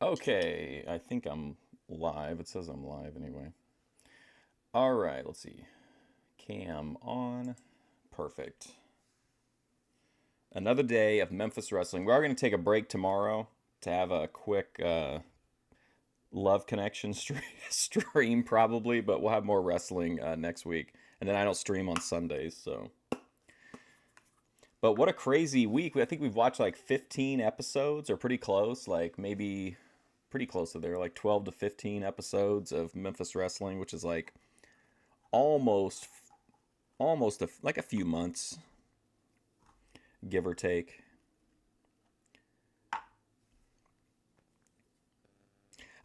Okay, I think I'm live. It says I'm live anyway. All right, let's see. Cam on. Perfect. Another day of Memphis wrestling. We are going to take a break tomorrow to have a quick love connection stream, probably, but we'll have more wrestling next week. And then I don't stream on Sundays, so. But what a crazy week. I think we've watched like 15 episodes or pretty close, like maybe pretty close to there, like 12 to 15 episodes of Memphis wrestling, which is like almost like a few months, give or take.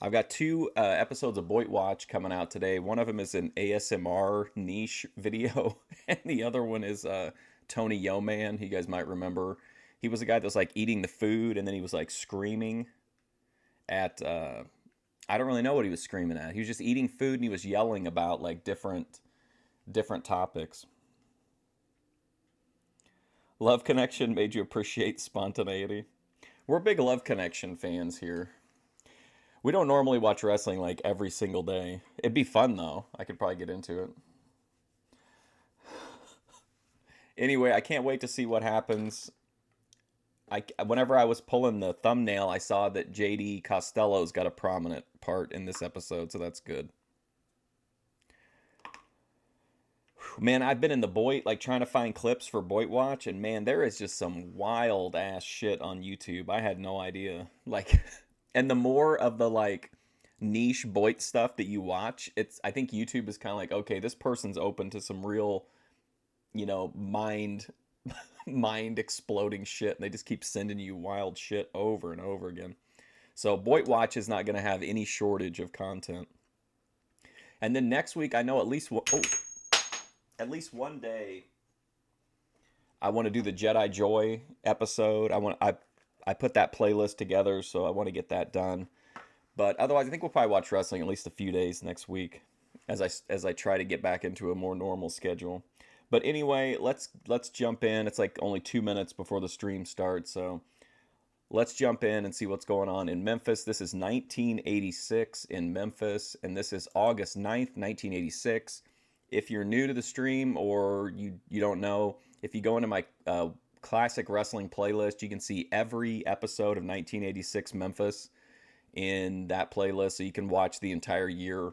I've got two episodes of Boyd Watch coming out today. One of them is an ASMR niche video, and the other one is Tony Yoman. You guys might remember. He was a guy that was like eating the food, and then he was like screaming at. I don't really know what he was screaming at. He was just eating food, and he was yelling about like different topics. Love Connection made you appreciate spontaneity. We're big Love Connection fans here. We don't normally watch wrestling like every single day. It'd be fun though. I could probably get into it. Anyway, I can't wait to see what happens. Whenever I was pulling the thumbnail, I saw that JD Costello's got a prominent part in this episode, so that's good. Man, I've been in the Boyd, like trying to find clips for Boyd Watch, and man, there is just some wild ass shit on YouTube. I had no idea. Like, and the more of the like niche Boyd stuff that you watch, I think YouTube is kind of like, okay, this person's open to some real, mind exploding shit, and they just keep sending you wild shit over and over again. So Boyd Watch is not going to have any shortage of content. And then next week, I know at least one day I want to do the Jedi Joy episode. I put that playlist together, so I want to get that done. But otherwise, I think we'll probably watch wrestling at least a few days next week as I try to get back into a more normal schedule. But anyway, let's jump in. It's like only 2 minutes before the stream starts, so let's jump in and see what's going on in Memphis. This is 1986 in Memphis, and this is August 9th, 1986. If you're new to the stream or you don't know, if you go into my classic wrestling playlist, you can see every episode of 1986 Memphis in that playlist, so you can watch the entire year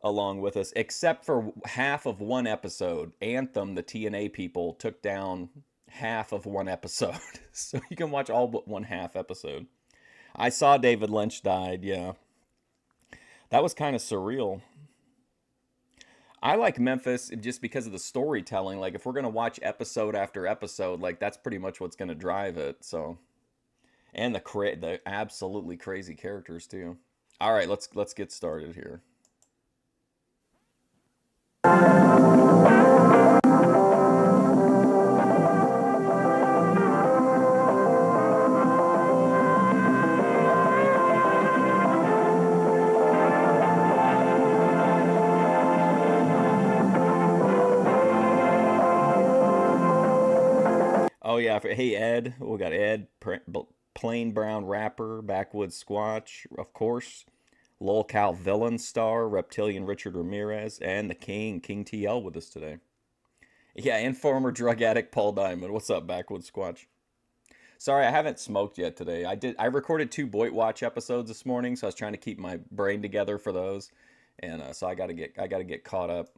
along with us, except for half of one episode. Anthem, the TNA people, took down half of one episode. So you can watch all but one half episode. I saw David Lynch died, yeah. That was kind of surreal. I like Memphis just because of the storytelling. Like, if we're going to watch episode after episode, like, that's pretty much what's going to drive it, so. And the absolutely crazy characters, too. All right, let's get started here. Oh yeah, hey Ed, we got Ed, Plain Brown Rapper, Backwoods Squatch, of course, Lolcow Villain Star, Reptilian Richard Ramirez, and the King TL with us today. Yeah, and former drug addict Paul Diamond. What's up, Backwoods Squatch? Sorry, I haven't smoked yet today. I recorded 2 Boyd Watch episodes this morning, so I was trying to keep my brain together for those, and so I gotta get caught up.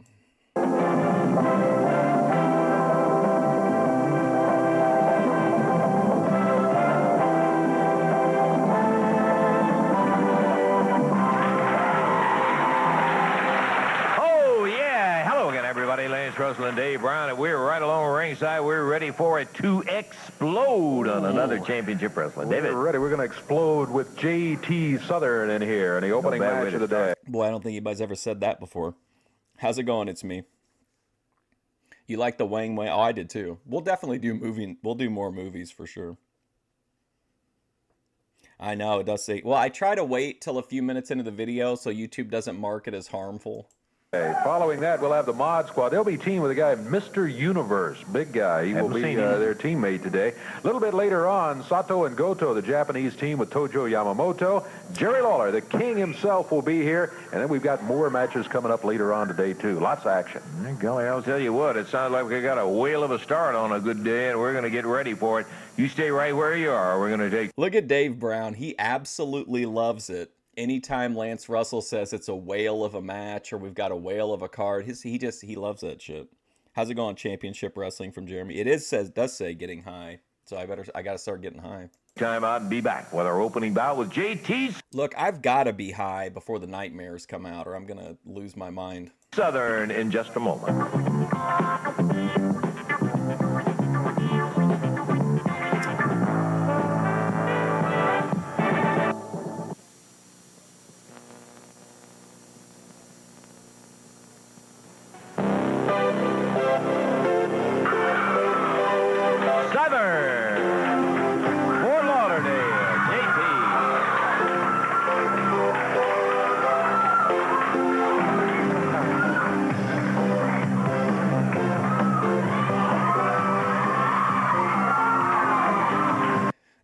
Russell and Dave Brown, and we're right along ringside. We're ready for it to explode on another championship wrestling. David, we're ready. We're going to explode with J.T. Southern in here in the opening match of the day. Boy, I don't think anybody's ever said that before. How's it going? It's me. You like the Wang Wang? Oh, I did too. We'll definitely do movie. We'll do more movies for sure. I know, it does say. Well, I try to wait till a few minutes into the video so YouTube doesn't mark it as harmful. Okay, following that, we'll have the Mod Squad. They'll be teamed with a guy, Mr. Universe. Big guy. He will be their teammate today. A little bit later on, Sato and Goto, the Japanese team with Tojo Yamamoto. Jerry Lawler, the king himself, will be here. And then we've got more matches coming up later on today, too. Lots of action. Golly, I'll tell you what, it sounds like we got a whale of a start on a good day, and we're going to get ready for it. You stay right where you are. We're going to take... Look at Dave Brown. He absolutely loves it. Anytime Lance Russell says it's a whale of a match or we've got a whale of a card, he loves that shit. How's it going, Championship Wrestling from Jeremy? It does say getting high, so I got to start getting high. Time out and be back with our opening bout with JT. Look, I've got to be high before the nightmares come out, or I'm gonna lose my mind. Southern in just a moment.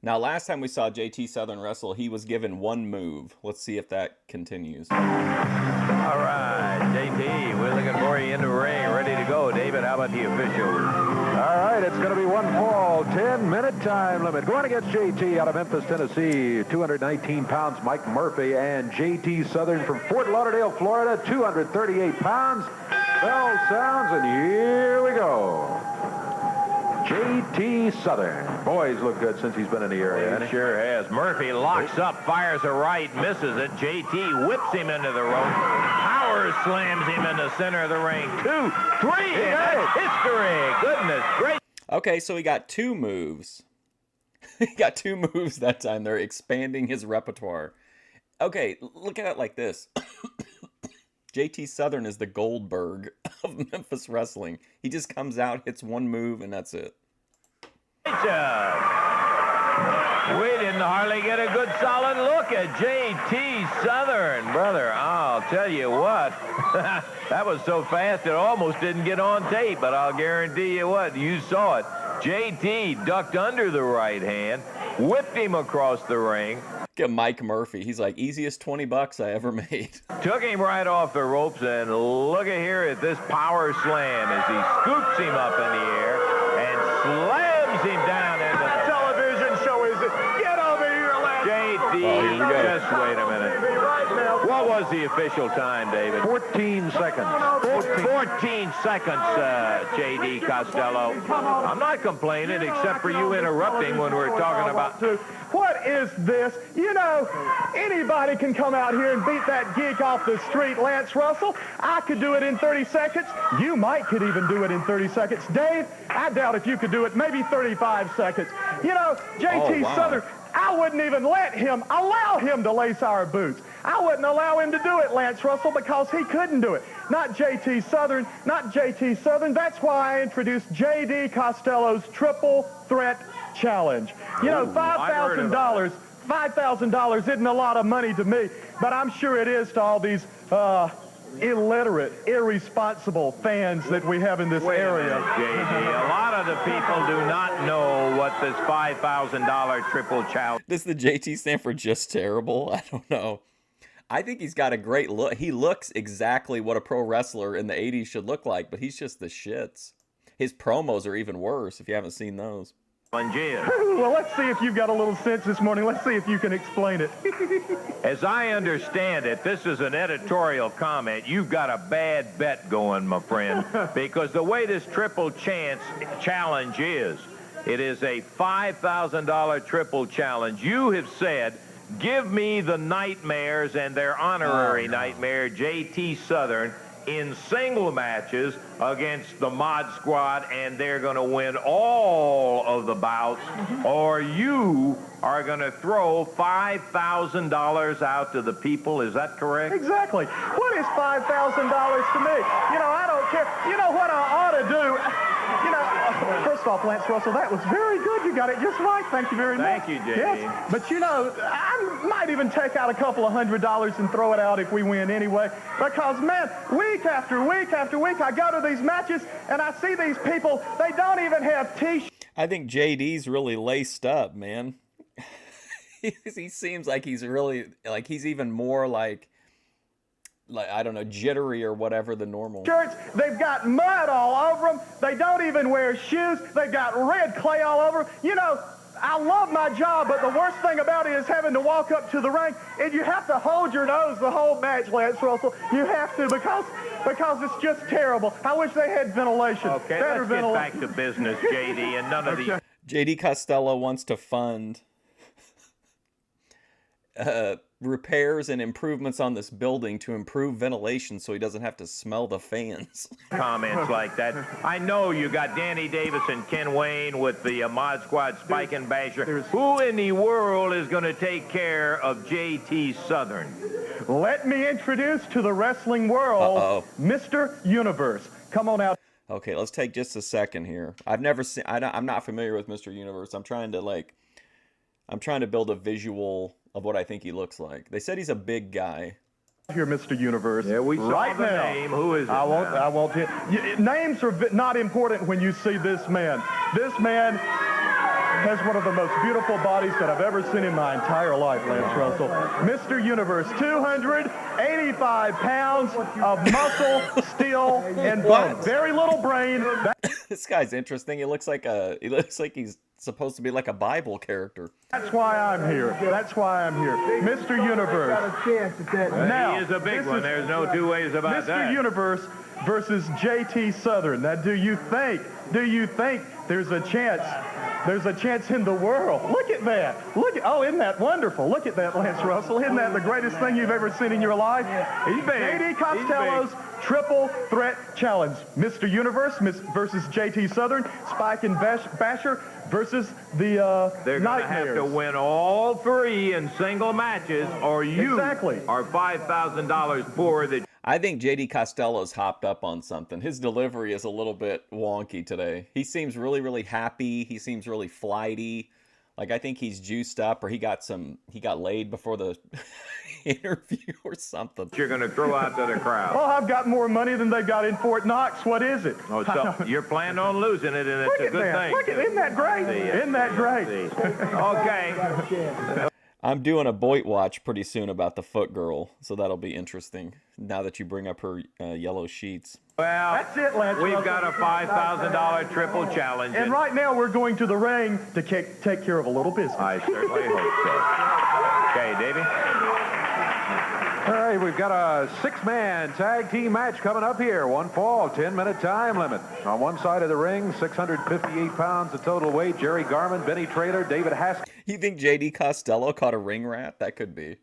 Now, last time we saw JT Southern wrestle, he was given one move. Let's see if that continues. All right, JT, we're looking for you in the ring, ready to go. David, how about the officials? All right, it's going to be one fall, 10-minute time limit. Going against JT out of Memphis, Tennessee, 219 pounds, Mike Murphy, and JT Southern from Fort Lauderdale, Florida, 238 pounds. Bell sounds, and here we go. JT Southern. Boys look good since he's been in the area. He sure has. Murphy locks up, fires a right, misses it. JT whips him into the rope. Power slams him in the center of the ring. 2, 3, and that's history. Goodness gracious. Okay, so he got two moves. He got two moves that time. They're expanding his repertoire. Okay, look at it like this. JT Southern is the Goldberg of Memphis wrestling. He just comes out, hits one move, and that's it. We didn't hardly get a good solid look at JT Southern, brother. I'll tell you what, that was so fast it almost didn't get on tape, but I'll guarantee you what, you saw it. JT ducked under the right hand, whipped him across the ring. Look at Mike Murphy. He's like, easiest $20 I ever made. Took him right off the ropes, and look at here at this power slam as he scoops him up in the air and slams him down into the television show is it? Get over here, lad. JT, just wait a minute. What was the official time, David? 14 seconds. 14 seconds, J.D. Costello. I'm not complaining except for you interrupting when we're talking about... What is this? You know, anybody can come out here and beat that geek off the street, Lance Russell. I could do it in 30 seconds. You could even do it in 30 seconds. Dave, I doubt if you could do it, maybe 35 seconds. You know, JT Southern, I wouldn't even allow him to lace our boots. I wouldn't allow him to do it, Lance Russell, because he couldn't do it. Not JT Southern, not JT Southern. That's why I introduced J.D. Costello's Triple Threat Challenge. You know, $5,000 isn't a lot of money to me, but I'm sure it is to all these illiterate, irresponsible fans that we have in this area. JD, a lot of the people do not know what this $5,000 triple challenge. Does the JT stand for just terrible? I don't know. I think he's got a great look. He looks exactly what a pro wrestler in the 80s should look like, but he's just the shits. His promos are even worse if you haven't seen those. Well, let's see if you've got a little sense this morning. Let's see if you can explain it. As I understand it, this is an editorial comment. You've got a bad bet going, my friend, because the way this triple challenge is, it is a $5,000 triple challenge. You have said, give me the Nightmares and their honorary nightmare, JT Southern, in single matches against the Mod Squad, and they're going to win all of the bouts, or you are going to throw $5,000 out to the people. Is that correct? Exactly. What is $5,000 to me? You know, I don't care. You know what I ought to do? You know, First off, Lance Russell, that was very good. You got it just right. Thank you very much. Thank you, J.D. Yes, but you know, I might even take out a couple of $100 and throw it out if we win anyway. Because, man, week after week after week, I go to these matches and I see these people, they don't even have T-shirts. I think JD's really laced up, man. He seems like he's really, like he's even more like I don't know, jittery or whatever the normal. They've got mud all over them. They don't even wear shoes. They've got red clay all over them. You know, I love my job, but the worst thing about it is having to walk up to the ring, and you have to hold your nose the whole match, Lance Russell. You have to because it's just terrible. I wish they had ventilation. Okay, let's get back to business, JD, and none of these. JD Costello wants to fund repairs and improvements on this building to improve ventilation so he doesn't have to smell the fans. Comments like that. I know you got Danny Davis and Ken Wayne with the Mod Squad, Spike and Basher. Who in the world is going to take care of JT Southern? Let me introduce to the wrestling world, Mr. Universe. Come on out. Okay, let's take just a second here. I've never seen, I'm not familiar with Mr. Universe. I'm trying to build a visual of what I think he looks like. They said he's a big guy. Here, Mr. Universe. Yeah, we saw right the now. name. Who is it? I won't. Names are not important when you see this man. This man has one of the most beautiful bodies that I've ever seen in my entire life, Lance Russell. Mr. Universe, 285 pounds of muscle, steel, and bone. Very little brain. This guy's interesting. He looks like he's supposed to be like a Bible character. That's why I'm here. That's why I'm here. Mr. Universe. Now, he is a big one. There's no two ways about that. Mr. Universe versus JT Southern. Now, do you think there's a chance? There's a chance in the world. Look at that. Isn't that wonderful? Look at that, Lance Russell. Isn't that the greatest thing you've ever seen in your life? He's big. JD Costello's Triple Threat Challenge. Mr. Universe versus JT Southern. Spike and Basher versus the They're going to have to win all three in single matches, or you are $5,000 for the... I think JD Costello's hopped up on something. His delivery is a little bit wonky today. He seems really, really happy. He seems really flighty. Like, I think he's juiced up, or he got laid before the interview or something. You're going to throw out to the crowd. Well, I've got more money than they've got in Fort Knox. What is it? Oh, so you're planning on losing it, and it's a good thing. Look at, isn't that great? Isn't that great? Okay. I'm doing a Boit watch pretty soon about the Foot Girl, so that'll be interesting now that you bring up her yellow sheets. Well, that's it, Lance. We've got a $5,000 triple challenge. And right now we're going to the ring to take care of a little business. I certainly hope so. Okay, Davey. All right, we've got a 6-man tag team match coming up here. One fall, 10-minute time limit. On one side of the ring, 658 pounds of total weight. Jerry Garman, Benny Traylor, David Haskins. You think JD Costello caught a ring rat? That could be.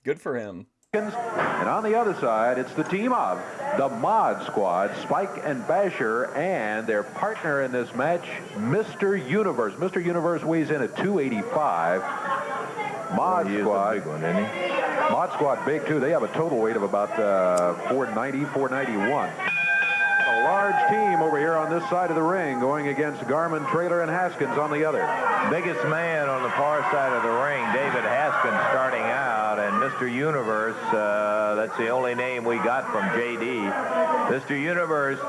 Good for him. And on the other side, it's the team of the Mod Squad, Spike and Basher, and their partner in this match, Mr. Universe. Mr. Universe weighs in at 285. Mod Squad, big one, isn't he? Mod Squad big too. They have a total weight of about 490, 491. A large team over here on this side of the ring going against Garman, Traylor, and Haskins on the other. Biggest man on the far side of the ring, David Haskins, starting out, and Mr. Universe, that's the only name we got from JD. Mr. Universe.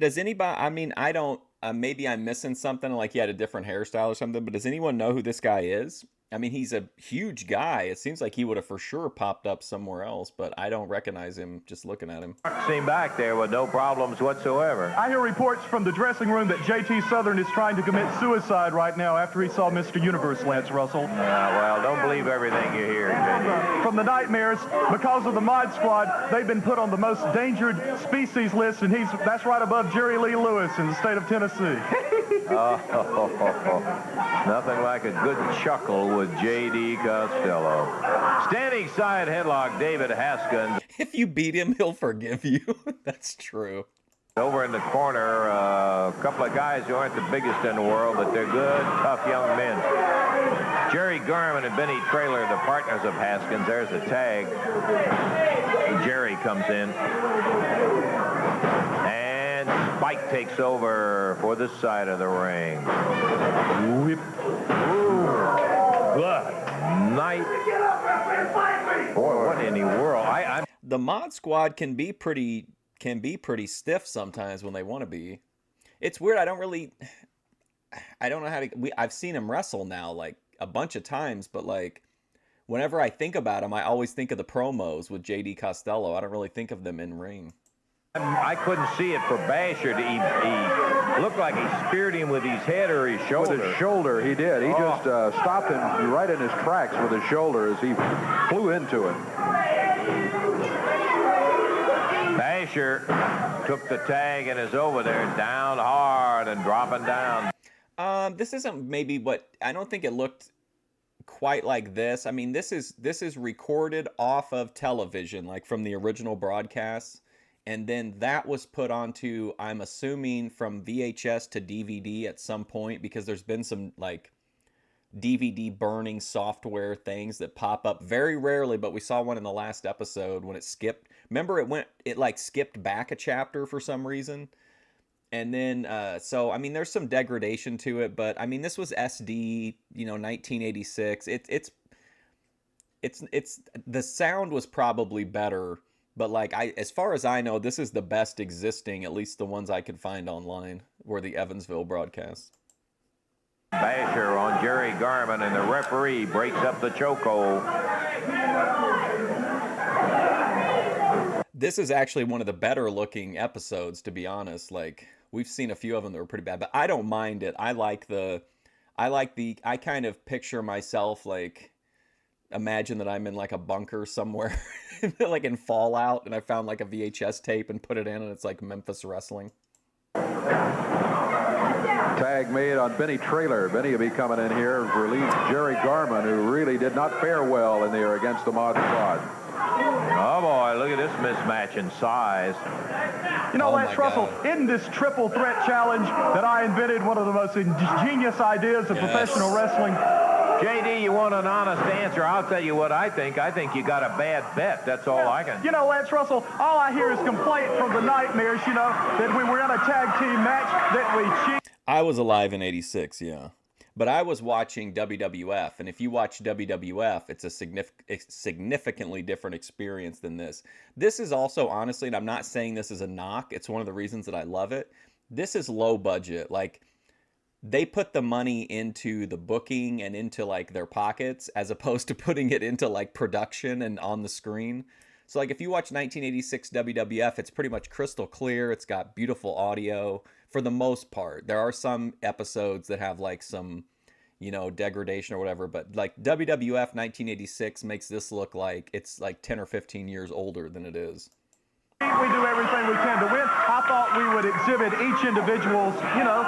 Does anybody, I mean, I don't, maybe I'm missing something, like he had a different hairstyle or something, but does anyone know who this guy is? I mean, he's a huge guy. It seems like he would have for sure popped up somewhere else, but I don't recognize him just looking at him. Seen back there with no problems whatsoever. I hear reports from the dressing room that JT Southern is trying to commit suicide right now after he saw Mr. Universe, Lance Russell. Well, don't believe everything you hear, JD. From the Nightmares, because of the Mod Squad, they've been put on the most endangered species list, and that's right above Jerry Lee Lewis in the state of Tennessee. Nothing like a good chuckle with JD Costello. Standing side headlock, David Haskins. If you beat him, he'll forgive you. That's true. Over in the corner, a couple of guys who aren't the biggest in the world, but they're good, tough young men. Jerry Garman and Benny Traylor, the partners of Haskins. There's a tag. Jerry comes in. And Spike takes over for this side of the ring. Whip. Ooh. Good night. Boy, what in the world? The Mod Squad can be pretty stiff sometimes when they want to be. It's weird. I don't know how to. I've seen him wrestle now like a bunch of times, but like whenever I think about him, I always think of the promos with JD Costello. I don't really think of them in ring. I couldn't see it for Basher. He looked like he speared him with his head or his shoulder. With his shoulder, he did. He just stopped him right in his tracks with his shoulder as he flew into it. Basher took the tag and is over there down hard and dropping down. This isn't maybe what I don't think it looked quite like this. I mean, this is recorded off of television, like from the original broadcast. And then that was put onto, I'm assuming, from VHS to DVD at some point, because there's been some like DVD burning software things that pop up very rarely, but we saw one in the last episode when it skipped. Remember it like skipped back a chapter for some reason. And then, so, I mean, there's some degradation to it, but I mean, this was SD, 1986. It's the sound was probably better. But like as far as I know, this is the best existing, at least the ones I could find online, were the Evansville broadcasts. Basher on Jerry Garman, and the referee breaks up the chokehold. This is actually one of the better looking episodes, to be honest. Like we've seen a few of them that were pretty bad, but I don't mind it. I kind of picture myself like, imagine that I'm in like a bunker somewhere, like in Fallout, and I found like a VHS tape and put it in, and it's like Memphis wrestling. Tag made on Benny Traylor. Benny will be coming in here to relieve Jerry Garman, who really did not fare well in there against the Mod Squad. Oh boy, look at this mismatch in size. Lance Russell, in this triple threat challenge that I invented, one of the most ingenious ideas of professional wrestling. JD, you want an honest answer? I'll tell you what I think. I think you got a bad bet. That's all I can. Lance Russell, all I hear is complaint from the Nightmares, that we were in a tag team match, that we cheated. I was alive in '86, yeah. But I was watching WWF, and if you watch WWF, it's a significantly different experience than this. This is also, honestly, and I'm not saying this is a knock, it's one of the reasons that I love it. This is low budget. Like, they put the money into the booking and into like their pockets as opposed to putting it into like production and on the screen. So like if you watch 1986 WWF, it's pretty much crystal clear. It's got beautiful audio for the most part. There are some episodes that have like some, degradation or whatever, but like WWF 1986 makes this look like it's like 10 or 15 years older than it is. We do everything we can to win. I thought we would exhibit each individual's, you know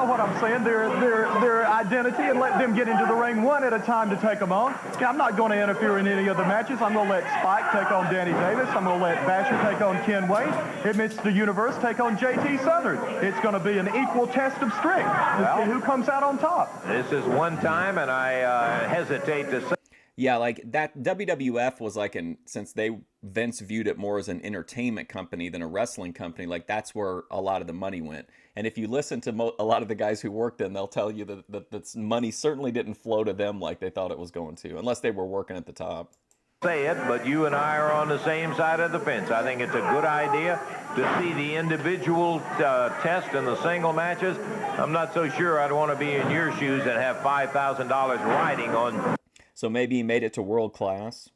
what I'm saying, their identity, and let them get into the ring one at a time to take them on. I'm not going to interfere in any of the matches. I'm going to let Spike take on Danny Davis. I'm going to let Basher take on Ken Wade. And Mr. Universe take on JT Southern. It's going to be an equal test of strength. Well, who comes out on top. This is one time, and I hesitate to say. Yeah, like that WWF was like since Vince viewed it more as an entertainment company than a wrestling company, like that's where a lot of the money went. And if you listen to a lot of the guys who worked in, they'll tell you that money certainly didn't flow to them like they thought it was going to, unless they were working at the top. Say it, but you and I are on the same side of the fence. I think it's a good idea to see the individual test in the single matches. I'm not so sure I'd want to be in your shoes and have $5,000 riding on. So maybe he made it to world class.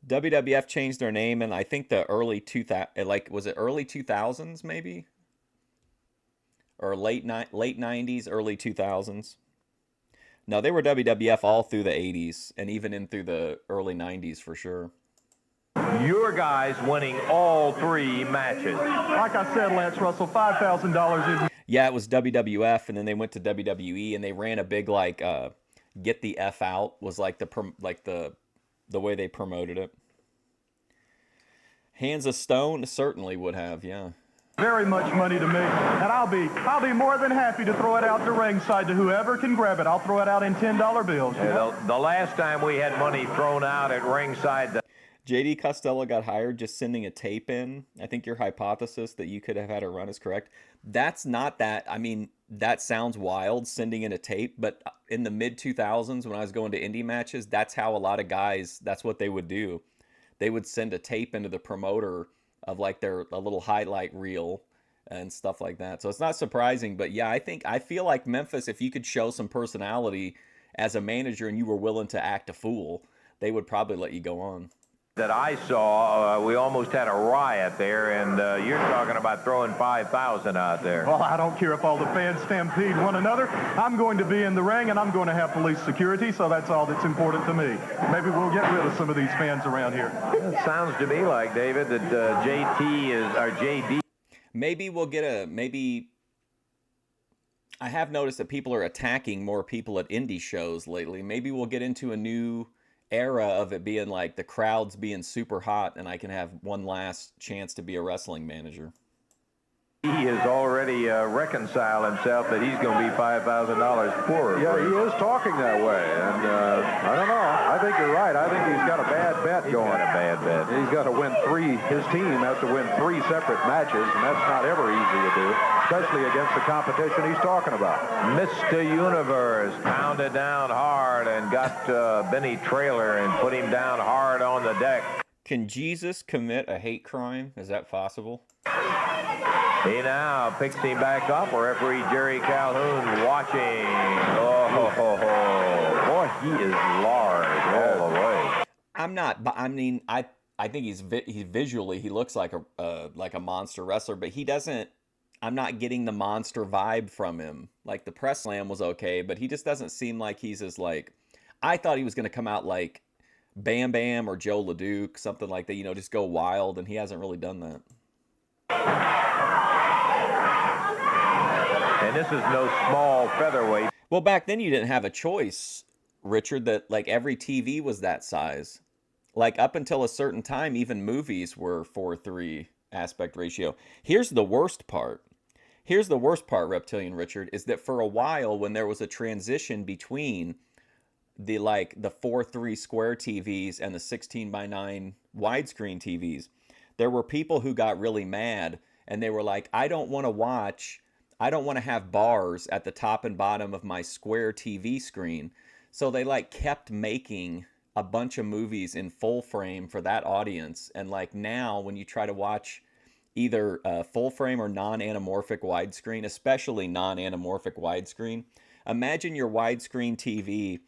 WWF changed their name in I think the early 2000s, was it early 2000s maybe? Or late 90s, early 2000s. No, they were WWF all through the 80s and even in through the early 90s for sure. Your guys winning all three matches. Like I said, Lance Russell, $5,000 is... Yeah, it was WWF, and then they went to WWE, and they ran a big like "Get the F Out" was like the way they promoted it. Hands of Stone certainly would have, yeah. Very much money to me, and I'll be more than happy to throw it out to ringside to whoever can grab it. I'll throw it out in $10 bills. The last time we had money thrown out at ringside. JD Costello got hired just sending a tape in. I think your hypothesis that you could have had a run is correct. That's not that. I mean, that sounds wild, sending in a tape, but in the mid 2000s when I was going to indie matches, that's how a lot of guys, that's what they would do. They would send a tape into the promoter of like a little highlight reel and stuff like that. So it's not surprising, but yeah, I feel like Memphis, if you could show some personality as a manager and you were willing to act a fool, they would probably let you go on. That I saw, we almost had a riot there, and you're talking about throwing 5,000 out there. Well, I don't care if all the fans stampede one another. I'm going to be in the ring, and I'm going to have police security, so that's all that's important to me. Maybe we'll get rid of some of these fans around here. It sounds to me like, David, that JD. Maybe we'll get I have noticed that people are attacking more people at indie shows lately. Maybe we'll get into a new era of it being like the crowds being super hot and I can have one last chance to be a wrestling manager. He has already reconciled himself that he's going to be $5,000 poorer. Yeah, he is talking that way, and I don't know. I think you're right. I think he's got a bad bet going. He's got a bad bet. He's got to win three. His team has to win 3 separate matches, and that's not ever easy to do, especially against the competition he's talking about. Mr. Universe pounded down hard and got Benny Trailer and put him down hard on the deck. Can Jesus commit a hate crime? Is that possible? He now picks him back up. Referee Jerry Calhoun watching. Oh, ho, ho, ho. Boy, he is large all the way. I'm not. I mean, I think he's visually he looks like a monster wrestler, but he doesn't. I'm not getting the monster vibe from him. Like the press slam was okay, but he just doesn't seem like he's as like. I thought he was going to come out like Bam Bam or Joe LeDuc, something like that. You know, just go wild, and he hasn't really done that. And this is no small featherweight. Well, back then you didn't have a choice, Richard, that like every TV was that size. Like up until a certain time, even movies were 4:3 aspect ratio. Here's the worst part. Here's the worst part, Reptilian Richard, is that for a while when there was a transition between the 4:3 square TVs and the 16:9 widescreen TVs, there were people who got really mad and they were like, I don't want to have bars at the top and bottom of my square TV screen. So they like kept making a bunch of movies in full frame for that audience. And like now when you try to watch either full frame or non-anamorphic widescreen, especially non-anamorphic widescreen, imagine your widescreen TV,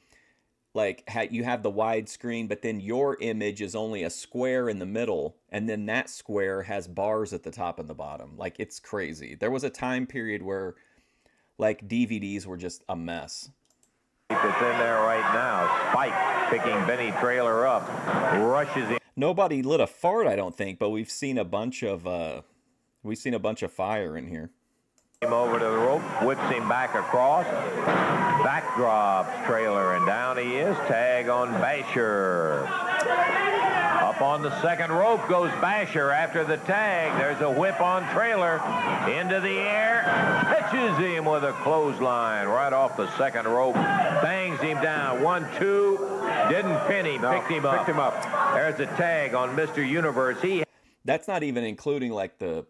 like you have the widescreen, but then your image is only a square in the middle, and then that square has bars at the top and the bottom. Like, it's crazy. There was a time period where like DVDs were just a mess. It's in there right now. Spike picking Benny Trailer up, rushes him. Nobody lit a fart, I don't think, but we've seen a bunch of fire in here. Him over to the rope, whips him back across, backdrops Trailer, and down he is. Tag on Basher. Up on the second rope goes Basher after the tag. There's a whip on Trailer. Into the air. Catches him with a clothesline right off the second rope. Bangs him down. 1, 2. Didn't pin him. No, picked him up. There's a tag on Mr. Universe. That's not even including like the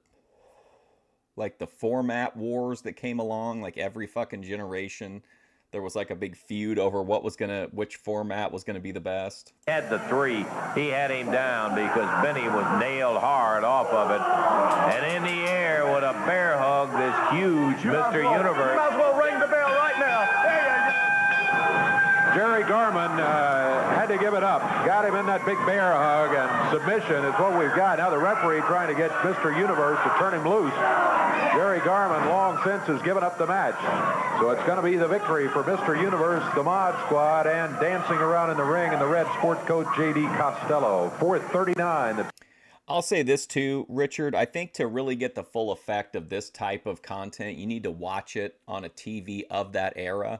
format wars that came along. Like every fucking generation there was like a big feud over which format was gonna be the best. He had the 3. He had him down because Benny was nailed hard off of it. And in the air with a bear hug, this huge Mr. Universe. You might as well ring the bell right now. There you go. Jerry Garman had to give it up. Got him in that big bear hug, and submission is what we've got. Now the referee trying to get Mr. Universe to turn him loose. Jerry Garman long since has given up the match. So it's going to be the victory for Mr. Universe, the Mod Squad, and dancing around in the ring in the red sport coat, J.D. Costello. 4:39. I'll say this too, Richard. I think to really get the full effect of this type of content, you need to watch it on a TV of that era.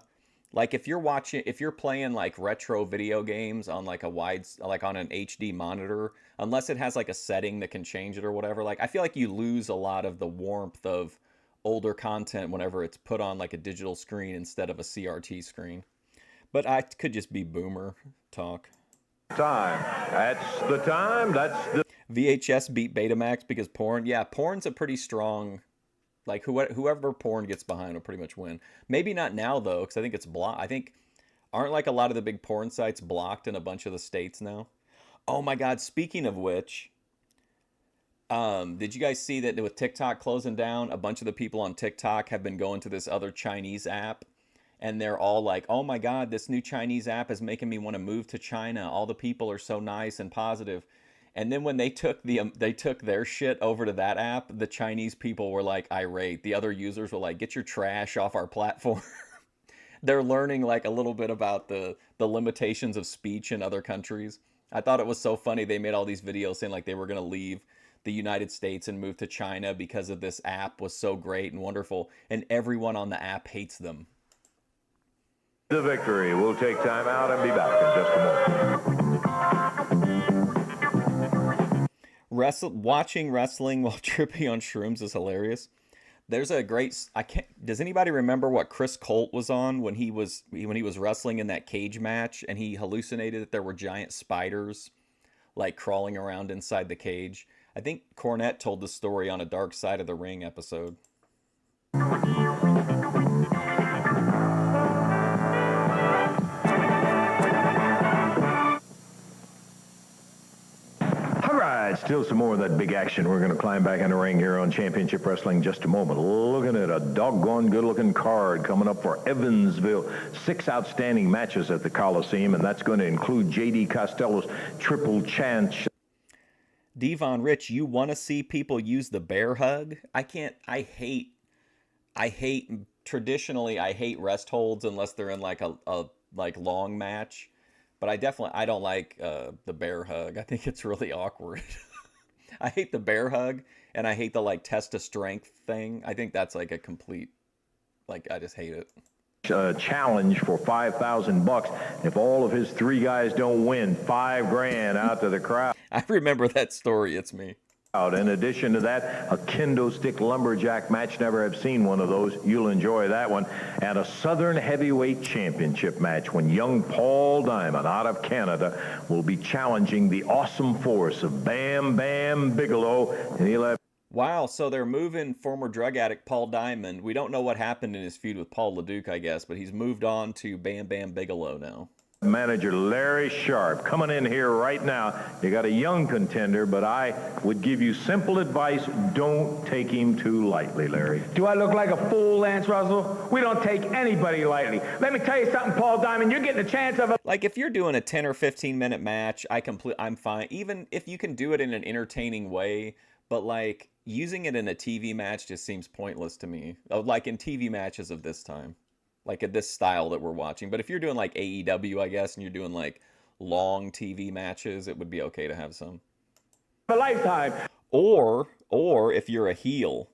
Like if you're playing like retro video games on like on an HD monitor, unless it has like a setting that can change it or whatever, like I feel like you lose a lot of the warmth of older content whenever it's put on like a digital screen instead of a CRT screen. But I could just be boomer talk. Time. That's the time. That's the... VHS beat Betamax because porn. Yeah, porn's a pretty strong... Like, whoever porn gets behind will pretty much win. Maybe not now, though, because I think it's blocked. I think... Aren't, like, a lot of the big porn sites blocked in a bunch of the states now? Oh, my God. Speaking of which... did you guys see that with TikTok closing down, a bunch of the people on TikTok have been going to this other Chinese app, and they're all like, oh my God, this new Chinese app is making me want to move to China. All the people are so nice and positive. And then when they took their shit over to that app, the Chinese people were like irate. The other users were like, get your trash off our platform. They're learning like a little bit about the limitations of speech in other countries. I thought it was so funny. They made all these videos saying like they were going to leave the United States and move to China because of this app was so great and wonderful, and everyone on the app hates them. The victory. We'll take time out and be back in just a moment. Watching wrestling while tripping on shrooms is hilarious. There's a great... Does anybody remember what Chris Colt was on when he was wrestling in that cage match and he hallucinated that there were giant spiders like crawling around inside the cage? I think Cornette told the story on a Dark Side of the Ring episode. Still some more of that big action. We're going to climb back in the ring here on Championship Wrestling in just a moment. Looking at a doggone good-looking card coming up for Evansville. 6 outstanding matches at the Coliseum, and that's going to include J.D. Costello's Triple Chance. Devon Rich, you want to see people use the bear hug? Traditionally, I hate rest holds unless they're in like a long match. But I don't like the bear hug. I think it's really awkward. I hate the bear hug, and I hate the like test of strength thing. I think that's like a complete, like, I just hate it. Challenge for $5,000. If all of his 3 guys don't win, $5,000 out to the crowd. I remember that story. It's me. In addition to that, a kendo stick lumberjack match. Never have seen one of those. You'll enjoy that one. And a Southern Heavyweight Championship match when young Paul Diamond out of Canada will be challenging the awesome force of Bam Bam Bigelow. And he'll have... Wow, so they're moving former drug addict Paul Diamond. We don't know what happened in his feud with Paul LeDuc, I guess, but he's moved on to Bam Bam Bigelow now. Manager Larry Sharp coming in here right now. You got a young contender, but I would give you simple advice. Don't take him too lightly, Larry. Do I look like a fool, Lance Russell? We don't take anybody lightly. Let me tell you something, Paul Diamond. You're getting a chance of a... Like, if you're doing a 10 or 15-minute match, I'm fine. Even if you can do it in an entertaining way, but, like, using it in a TV match just seems pointless to me. Like, in TV matches of this time. Like at this style that we're watching. But if you're doing like AEW, I guess, and you're doing like long TV matches, it would be okay to have some. A lifetime. Or if you're a heel.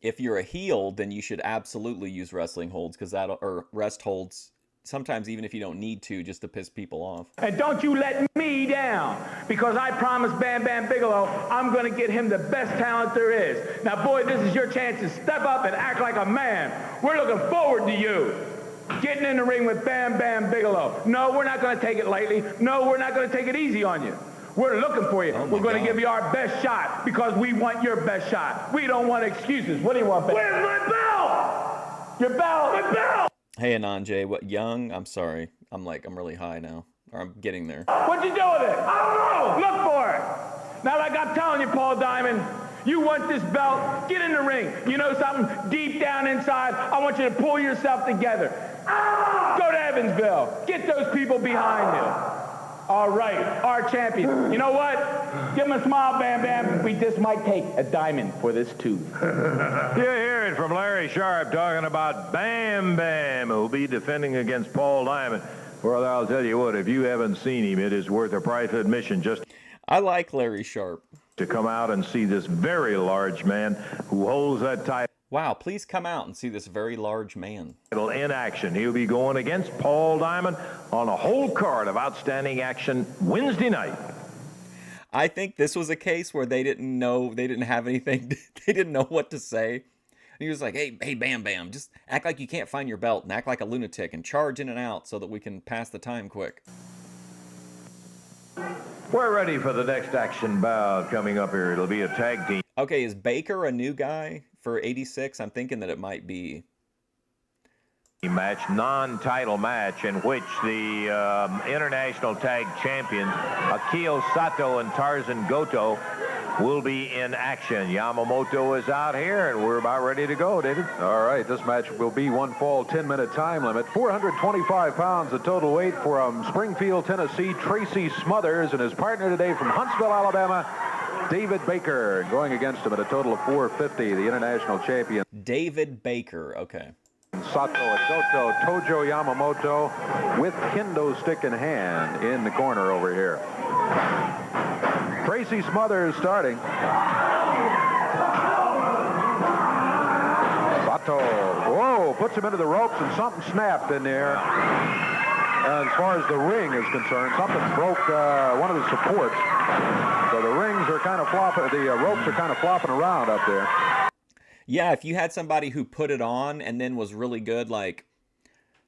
If you're a heel, then you should absolutely use wrestling holds or rest holds. Sometimes even if you don't need to, just to piss people off. And don't you let me down, because I promised Bam Bam Bigelow I'm going to get him the best talent there is. Now, boy, this is your chance to step up and act like a man. We're looking forward to you getting in the ring with Bam Bam Bigelow. No, we're not going to take it lightly. No, we're not going to take it easy on you. We're looking for you. We're going to give you our best shot because we want your best shot. We don't want excuses. What do you want, Bam? Where's my belt? Your belt? My belt! Hey, Ananje, what, young? I'm sorry. I'm really high now. Or I'm getting there. What'd you do with it? I don't know. Look for it. Now, like I'm telling you, Paul Diamond, you want this belt, get in the ring. You know something? Deep down inside, I want you to pull yourself together. Go to Evansville. Get those people behind you. All right, our champion. You know what? Give him a smile, Bam Bam. We just might take a diamond for this tooth. You hear it from Larry Sharp talking about Bam Bam, who'll be defending against Paul Diamond. Well, I'll tell you what, if you haven't seen him, it is worth a price of admission just... I like Larry Sharp. ...to come out and see this very large man who holds that title. Wow, please come out and see this very large man. In action. He'll be going against Paul Diamond on a whole card of outstanding action Wednesday night. I think this was a case where they didn't have anything, they didn't know what to say. And he was like, hey, Bam Bam, just act like you can't find your belt and act like a lunatic and charge in and out so that we can pass the time quick. We're ready for the next action bout coming up here. It'll be a tag team Okay, is Baker a new guy for 86? I'm thinking that it might be. match, non-title match, in which the international tag champions Akio Sato and Tarzan Goto will be in action. Yamamoto is out here, and we're about ready to go, David. All right, this match will be one fall 10-minute time limit. 425 pounds the total weight from Springfield, Tennessee, Tracy Smothers, and his partner today from Huntsville, Alabama, David Baker, going against him at a total of 450, the international champion. David Baker, okay. Sato and Goto, Tojo Yamamoto with kendo stick in hand in the corner over here. Tracy Smothers starting. Sato, whoa, puts him into the ropes, and something snapped in there. As far as the ring is concerned, something broke one of the supports. So the rings are kind of flopping, the ropes are kind of flopping around up there. Yeah, if you had somebody who put it on and then was really good, like,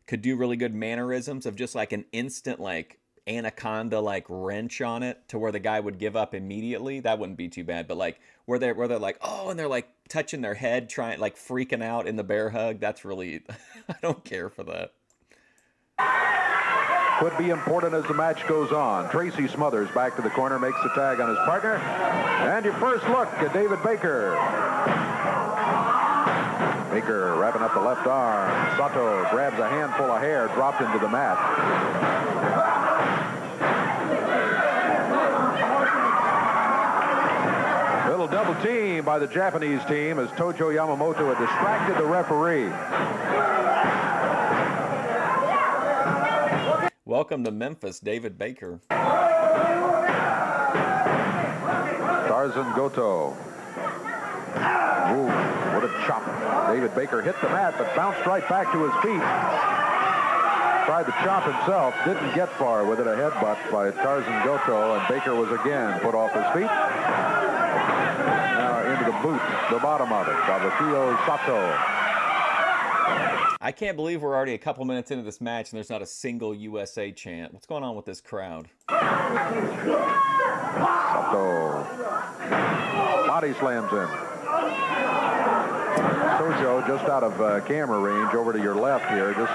could do really good mannerisms of just like an instant, like, anaconda, like, wrench on it to where the guy would give up immediately, that wouldn't be too bad. But, like, where they're like, oh, and they're, like, touching their head, trying, like, freaking out in the bear hug, that's really, I don't care for that. Could be important as the match goes on. Tracy Smothers back to the corner, makes the tag on his partner. And your first look at David Baker. Baker wrapping up the left arm. Sato grabs a handful of hair, dropped into the mat. Little double team by the Japanese team as Tojo Yamamoto had distracted the referee. Welcome to Memphis, David Baker. Tarzan Goto. Ooh, what a chop. David Baker hit the mat, but bounced right back to his feet. Tried to chop himself, didn't get far with it. A headbutt by Tarzan Goto, and Baker was again put off his feet. Now into the boot, the bottom of it, by Akio Sato. I can't believe we're already a couple minutes into this match and there's not a single USA chant. What's going on with this crowd? Sato. Body slams in. Tojo just out of camera range over to your left here, just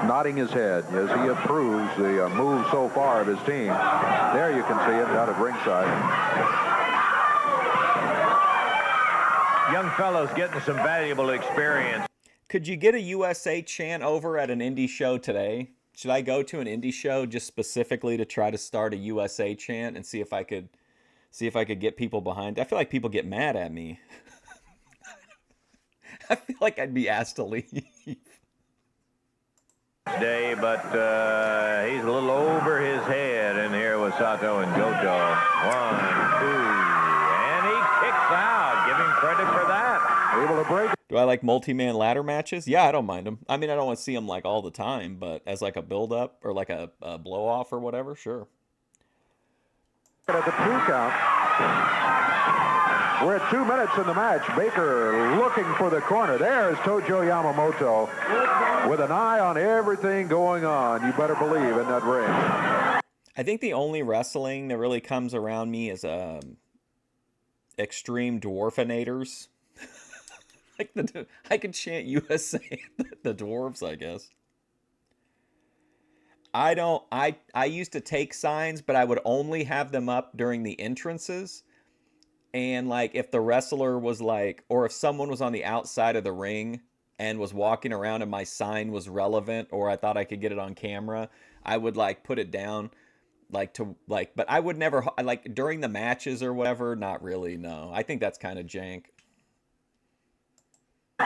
nodding his head as he approves the move so far of his team. There you can see it out at ringside. Young fellows getting some valuable experience. Could you get a USA chant over at an indie show today? Should I go to an indie show just specifically to try to start a USA chant and see if I could get people behind? I feel like people get mad at me. I feel like I'd be asked to leave. Today, but he's a little over his head in here with Sato and Goto. 1, 2, and he kicks out. Give him credit for that. Able to break. Do I like multi-man ladder matches? Yeah, I don't mind them. I mean, I don't want to see them like all the time, but as like a build-up or like a blow-off or whatever, sure. At the 2 count. We're at 2 minutes in the match. Baker looking for the corner. There's Tojo Yamamoto with an eye on everything going on. You better believe in that ring. I think the only wrestling that really comes around me is Extreme Dwarfinators. Like I could chant USA the dwarves, I guess. I used to take signs, but I would only have them up during the entrances. And like if the wrestler was like, or if someone was on the outside of the ring and was walking around and my sign was relevant, or I thought I could get it on camera, I would like put it down but I would never like during the matches or whatever. Not really. No, I think that's kind of jank. A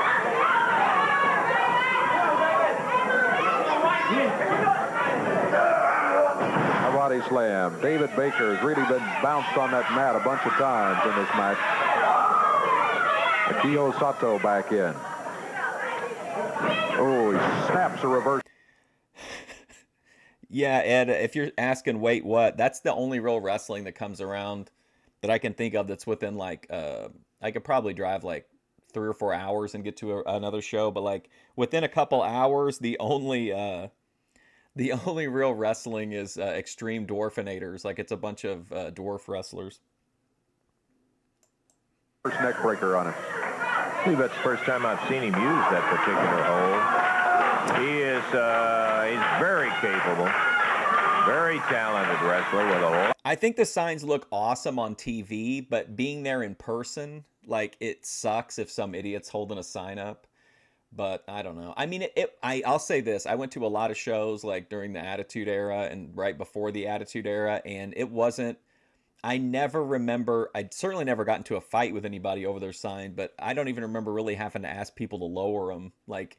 body slam. David Baker has really been bounced on that mat a bunch of times in this match. Akio Sato back in. Oh, he snaps a reverse. Yeah, Ed, if you're asking, wait, what? That's the only real wrestling that comes around that I can think of that's within like, I could probably drive like 3 or 4 hours and get to another show, but like within a couple hours, the only The only real wrestling is Extreme Dwarfinators. Like, it's a bunch of dwarf wrestlers. First neck breaker on it. I believe that's the first time I've seen him use that particular hold. He is he's very capable, very talented wrestler with a lot. I think the signs look awesome on TV, but being there in person, like, it sucks if some idiot's holding a sign up. But I don't know. I mean, I'll say this. I went to a lot of shows like during the Attitude Era and right before the Attitude Era, and it wasn't, I never remember, I certainly never got into a fight with anybody over their sign, but I don't even remember really having to ask people to lower them. Like,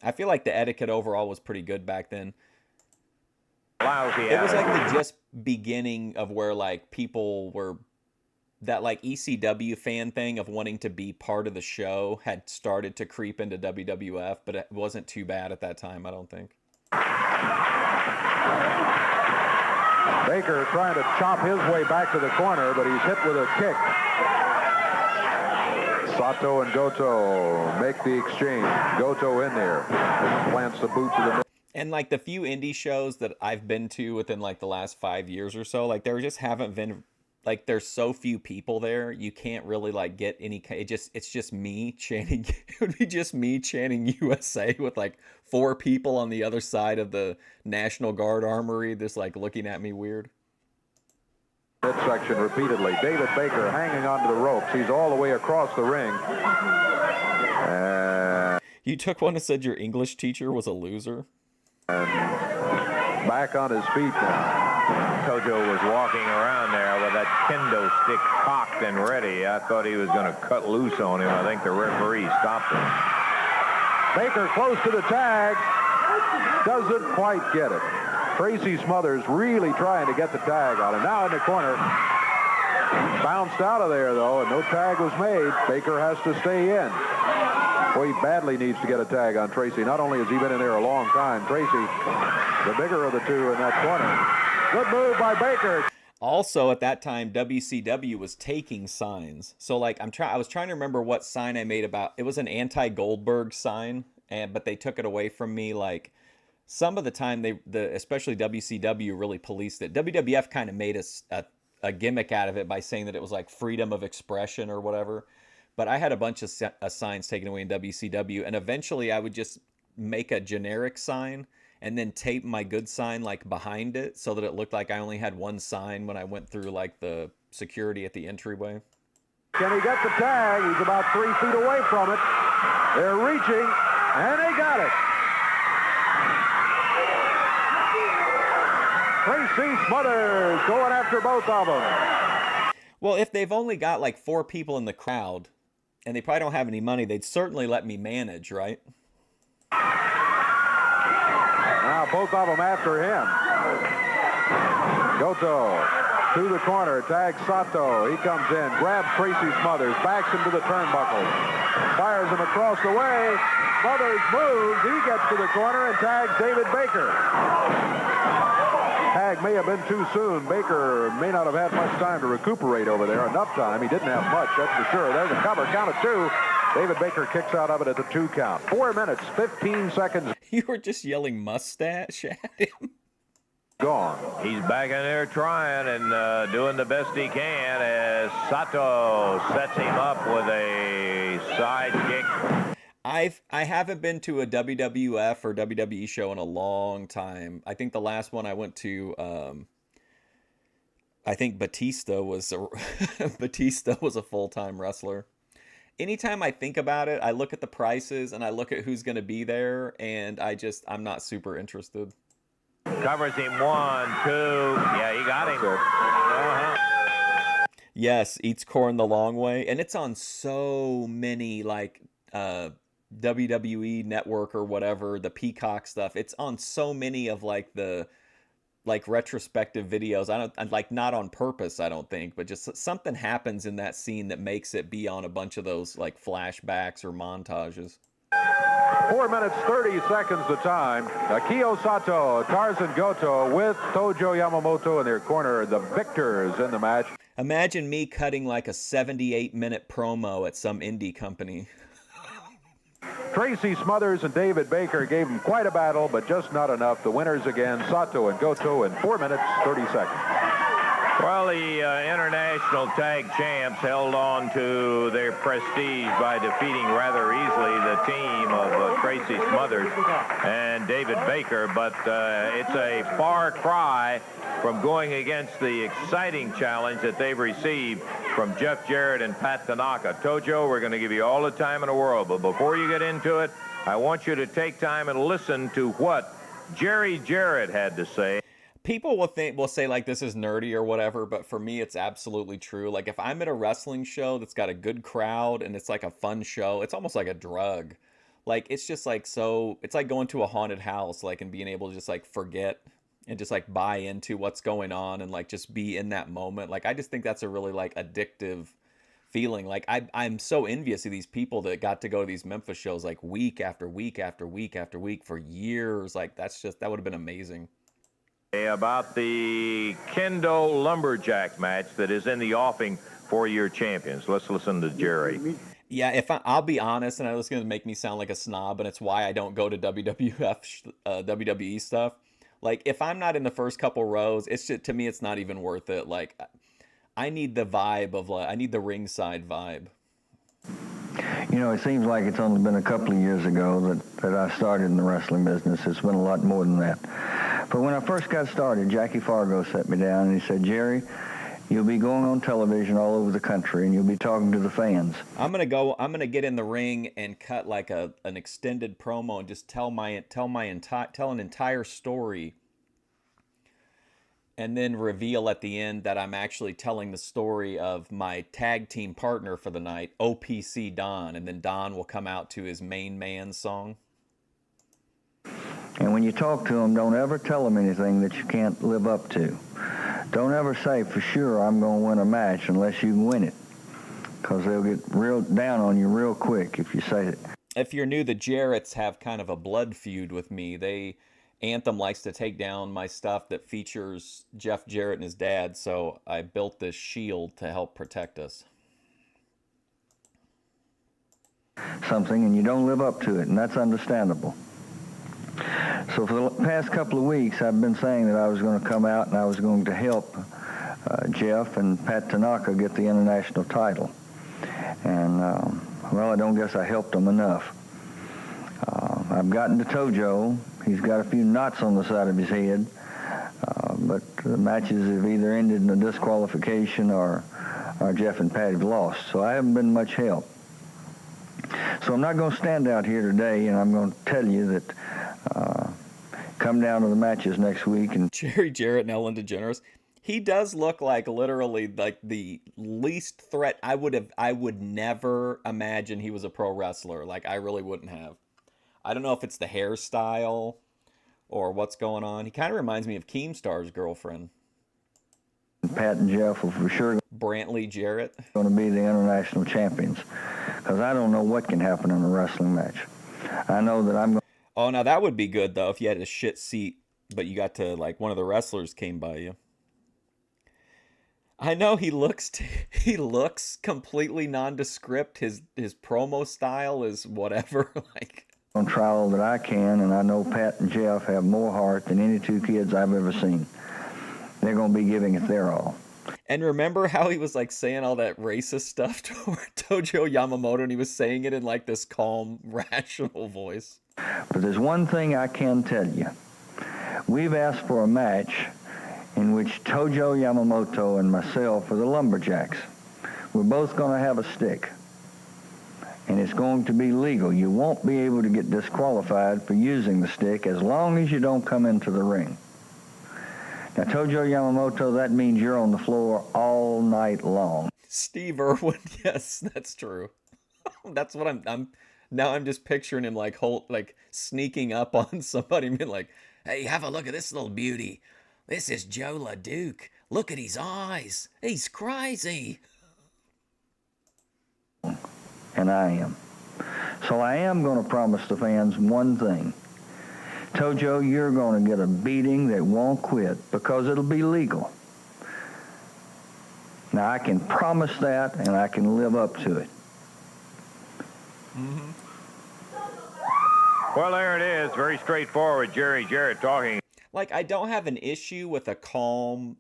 I feel like the etiquette overall was pretty good back then. Lousy it was like the just beginning of where like people were, that like ECW fan thing of wanting to be part of the show had started to creep into WWF, but it wasn't too bad at that time, I don't think. Baker trying to chop his way back to the corner, but he's hit with a kick. Sato and Goto make the exchange. Goto in there. Plants the boot to the middle. And like the few indie shows that I've been to within like the last 5 years or so, like there just haven't been, like there's so few people there, you can't really like get any, it's just me chanting, it would be just me chanting USA with like 4 people on the other side of the National Guard armory just like looking at me weird. Midsection repeatedly. David Baker hanging onto the ropes. He's all the way across the ring. You took one that said your English teacher was a loser? And back on his feet now. Tojo was walking around there with that kendo stick cocked and ready. I thought he was going to cut loose on him. I think the referee stopped him. Baker close to the tag. Doesn't quite get it. Tracy Smothers really trying to get the tag on him. Now in the corner. Bounced out of there, though, and no tag was made. Baker has to stay in. Boy, he badly needs to get a tag on Tracy. Not only has he been in there a long time, Tracy, the bigger of the two in that corner. Good move by Baker. Also, at that time, WCW was taking signs. So, like, I was trying to remember what sign I made about. It was an anti-Goldberg sign, but they took it away from me. Like, some of the time, especially WCW really policed it. WWF kind of made a gimmick out of it by saying that it was like freedom of expression or whatever. But I had a bunch of signs taken away in WCW, and eventually I would just make a generic sign and then tape my good sign like behind it so that it looked like I only had one sign when I went through like the security at the entryway. Can he get the tag? He's about 3 feet away from it. They're reaching, and they got it. Tracy Smothers going after both of them. Well, if they've only got like 4 people in the crowd and they probably don't have any money, they'd certainly let me manage, right? Now both of them after him. Goto to the corner, tags Sato. He comes in, grabs Tracy Smothers, backs him to the turnbuckle, fires him across the way. Smothers moves, he gets to the corner and tags David Baker. Tag may have been too soon. Baker may not have had much time to recuperate over there. Enough time. He didn't have much, that's for sure. There's a cover, count of 2. David Baker kicks out of it at the 2 count. 4 minutes, 15 seconds. You were just yelling mustache at him. Gone. He's back in there trying and doing the best he can as Sato sets him up with a side kick. I haven't been to a WWF or WWE show in a long time. I think the last one I went to, I think Batista was a full-time wrestler. Anytime I think about it, I look at the prices and I look at who's going to be there, and I'm not super interested. Covers him 1, 2. Yeah, he got him. Yes, eats corn the long way, and it's on so many like WWE Network or whatever, the Peacock stuff. It's on so many of like the retrospective videos. Not on purpose, I don't think, but just something happens in that scene that makes it be on a bunch of those like flashbacks or montages. 4 minutes, 30 seconds the time. Akio Sato, Tarzan Goto with Tojo Yamamoto in their corner, the victors in the match. Imagine me cutting like a 78-minute promo at some indie company. Tracy Smothers and David Baker gave them quite a battle, but just not enough. The winners again, Sato and Goto, in 4 minutes, 30 seconds. Well, the international tag champs held on to their prestige by defeating rather easily the team of Tracy Smothers and David Baker, but it's a far cry from going against the exciting challenge that they've received from Jeff Jarrett and Pat Tanaka. Tojo, we're going to give you all the time in the world, but before you get into it, I want you to take time and listen to what Jerry Jarrett had to say. People will say like this is nerdy or whatever, but for me it's absolutely true. Like if I'm at a wrestling show that's got a good crowd and it's like a fun show, it's almost like a drug. Like it's just like it's like going to a haunted house, like, and being able to just like forget and just like buy into what's going on and like just be in that moment. Like I just think that's a really like addictive feeling. Like I'm so envious of these people that got to go to these Memphis shows like week after week after week after week for years. Like that would have been amazing. About the Kendo Lumberjack match that is in the offing for your champions. Let's listen to Jerry. Yeah, I'll be honest, and it's going to make me sound like a snob, and it's why I don't go to WWE stuff. Like, if I'm not in the first couple rows, it's just, to me, it's not even worth it. Like, I need the vibe of, like, I need the ringside vibe. You know, it seems like it's only been a couple of years ago that I started in the wrestling business. It's been a lot more than that. But when I first got started, Jackie Fargo sat me down and he said, Jerry, you'll be going on television all over the country and you'll be talking to the fans. I'm going to get in the ring and cut like an extended promo and just tell an entire story, and then reveal at the end that I'm actually telling the story of my tag team partner for the night, OPC Don, and then Don will come out to his Main Man song. And when you talk to them, don't ever tell them anything that you can't live up to. Don't ever say, for sure, I'm going to win a match unless you can win it. Because they'll get real down on you real quick if you say it. If you're new, the Jarretts have kind of a blood feud with me. Anthem likes to take down my stuff that features Jeff Jarrett and his dad, so I built this shield to help protect us. Something, and you don't live up to it, and that's understandable. So for the past couple of weeks, I've been saying that I was going to come out and I was going to help Jeff and Pat Tanaka get the international title. And, well, I don't guess I helped them enough. I've gotten to Tojo. He's got a few knots on the side of his head. But the matches have either ended in a disqualification or Jeff and Pat have lost. So I haven't been much help. So I'm not going to stand out here today, and I'm going to tell you that come down to the matches next week. And Jerry Jarrett and Ellen DeGeneres, he does look like literally like the least threat. I would never imagine he was a pro wrestler. Like I really wouldn't have. I don't know if it's the hairstyle or what's going on. He kind of reminds me of Keemstar's girlfriend. Pat and Jeff will for sure Brantley Jarrett going to be the international champions, because I don't know what can happen in a wrestling match. I know that I'm going. Oh, now that would be good though if you had a shit seat, but you got to like one of the wrestlers came by you. I know he looks completely nondescript. His promo style is whatever. Like on trial that I can, and I know Pat and Jeff have more heart than any two kids I've ever seen. They're going to be giving it their all. And remember how he was like saying all that racist stuff toward Tojo Yamamoto, and he was saying it in like this calm, rational voice. But there's one thing I can tell you. We've asked for a match in which Tojo Yamamoto and myself are the Lumberjacks. We're both going to have a stick. And it's going to be legal. You won't be able to get disqualified for using the stick as long as you don't come into the ring. Now, Tojo Yamamoto, that means you're on the floor all night long. Steve Irwin, yes, that's true. That's what I'm just picturing him like sneaking up on somebody and being like, hey, have a look at this little beauty. This is Joe LaDuke. Look at his eyes. He's crazy. And I am. So I am going to promise the fans one thing. Tojo, you're going to get a beating that won't quit because it'll be legal. Now, I can promise that, and I can live up to it. Mm-hmm. Well, there it is. Very straightforward. Jarrett talking. Like, I don't have an issue with a calm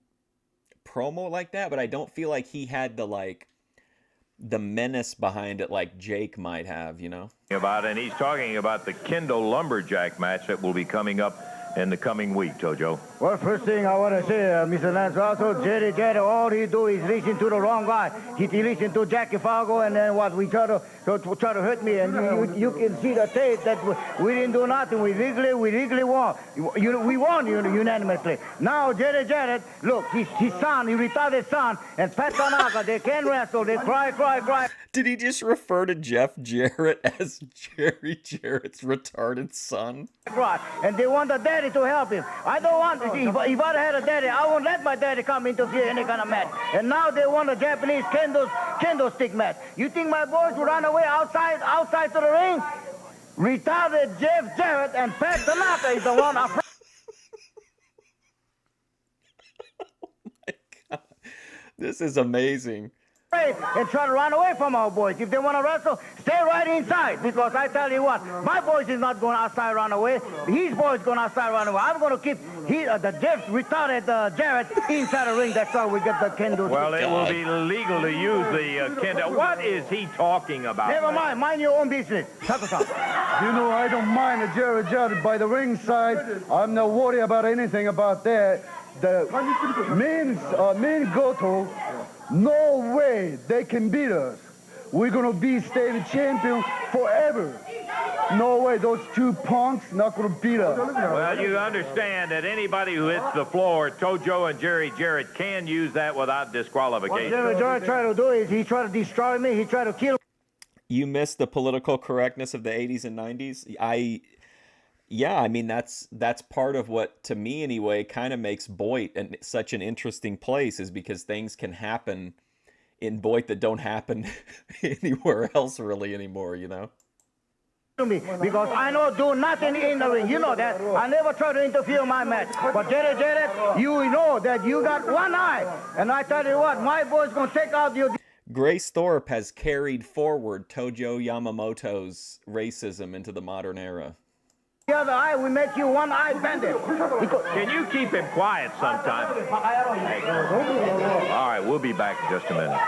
promo like that, but I don't feel like he had the menace behind it like Jake might have, you know? And he's talking about the Kendall Lumberjack match that will be coming up in the coming week, Tojo. Well, first thing I want to say, Mr. Lance Russell, Jarrett, all he do is listen to the wrong guy. He listen to Jackie Fargo, and then what, we try to hurt me, and you can see the tape that we didn't do nothing. We legally won. We won unanimously. Now, Jarrett, look, his son, his retarded son, and Pat Tanaka, they can wrestle, they cry. Did he just refer to Jeff Jarrett as Jerry Jarrett's retarded son? Right, and they want the daddy to help him. I don't want to see. If I had a daddy, I won't let my daddy come interfere in any kind of match. And now they want a Japanese candlestick match. You think my boys will run away outside to the ring? Retarded Jeff Jarrett and Pat Tanaka is the one. Oh my God, this is amazing. And try to run away from our boys. If they want to wrestle, stay right inside. Because I tell you what, my boys is not going outside run away. His boys going outside run away. I'm going to keep the Jeff retarded Jarrett inside the ring. That's how we get the kendo. Well, it will be legal to use the kendo. What is he talking about? Never mind. Mind your own business. Sato-san. You know, I don't mind a Jarrett by the ringside. I'm not worried about anything about that. The main Goto, no way they can beat us. We're going to be state champion forever. No way, those two punks not going to beat us. Well, you understand that anybody who hits the floor, Tojo and Jarrett can use that without disqualification. What Jarrett try to do is he try to destroy me. He try to kill. You missed the political correctness of the 80s and 90s. Yeah, I mean, that's part of what, to me anyway, kind of makes Boyd such an interesting place, is because things can happen in Boyd that don't happen anywhere else really anymore, you know? Me because I don't do nothing in the ring. You know that. I never try to interfere in my match. But Jarrett, you know that you got one eye. And I tell you what, my boy's going to take out your... Grace Thorpe has carried forward Tojo Yamamoto's racism into the modern era. The other eye, we make you one eye bandit. Can you keep him quiet sometime? All right, we'll be back in just a minute.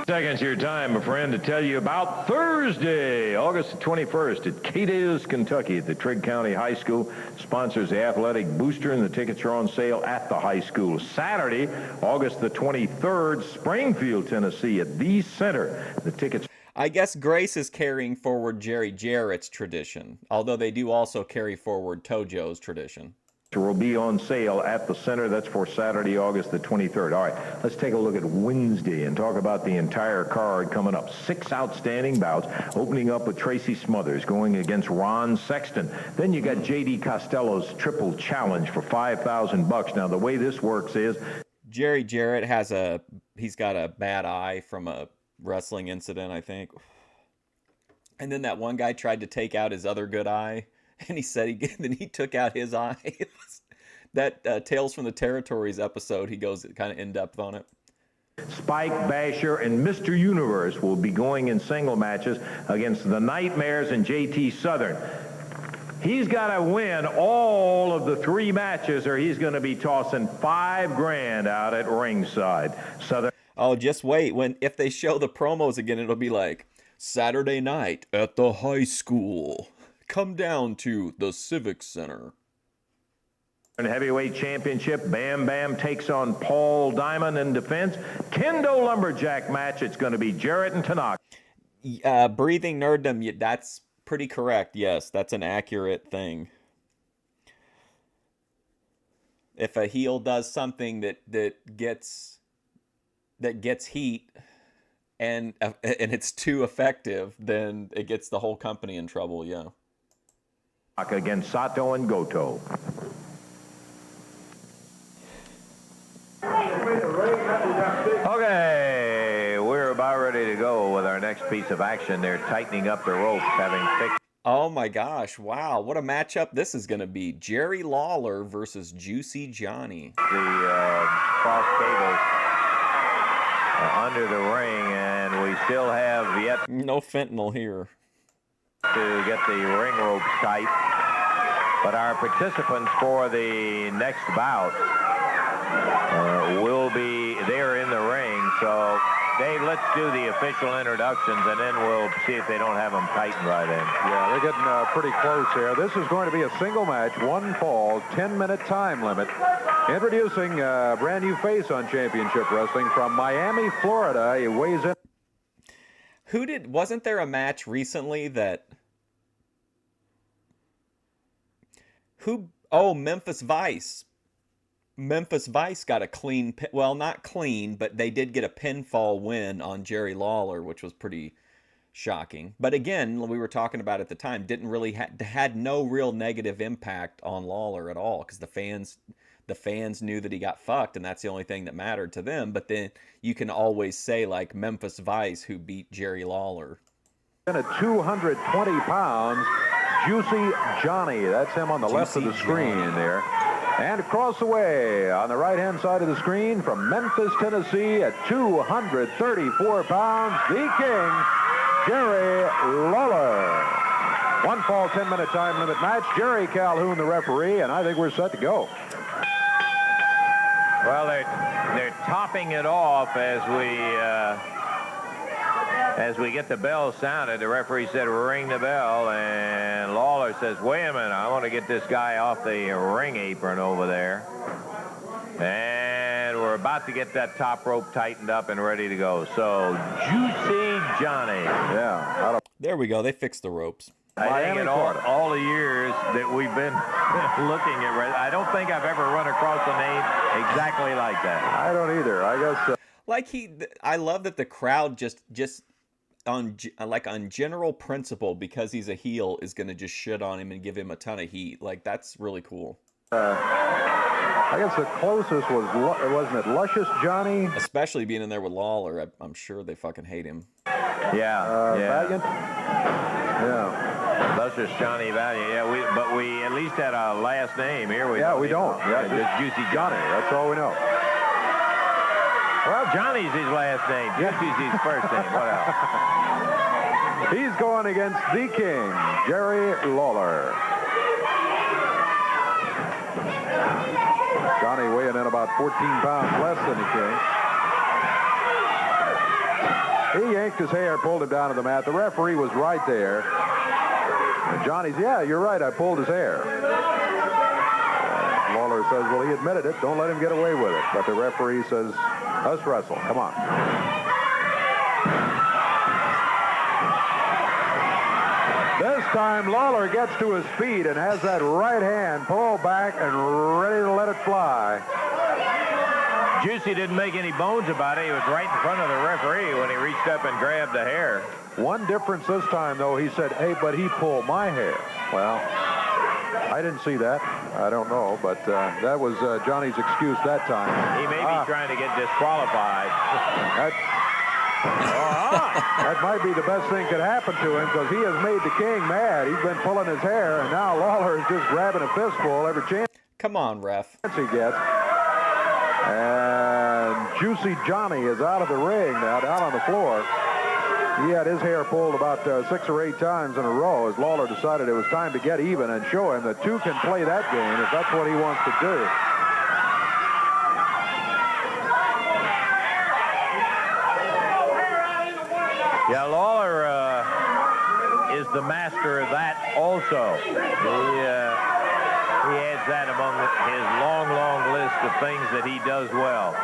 Seconds of your time, my friend, to tell you about Thursday, August 21st at Cadiz, Kentucky at the Trigg County High School. Sponsors the Athletic Booster, and the tickets are on sale at the high school. Saturday, August the 23rd, Springfield, Tennessee at the Center. The tickets... I guess Grace is carrying forward Jerry Jarrett's tradition, although they do also carry forward Tojo's tradition. Will be on sale at the Center. That's for Saturday, August the 23rd. All right, let's take a look at Wednesday and talk about the entire card coming up. 6 outstanding bouts, opening up with Tracy Smothers going against Ron Sexton. Then you got J.D. Costello's triple challenge for $5,000. Now, the way this works is... Jerry Jarrett he's got a bad eye from a wrestling incident, I think. And then that one guy tried to take out his other good eye. And he said he took out his eye. That Tales from the Territories episode, he goes kind of in-depth on it. Spike, Basher, and Mr. Universe will be going in single matches against the Nightmares and J.T. Southern. He's got to win all of the 3 matches, or he's going to be tossing $5,000 out at ringside. Southern. Oh, just wait. If they show the promos again, it'll be like, Saturday night at the high school. Come down to the Civic Center. In heavyweight championship, Bam Bam takes on Paul Diamond in defense. Kendo Lumberjack match, it's going to be Jarrett and Tanaka. Breathing nerddom, that's pretty correct. Yes, that's an accurate thing. If a heel does something that gets heat and it's too effective, then it gets the whole company in trouble, yeah. Against Sato and Goto. Okay, we're about ready to go with our next piece of action. They're tightening up the ropes, having fixed Oh my gosh, wow, what a matchup this is going to be. Jerry Lawler versus Juicy Johnny. The cross cables under the ring, and we still have yet No fentanyl here. to get the ring ropes tight. But our participants for the next bout will be there in the ring. So, Dave, let's do the official introductions, and then we'll see if they don't have them tightened right in. Yeah, they're getting pretty close here. This is going to be a single match, one fall, 10-minute time limit. Introducing a brand new face on Championship Wrestling from Miami, Florida. He weighs in. Wasn't there a match recently that... Memphis Vice. Memphis Vice got a clean, well, not clean, but they did get a pinfall win on Jerry Lawler, which was pretty shocking. But again, we were talking about at the time, didn't really had no real negative impact on Lawler at all, because the fans knew that he got fucked, and that's the only thing that mattered to them. But then you can always say, like, Memphis Vice, who beat Jerry Lawler. At 220 pounds, Juicy Johnny. That's him on the left of the screen there. And across the way on the right-hand side of the screen from Memphis, Tennessee at 234 pounds, the King, Jerry Lawler. One fall, 10-minute time limit match. Jerry Calhoun, the referee, and I think we're set to go. Well, they're topping it off as we get the bell sounded. The referee said, ring the bell, and Lawler says, wait a minute, I want to get this guy off the ring apron over there. And we're about to get that top rope tightened up and ready to go. So, Juicy Johnny. Yeah. There we go. They fixed the ropes. I think in all the years that we've been looking at, I don't think I've ever run across a name exactly like that. I don't either. I guess. I love that the crowd just on general principle, because he's a heel, is going to just shit on him and give him a ton of heat. Like, that's really cool. I guess the closest wasn't it Luscious Johnny? Especially being in there with Lawler, I'm sure they fucking hate him. Yeah. Valiant? Yeah. Luscious Johnny Valiant. Yeah, but we at least had a last name here. We don't. Yeah, just Juicy Johnny. That's all we know. Well, Johnny's his last name. Juicy's his first name. What else? He's going against the King, Jerry Lawler. Johnny weighing in about 14 pounds less than the King. He yanked his hair, pulled him down to the mat. The referee was right there. And Johnny's, yeah, you're right, I pulled his hair. Lawler says, well, he admitted it. Don't let him get away with it. But the referee says, let's wrestle. Come on. This time, Lawler gets to his feet and has that right hand pulled back and ready to let it fly. Juicy didn't make any bones about it. He was right in front of the referee when he reached up and grabbed the hair. One difference this time, though, he said, hey, but he pulled my hair. Well, I didn't see that. I don't know, but that was Johnny's excuse that time. He may be trying to get disqualified. That might be the best thing could happen to him, because he has made the King mad. He's been pulling his hair, and now Lawler is just grabbing a fistful every chance. Come on, ref. He gets. And Juicy Johnny is out of the ring now, down on the floor. He had his hair pulled about 6 or 8 times in a row as Lawler decided it was time to get even and show him that two can play that game if that's what he wants to do. Yeah, Lawler is the master of that also. He adds that among his long, long list of things that he does well.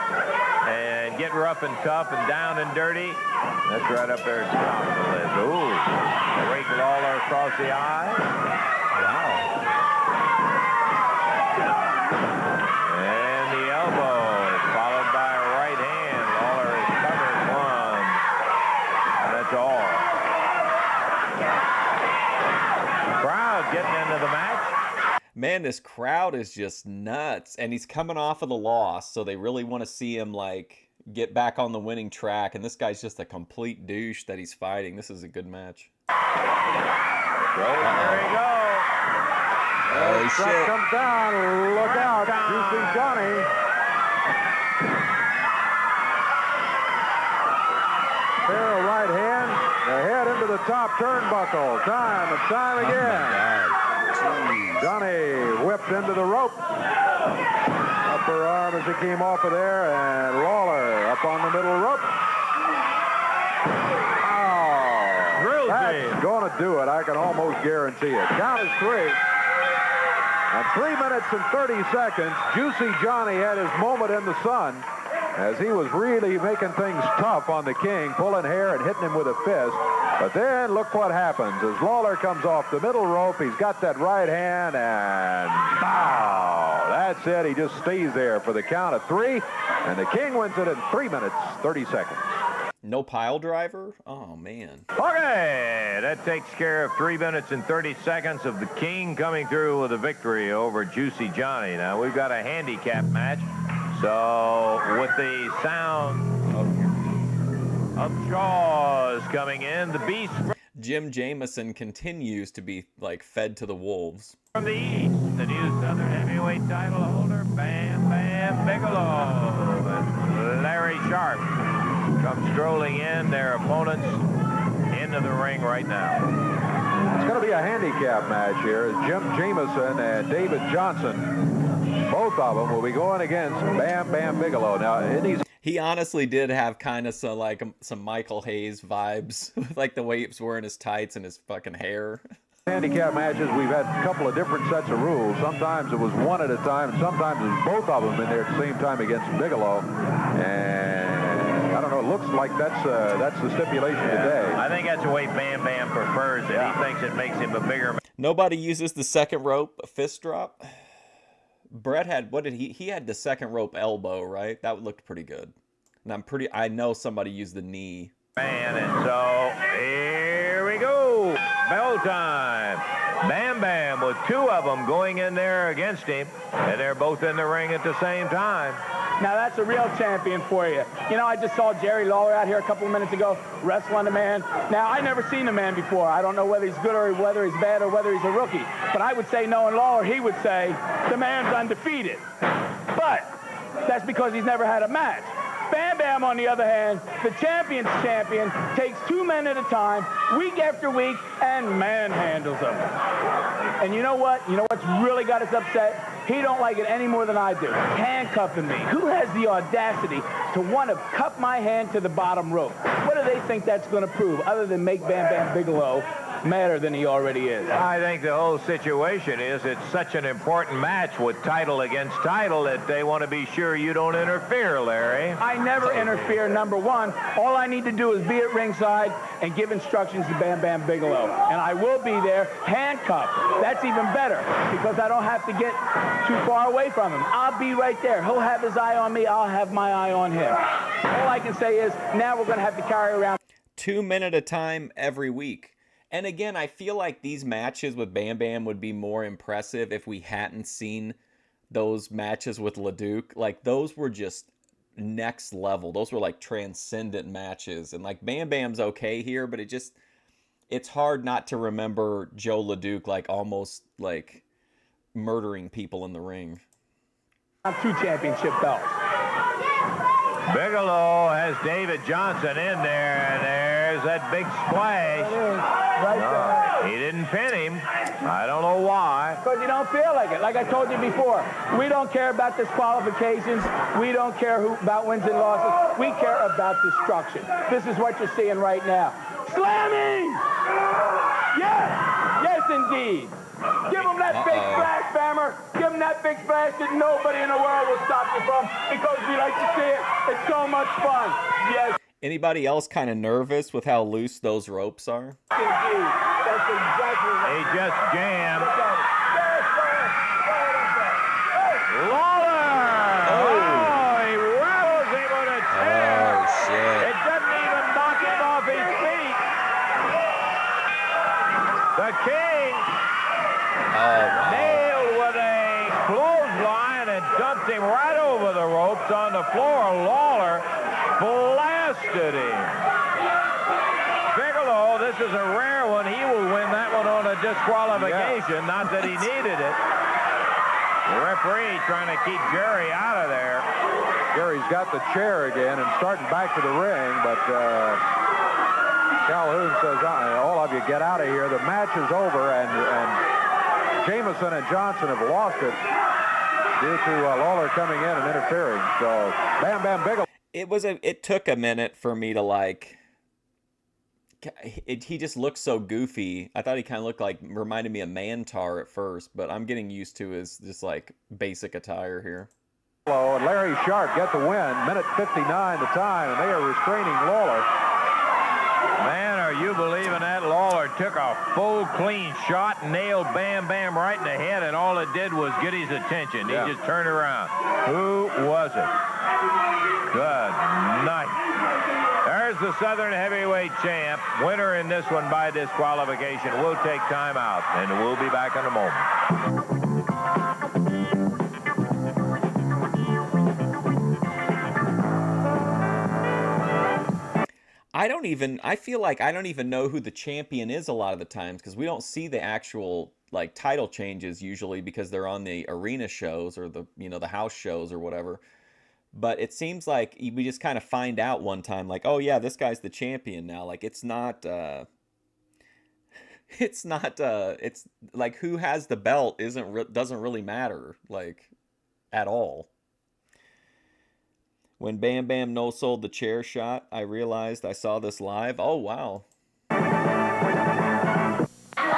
And get rough and tough and down and dirty, that's right up there at the top of the list. Ooh, rake Lawler across the eye. Wow. And the elbow is followed by a right hand. Lawler is covered one. And that's all. Crowd getting into the match. Man, this crowd is just nuts. And he's coming off of the loss, so they really want to see him, like, get back on the winning track. And this guy's just a complete douche that he's fighting. This is a good match. There we go. Oh, Truck shit. comes down. Look out. Juicy Johnny. There, a right hand. The head into the top turnbuckle. Time and time again. Johnny whipped into the rope. Upper arm as he came off of there. And Lawler up on the middle rope. Oh, that's going to do it. I can almost guarantee it. Count is 3. At 3 minutes and 30 seconds, Juicy Johnny had his moment in the sun as he was really making things tough on the King, pulling hair and hitting him with a fist. But then look what happens. As Lawler comes off the middle rope, he's got that right hand, and bow! That's it. He just stays there for the count of 3, and the King wins it in 3 minutes, 30 seconds. No pile driver? Oh, man. Okay, that takes care of 3 minutes and 30 seconds of the King coming through with a victory over Juicy Johnny. Now, we've got a handicap match. So, with the sound of Jaws coming in, the Beast Jim Jameson continues to be, like, fed to the wolves. from the East, the new Southern Heavyweight title holder, Bam Bam Bigelow. And Larry Sharp come strolling in, their opponents into the ring right now. It's going to be a handicap match here. Jim Jameson and David Johnson, both of them will be going against Bam Bam Bigelow. Now, in these He honestly did have kind of some Michael Hayes vibes, like the way he was wearing his tights and his fucking hair. handicap matches, we've had a couple of different sets of rules. Sometimes it was one at a time, and sometimes it was both of them in there at the same time against Bigelow. And I don't know, it looks like that's the stipulation today. I think that's the way Bam Bam prefers it. He thinks it makes him a bigger man. Nobody uses the second rope fist drop. Brett had, what did he had the second rope elbow, right? That looked pretty good. And I know somebody used the knee. And so here we go. Bell time. Bam Bam with 2 of them going in there against him. And they're both in the ring at the same time. Now that's a real champion for you. You know, I just saw Jerry Lawler out here a couple of minutes ago wrestling a man. Now, I never seen the man before. I don't know whether he's good or whether he's bad or whether he's a rookie. But I would say, knowing Lawler, he would say the man's undefeated. But that's because he's never had a match. Bam Bam, on the other hand, the champion's champion, takes 2 men at a time, week after week, and manhandles them. And you know what? You know what's really got us upset? He don't like it any more than I do. Handcuffing me. Who has the audacity to want to cup my hand to the bottom rope? What do they think that's going to prove, other than make Bam Bam Bigelow madder than he already is? I think the whole situation is it's such an important match with title against title that they want to be sure you don't interfere, Larry. I never interfere, number one. All I need to do is be at ringside and give instructions to Bam Bam Bigelow. And I will be there handcuffed. That's even better because I don't have to get too far away from him. I'll be right there. He'll have his eye on me. I'll have my eye on him. All I can say is now we're going to have to carry around 2 men at a time every week. And again, I feel like these matches with Bam Bam would be more impressive if we hadn't seen those matches with LeDuc. Like, those were just next level. Those were like transcendent matches. And like Bam Bam's okay here, but it's hard not to remember Joe LeDuc like almost like murdering people in the ring. 2 championship belts. Bigelow has David Johnson in there, and there's that big splash. Right there. He didn't pin him. I don't know why. Because you don't feel like it. Like I told you before, we don't care about disqualifications. We don't care about wins and losses. We care about destruction. This is what you're seeing right now. Slamming! Yes! Yes, indeed. Give him that big splash, Bammer. Give him that big splash that nobody in the world will stop you from because we like to see it. It's so much fun. Yes, Anybody else kind of nervous with how loose those ropes are? indeed. That's exactly right. He just jammed. Lawler! Oh, he rattles him with a chair. Oh, shit. It doesn't even knock him off his feet. The King nailed with a clothesline and dumped him right over the ropes on the floor. Lawler blasted him. Bigelow, this is a rare one. He will win that one on a disqualification. Not that he needed it. The referee trying to keep Jerry out of there. Jerry's got the chair again and starting back to the ring, but Calhoun says, all of you get out of here. The match is over, and Jameson and Johnson have lost it due to Lawler coming in and interfering. So Bam Bam Bigelow. It took a minute for me to like. He just looked so goofy. I thought he kind of reminded me of Mantar at first, but I'm getting used to his just like basic attire here. And Larry Sharp get the win. Minute 59 the time, and they are restraining Lawler. Man, are you believing that? Lawler took a full clean shot and nailed Bam Bam right in the head, and all it did was get his attention. He just turned around. Who was it? Good night. There's the Southern Heavyweight champ. Winner in this one by disqualification. We'll take time out, and we'll be back in a moment. I feel like I don't even know who the champion is a lot of the times, because we don't see the actual like title changes usually because they're on the arena shows or the house shows or whatever. But it seems like we just kind of find out one time, like, oh yeah, this guy's the champion now. Like it's like who has the belt doesn't really matter, like, at all. When Bam Bam no-sold the chair shot, I realized I saw this live. Oh, wow.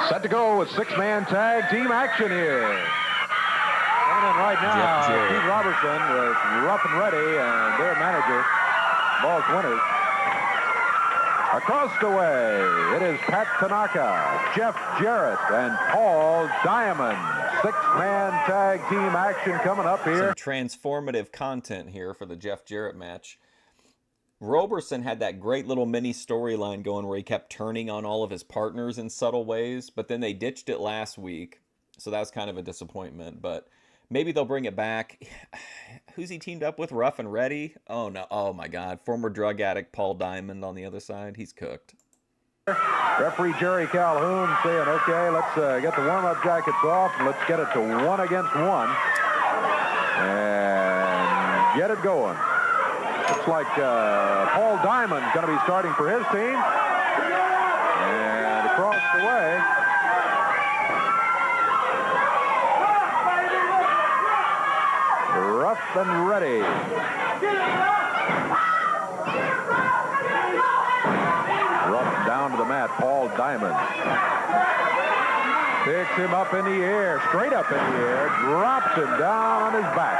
Set to go with six-man tag team action here. Coming in right now, Steve Robertson with Rough and Ready and their manager, Boss Winters. Across the way, it is Pat Tanaka, Jeff Jarrett, and Paul Diamond. Six-man tag team action coming up here. Some transformative content here for the Jeff Jarrett match. Roberson had that great little mini storyline going where he kept turning on all of his partners in subtle ways, but then they ditched it last week, so that was kind of a disappointment. But maybe they'll bring it back. Who's he teamed up with? Rough and Ready? Oh, no. Oh, my God. Former drug addict Paul Diamond on the other side. He's cooked. Referee Jerry Calhoun saying, okay, let's get the warm-up jackets off and let's get it to 1 against 1 and get it going. Looks like Paul Diamond's going to be starting for his team. And across the way, Rough and Ready. Down to the mat, Paul Diamond. Picks him up in the air, straight up in the air, drops him down on his back.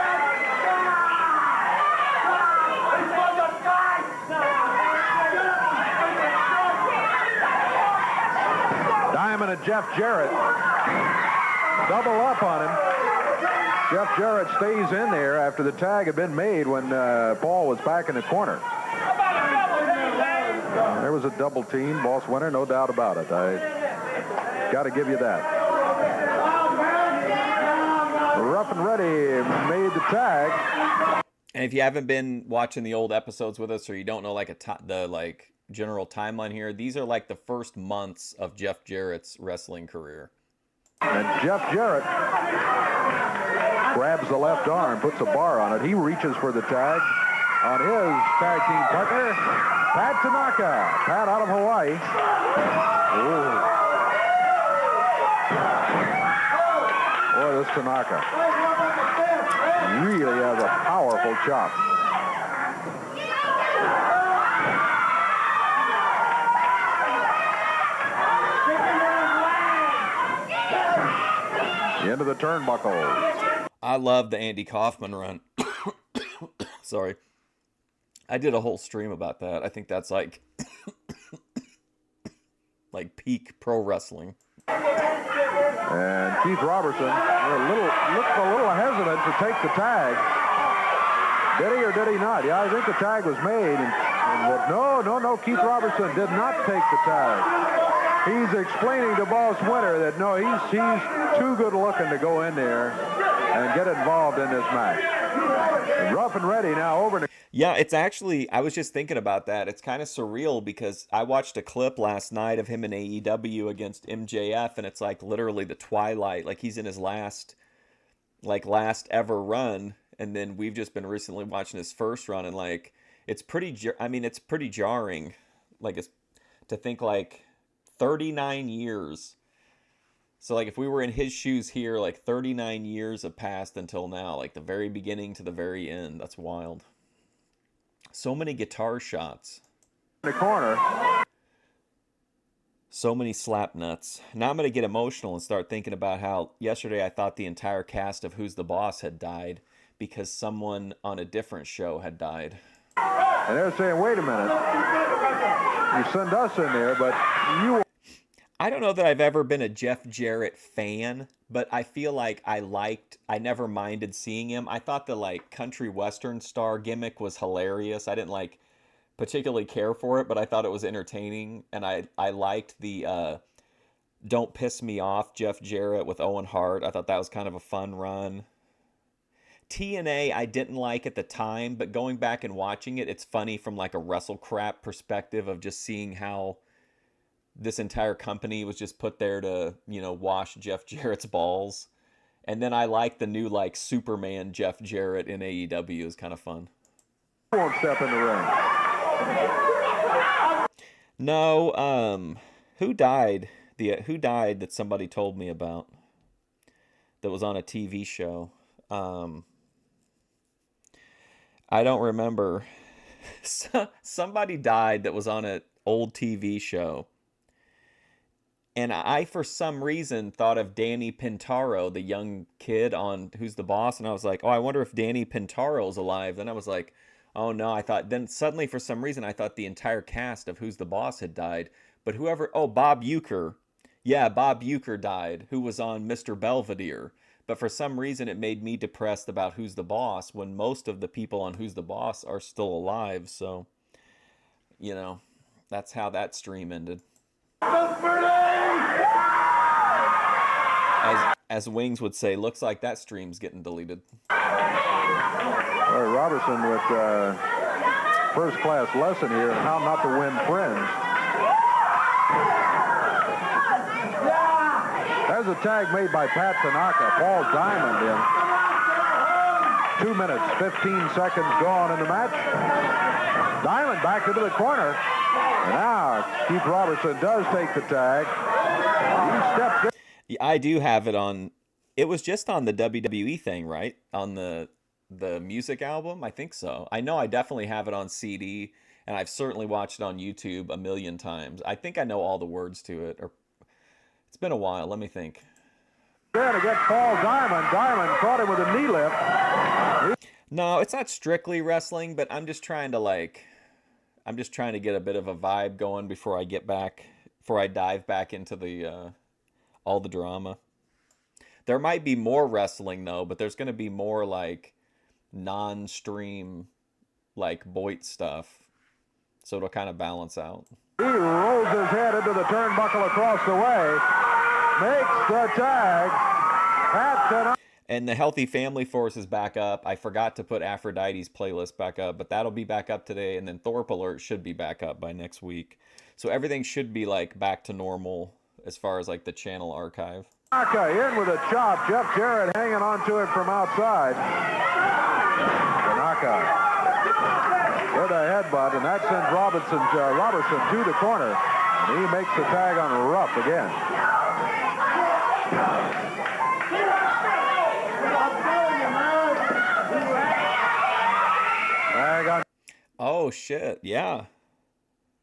Diamond and Jeff Jarrett double up on him. Jeff Jarrett stays in there after the tag had been made when Paul was back in the corner. There was a double team, Boss Winter, no doubt about it. I got to give you that. Rough and Ready made the tag. And if you haven't been watching the old episodes with us, or you don't know like the general timeline here, these are like the first months of Jeff Jarrett's wrestling career. And Jeff Jarrett grabs the left arm, puts a bar on it. He reaches for the tag on his tag team partner, Pat Tanaka. Pat out of Hawaii. Ooh. Boy, this Tanaka really has a powerful chop. The end of the turnbuckle. I love the Andy Kaufman run. Sorry. I did a whole stream about that. I think that's like peak pro wrestling. And Keith Robertson looked a little hesitant to take the tag. Did he or did he not? Yeah, I think the tag was made. No, Keith Robertson did not take the tag. He's explaining to Boss Winter that no, he's too good looking to go in there and get involved in this match. And Rough and Ready now over to... Yeah, it's actually, I was just thinking about that. It's kind of surreal because I watched a clip last night of him in AEW against MJF, and it's like literally the twilight. Like he's in his last ever run, and then we've just been recently watching his first run, and like it's pretty jarring. Like it's to think like 39 years. So like if we were in his shoes here, like 39 years have passed until now, like the very beginning to the very end. That's wild. So many guitar shots. In the corner. So many slap nuts. Now I'm going to get emotional and start thinking about how yesterday I thought the entire cast of Who's the Boss had died because someone on a different show had died. And they're saying, wait a minute. You send us in there, but you... I don't know that I've ever been a Jeff Jarrett fan, but I feel like I never minded seeing him. I thought the like country western star gimmick was hilarious. I didn't like particularly care for it, but I thought it was entertaining. And I liked the Don't Piss Me Off Jeff Jarrett with Owen Hart. I thought that was kind of a fun run. TNA I didn't like at the time, but going back and watching it, it's funny from like a wrestle crap perspective of just seeing how this entire company was just put there to, wash Jeff Jarrett's balls. And then I like the new, like, Superman Jeff Jarrett in AEW is kind of fun. Won't step in the ring. No, who died? Who died that somebody told me about that was on a TV show? I don't remember. Somebody died that was on an old TV show. And I, for some reason, thought of Danny Pintaro, the young kid on Who's the Boss. And I was like, oh, I wonder if Danny Pintaro's alive. Then I was like, oh, no. Then suddenly, for some reason, I thought the entire cast of Who's the Boss had died. But Bob Uecker. Yeah, Bob Uecker died, who was on Mr. Belvedere. But for some reason, it made me depressed about Who's the Boss when most of the people on Who's the Boss are still alive. So, that's how that stream ended. As Wings would say, looks like that stream's getting deleted. Robertson with first-class lesson here on how not to win friends. There's a tag made by Pat Tanaka. Paul Diamond in. 2 minutes, 15 seconds gone in the match. Diamond back into the corner. And now Keith Robertson does take the tag. He steps in. I do have it on. It was just on the WWE thing, right? On the music album? I think so. I know I definitely have it on CD, and I've certainly watched it on YouTube a million times. I think I know all the words to it. Or it's been a while. Let me think. There to get Paul Diamond. Diamond caught him with a knee lift. No, it's not strictly wrestling, but I'm just trying to get a bit of a vibe going before I dive back into the all the drama. There might be more wrestling though, but there's going to be more like non-stream like Boyd stuff. So it'll kind of balance out. He rolls his head into the turnbuckle across the way. Makes the tag. And the Healthy Family Force is back up. I forgot to put Aphrodite's playlist back up, but that'll be back up today. And then Thorpe Alert should be back up by next week. So everything should be like back to normal as far as like the channel archive. Tanaka in with a chop. Jeff Jarrett hanging on to it from outside. Tanaka with a headbutt, and that sends Robertson to the corner. And he makes the tag on Ruff again. Tag on. Oh shit! Yeah,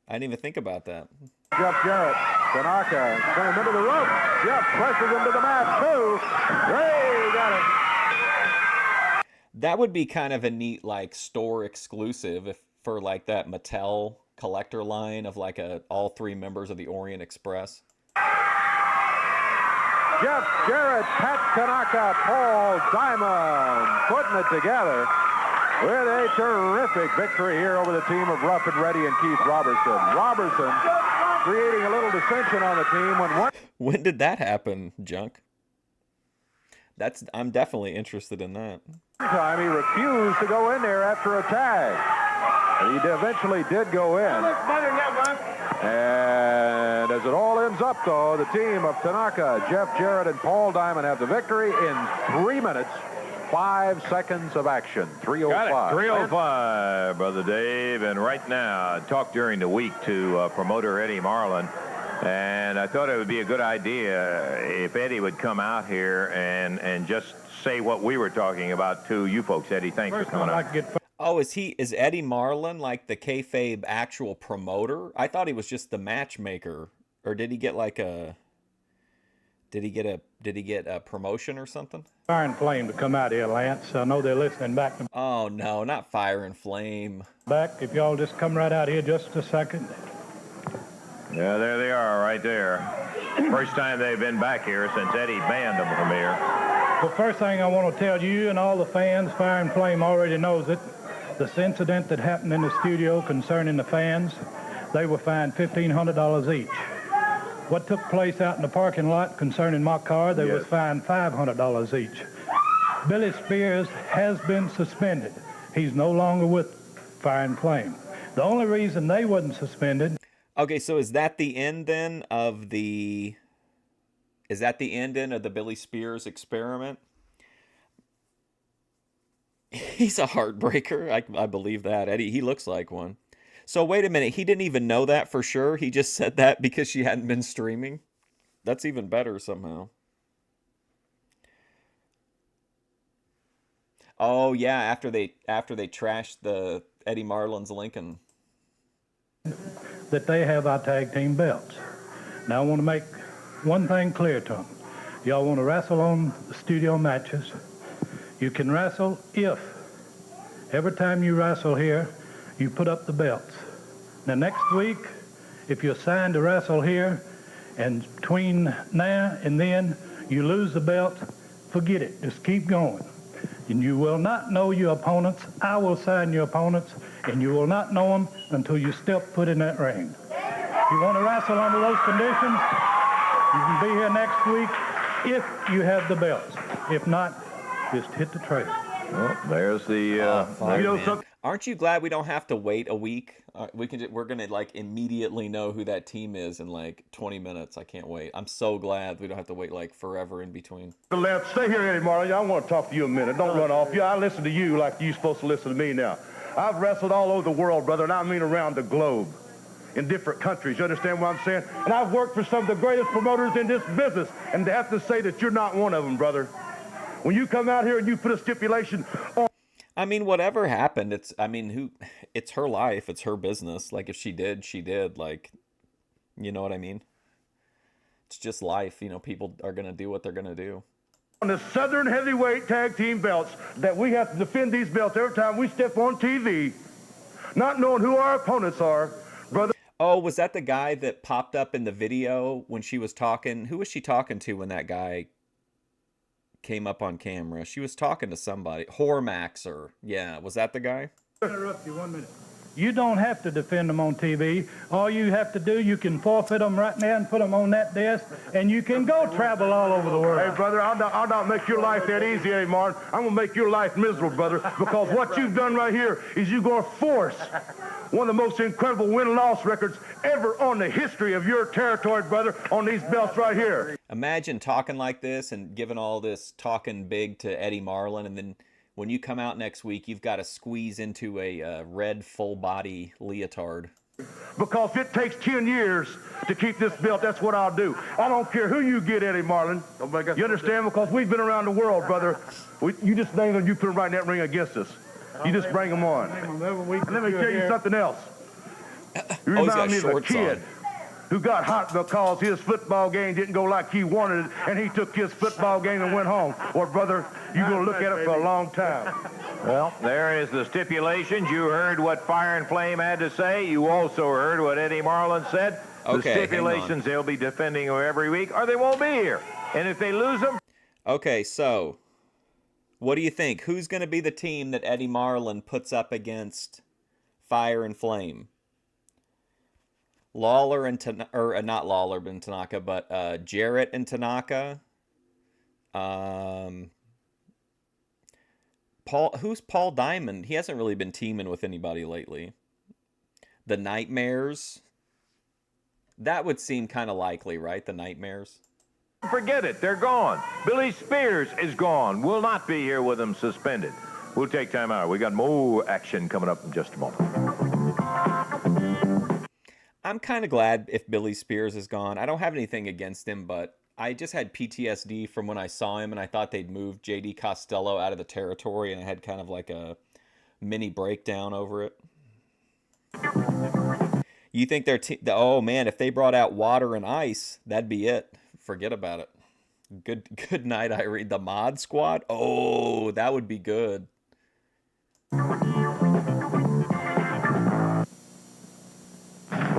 I didn't even think about that. Jeff Jarrett, Tanaka, sent him into the rope. Jeff presses him to the mat, too. Ray got it. That would be kind of a neat, like, store exclusive for, like, that Mattel collector line of, like, all three members of the Orient Express. Jeff Jarrett, Pat Tanaka, Paul Diamond putting it together with a terrific victory here over the team of Rough and Ready and Keith Robertson. Robertson creating a little dissension on the team when did that happen, Junk? I'm definitely interested in that. Time he refused to go in there after a tag. He eventually did go in. And as it all ends up, though, the team of Tanaka, Jeff Jarrett, and Paul Diamond have the victory in 3 minutes, 5 seconds of action. 3:05. Got it. 3:05, Brother Dave. And right now, I talked during the week to promoter Eddie Marlin, and I thought it would be a good idea if Eddie would come out here and just say what we were talking about to you folks. Eddie, thanks for coming out. Oh, is Eddie Marlin like the kayfabe actual promoter? I thought he was just the matchmaker. Or did he get like a promotion or something? Fire and Flame to come out here, Lance. I know they're listening back. Oh no, not Fire and Flame. Back, if y'all just come right out here just a second. Yeah, there they are right there. First time they've been back here since Eddie banned them from here. The first thing I want to tell you and all the fans, Fire and Flame already knows it. This incident that happened in the studio concerning the fans, they were fined $1,500 each. What took place out in the parking lot concerning my car, they was fined $500 each. Billy Spears has been suspended. He's no longer with Fire and Flame. The only reason they wasn't suspended. Okay, so is that the end then of the Billy Spears experiment? He's a heartbreaker. I believe that. Eddie, he looks like one. So wait a minute. He didn't even know that for sure. He just said that because she hadn't been streaming. That's even better somehow. Oh yeah, after they trashed the Eddie Marlin's Lincoln. That they have our tag team belts. Now I want to make one thing clear to them. Y'all want to wrestle on the studio matches. You can wrestle if every time you wrestle here, you put up the belts. Now next week, if you're signed to wrestle here, and between now and then you lose the belt, forget it. Just keep going. And you will not know your opponents. I will sign your opponents, and you will not know them until you step foot in that ring. If you want to wrestle under those conditions, you can be here next week if you have the belts. If not, just hit the trail. Well, there's the. Aren't you glad we don't have to wait a week? We're gonna like immediately know who that team is in like 20 minutes. I can't wait. I'm so glad we don't have to wait like forever in between. Left, stay here, Eddie Marlin. I want to talk to you a minute. Don't run off. I listen to you like you're supposed to listen to me now. I've wrestled all over the world, brother, and I mean around the globe, in different countries. You understand what I'm saying? And I've worked for some of the greatest promoters in this business, and to have to say that you're not one of them, brother. When you come out here and you put a stipulation on... I mean, whatever happened, it's her life, it's her business. Like, if she did, she did. Like, you know what I mean? It's just life. You know, people are going to do what they're going to do. On the Southern Heavyweight Tag Team belts, that we have to defend these belts every time we step on TV, not knowing who our opponents are, brother. Oh, was that the guy that popped up in the video when she was talking? Who was she talking to when that guy came up on camera? She was talking to somebody. Hormaxer. Yeah, was that the guy? Interrupt you 1 minute. You don't have to defend them on TV. All you have to do, you can forfeit them right now and put them on that desk, and you can go travel all over the world. Hey, brother, I'll not make your life that easy, Eddie Martin. I'm going to make your life miserable, brother, because what you've done right here is you're going to force one of the most incredible win-loss records ever on the history of your territory, brother, on these belts right here. Imagine talking like this and giving all this talking big to Eddie Marlin, and then when you come out next week, you've got to squeeze into a red full-body leotard. Because it takes 10 years to keep this belt, that's what I'll do. I don't care who you get, Eddie Marlin. You understand? Because we've been around the world, brother. You just name them, you put them right in that ring against us. You just bring them on. And let me tell you something else. You remind me of a kid who got hot because his football game didn't go like he wanted it, and he took his football game and went home. Well, brother, you're going to look at it for a long time. Well, there is the stipulations. You heard what Fire and Flame had to say. You also heard what Eddie Marlin said. Okay, the stipulations they'll be defending every week, or they won't be here. And if they lose them... Okay, so what do you think? Who's going to be the team that Eddie Marlin puts up against Fire and Flame? Lawler and not Lawler and Tanaka, but Jarrett and Tanaka, Who's Paul Diamond? He hasn't really been teaming with anybody lately. The Nightmares. That would seem kind of likely, right? The Nightmares. Forget it. They're gone. Billy Spears is gone. Will not be here with them suspended. We'll take time out. We got more action coming up in just a moment. I'm kind of glad if Billy Spears is gone. I don't have anything against him, but I just had PTSD from when I saw him, and I thought they'd moved J.D. Costello out of the territory, and I had kind of like a mini breakdown over it. You think oh man, if they brought out Water and Ice, that'd be it. Forget about it. Good night, Irene. The Mod Squad? Oh, that would be good.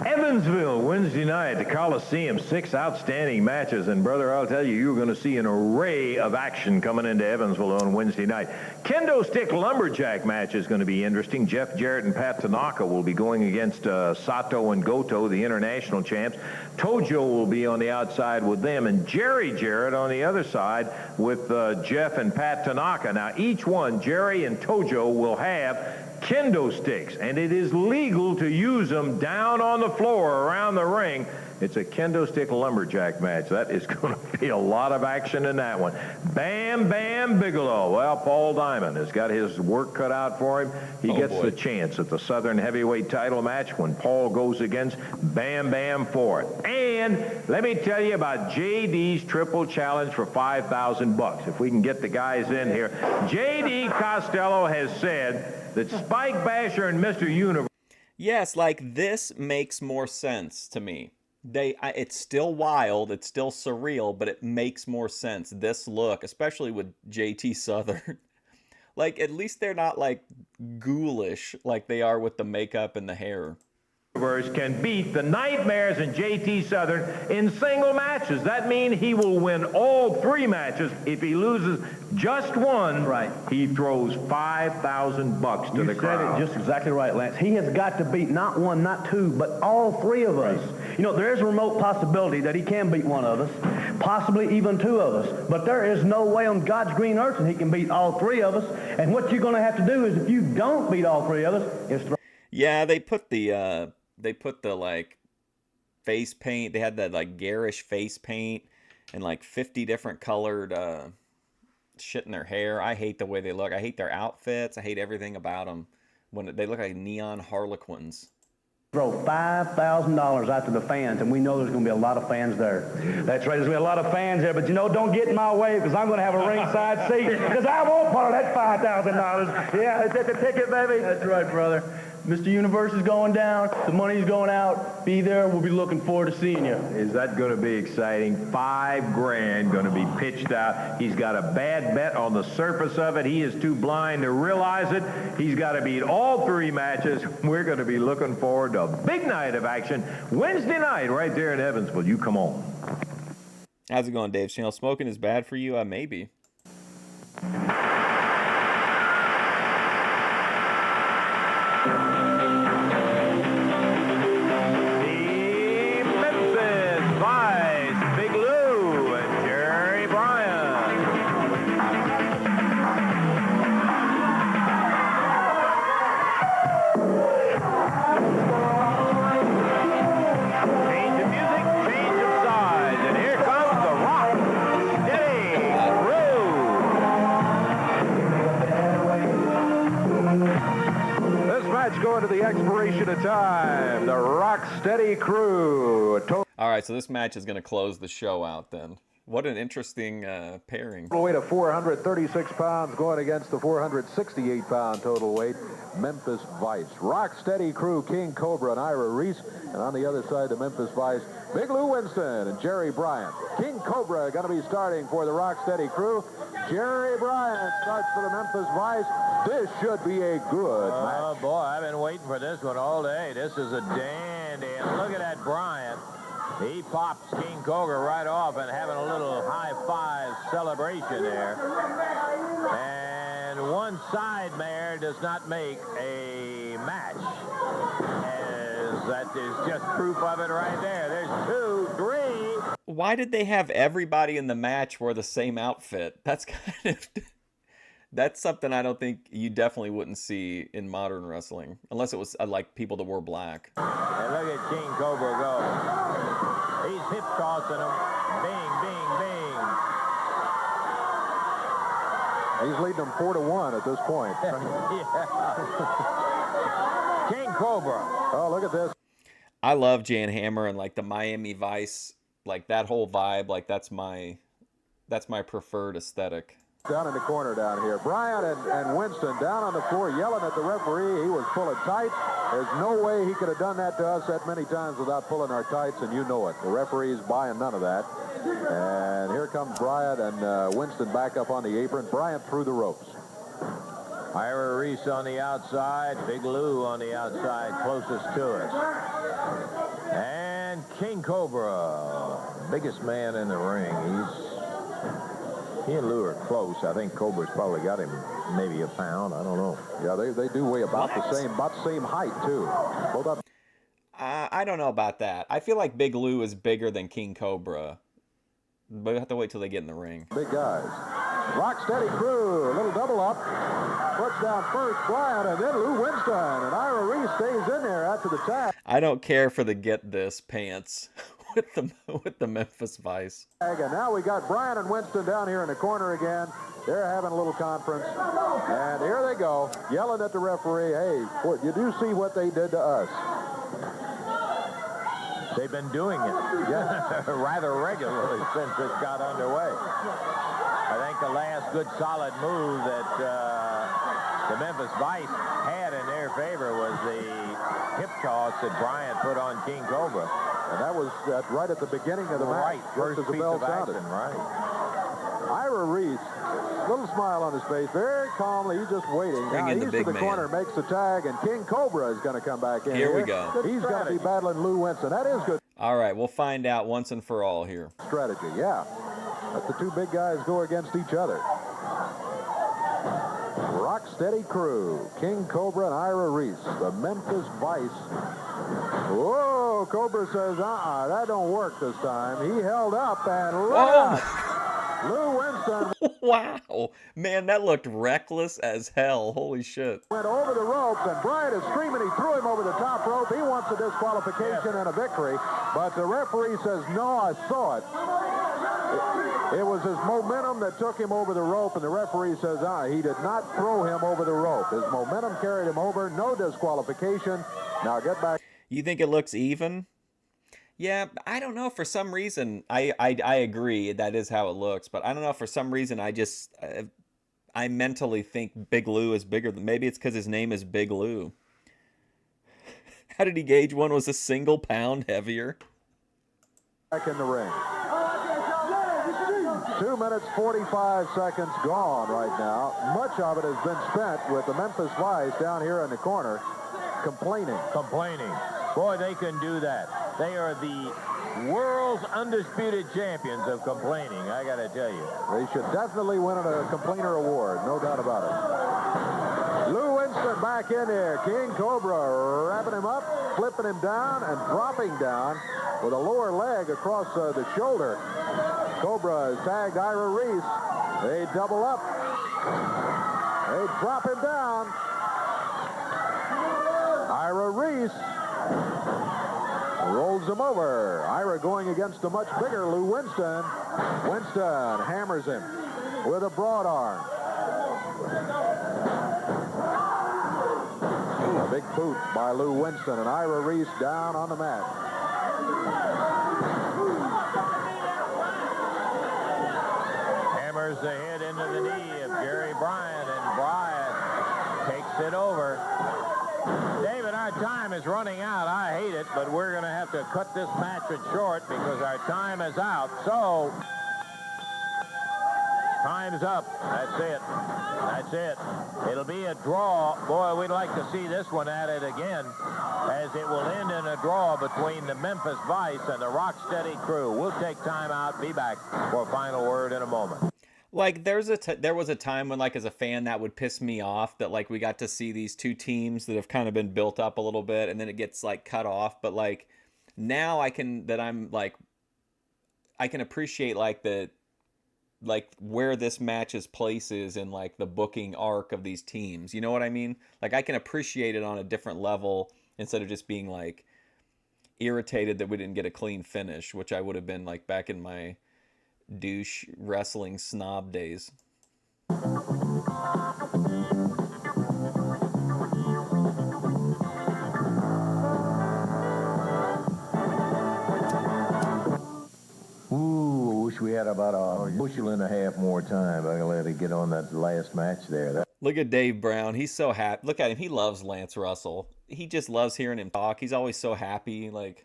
Evansville, Wednesday night, the Coliseum, 6 outstanding matches. And, brother, I'll tell you, you're going to see an array of action coming into Evansville on Wednesday night. Kendo Stick Lumberjack match is going to be interesting. Jeff Jarrett and Pat Tanaka will be going against Sato and Goto, the international champs. Tojo will be on the outside with them, and Jerry Jarrett on the other side with Jeff and Pat Tanaka. Now, each one, Jerry and Tojo, will have kendo sticks, and it is legal to use them down on the floor around the ring. It's a kendo stick lumberjack match. That is going to be a lot of action in that one. Bam Bam Bigelow. Well, Paul Diamond has got his work cut out for him. He gets the chance at the Southern Heavyweight title match when Paul goes against Bam Bam for it. And let me tell you about JD's triple challenge for $5,000. If we can get the guys in here. JD Costello has said that Spike Basher and Mr. Universe. Yes, like this makes more sense to me. It's still wild, it's still surreal, but it makes more sense. This look, especially with JT Southern. Like, at least they're not like ghoulish like they are with the makeup and the hair. Can beat the Nightmares and JT Southern in single matches. That means he will win all 3 matches. If he loses just one, right, he throws $5,000 to the crowd. You said it just exactly right, Lance. He has got to beat not 1, not 2, but all 3 of us. You know, there is a remote possibility that he can beat one of us, possibly even 2 of us. But there is no way on God's green earth that he can beat all 3 of us. And what you're going to have to do is, if you don't beat all 3 of us, is throw. Yeah, they put the like face paint. They had that like garish face paint and like 50 different colored shit in their hair. I hate the way they look. I hate their outfits. I hate everything about them. When they look like neon harlequins. Throw $5,000 out to the fans, and we know there's going to be a lot of fans there. That's right, there's going to be a lot of fans there, but you know, don't get in my way because I'm going to have a ringside seat because I won't part of that $5,000. Yeah, it's at the ticket, baby. That's right, brother. Mr. Universe is going down. The money's going out. Be there. We'll be looking forward to seeing you. Is that going to be exciting? $5,000 going to be pitched out. He's got a bad bet on the surface of it. He is too blind to realize it. He's got to beat all 3 matches. We're going to be looking forward to a big night of action Wednesday night right there in Evansville. You come on. How's it going, Dave? You know, smoking is bad for you? Maybe. Bigelow and Jerry Bryan. Change of music, change of size, and here comes the Rock Steady Crew. This match going to the expiration of time. The Rock Steady Crew. All right, so this match is going to close the show out then. What an interesting pairing. Total weight of 436 pounds going against the 468-pound total weight, Memphis Vice. Rock Steady Crew, King Cobra and Ira Reese. And on the other side, the Memphis Vice, Bigelow Winston and Jerry Bryan. King Cobra going to be starting for the Rock Steady Crew. Jerry Bryan starts for the Memphis Vice. This should be a good match. Oh, boy, I've been waiting for this one all day. This is a dandy. And look at that Bryan. He pops King Cobra right off and having a little high-five celebration there. And one side mare does not make a match. As that is just proof of it right there. There's 2, 3. Why did they have everybody in the match wear the same outfit? That's kind of that's something I don't think you definitely wouldn't see in modern wrestling, unless it was like people that wore black. And look at King Cobra go. He's hip tossing him. Bing, bing, bing. He's leading them 4-1 at this point. King Cobra. Oh, look at this. I love Jan Hammer and like the Miami Vice, like that whole vibe. Like that's my preferred aesthetic. Down in the corner down here. Bryant and Winston down on the floor yelling at the referee. He was pulling tights. There's no way he could have done that to us that many times without pulling our tights, and you know it. The referee's buying none of that. And here comes Bryant and Winston back up on the apron. Bryant through the ropes. Ira Reese on the outside. Big Lou on the outside, closest to us. And King Cobra, biggest man in the ring. He and Lou are close. I think Cobra's probably got him maybe a pound. I don't know. Yeah, they do weigh about the same height too. Both up. I don't know about that. I feel like Big Lou is bigger than King Cobra, but we have to wait till they get in the ring. Big guys. Rock steady crew. A little double up. Puts down first Bryant and then Lou Winston. And Ira Reese stays in there after the tag. I don't care for the get this pants with the Memphis Vice. And now we got Bryant and Winston down here in the corner again. They're having a little conference. And here they go, yelling at the referee, hey, you do see what they did to us. They've been doing it rather regularly since this got underway. I think the last good solid move that the Memphis Vice had in their favor was the hip toss that Bryant put on King Cobra. And that was right at the beginning of the match, first just as the piece bell of sounded. action, right. Ira Reese, little smile on his face, very calmly, he's just waiting. Bring now in the he's big to the man. corner, makes the tag, and King Cobra is going to come back in. Here we go. He's going to be battling Lou Winston. That is good All right, we'll find out once and for all here. strategy, yeah. Let the two big guys go against each other. Rock steady crew, King Cobra and Ira Reese, the Memphis Vice. Whoa, Cobra says, that don't work this time. He held up and Lou Winston Wow, man, that looked reckless as hell. Holy shit. went over the ropes, and Bryant is screaming. He threw him over the top rope. He wants a disqualification and a victory, but the referee says, no, I saw it. It was his momentum that took him over the rope, and the referee says, he did not throw him over the rope. His momentum carried him over. No disqualification. Now get back. You think it looks even? Yeah, I don't know. For some reason, I agree that is how it looks, but I don't know. For some reason, I mentally think Big Lou is bigger. Maybe it's because his name is Big Lou. How did he gauge one was a single pound heavier? Back in the ring. 2 minutes, 45 seconds gone right now. Much of it has been spent with the Memphis Vice down here in the corner complaining. Boy, they can do that. They are the world's undisputed champions of complaining, I got to tell you. They should definitely win a complainer award, no doubt about it. Lou Winston back in there. King Cobra wrapping him up, flipping him down, and dropping down with a lower leg across the shoulder. Cobra has tagged Ira Reese. They double up. They drop him down. Ira Reese rolls him over. Ira going against a much bigger Lou Winston. Winston hammers him with a broad arm. A big boot by Lou Winston, and Ira Reese down on the mat. Hammers the head into the knee of Gary Bryant, and Bryant takes it over. David, our time is running out. I hate it, but we're going to have to cut this match short because our time is out. So, time's up. That's it. It'll be a draw. Boy, we'd like to see this one at it again, as it will end in a draw between the Memphis Vice and the Rocksteady crew. We'll take time out. Be back for a final word in a moment. Like, there was a time when, like, as a fan, that would piss me off that, like, we got to see these two teams that have kind of been built up a little bit, and then it gets, like, cut off. But, like, now I can appreciate like where this match's place is in like the booking arc of these teams. You know what I mean? Like I can appreciate it on a different level instead of just being like irritated that we didn't get a clean finish, which I would have been like back in my douche wrestling snob days. Ooh, I wish we had about a bushel and a half more time. I'm going to let it get on that last match there. Look at Dave Brown. He's so happy. Look at him. He loves Lance Russell. He just loves hearing him talk. He's always so happy. Like,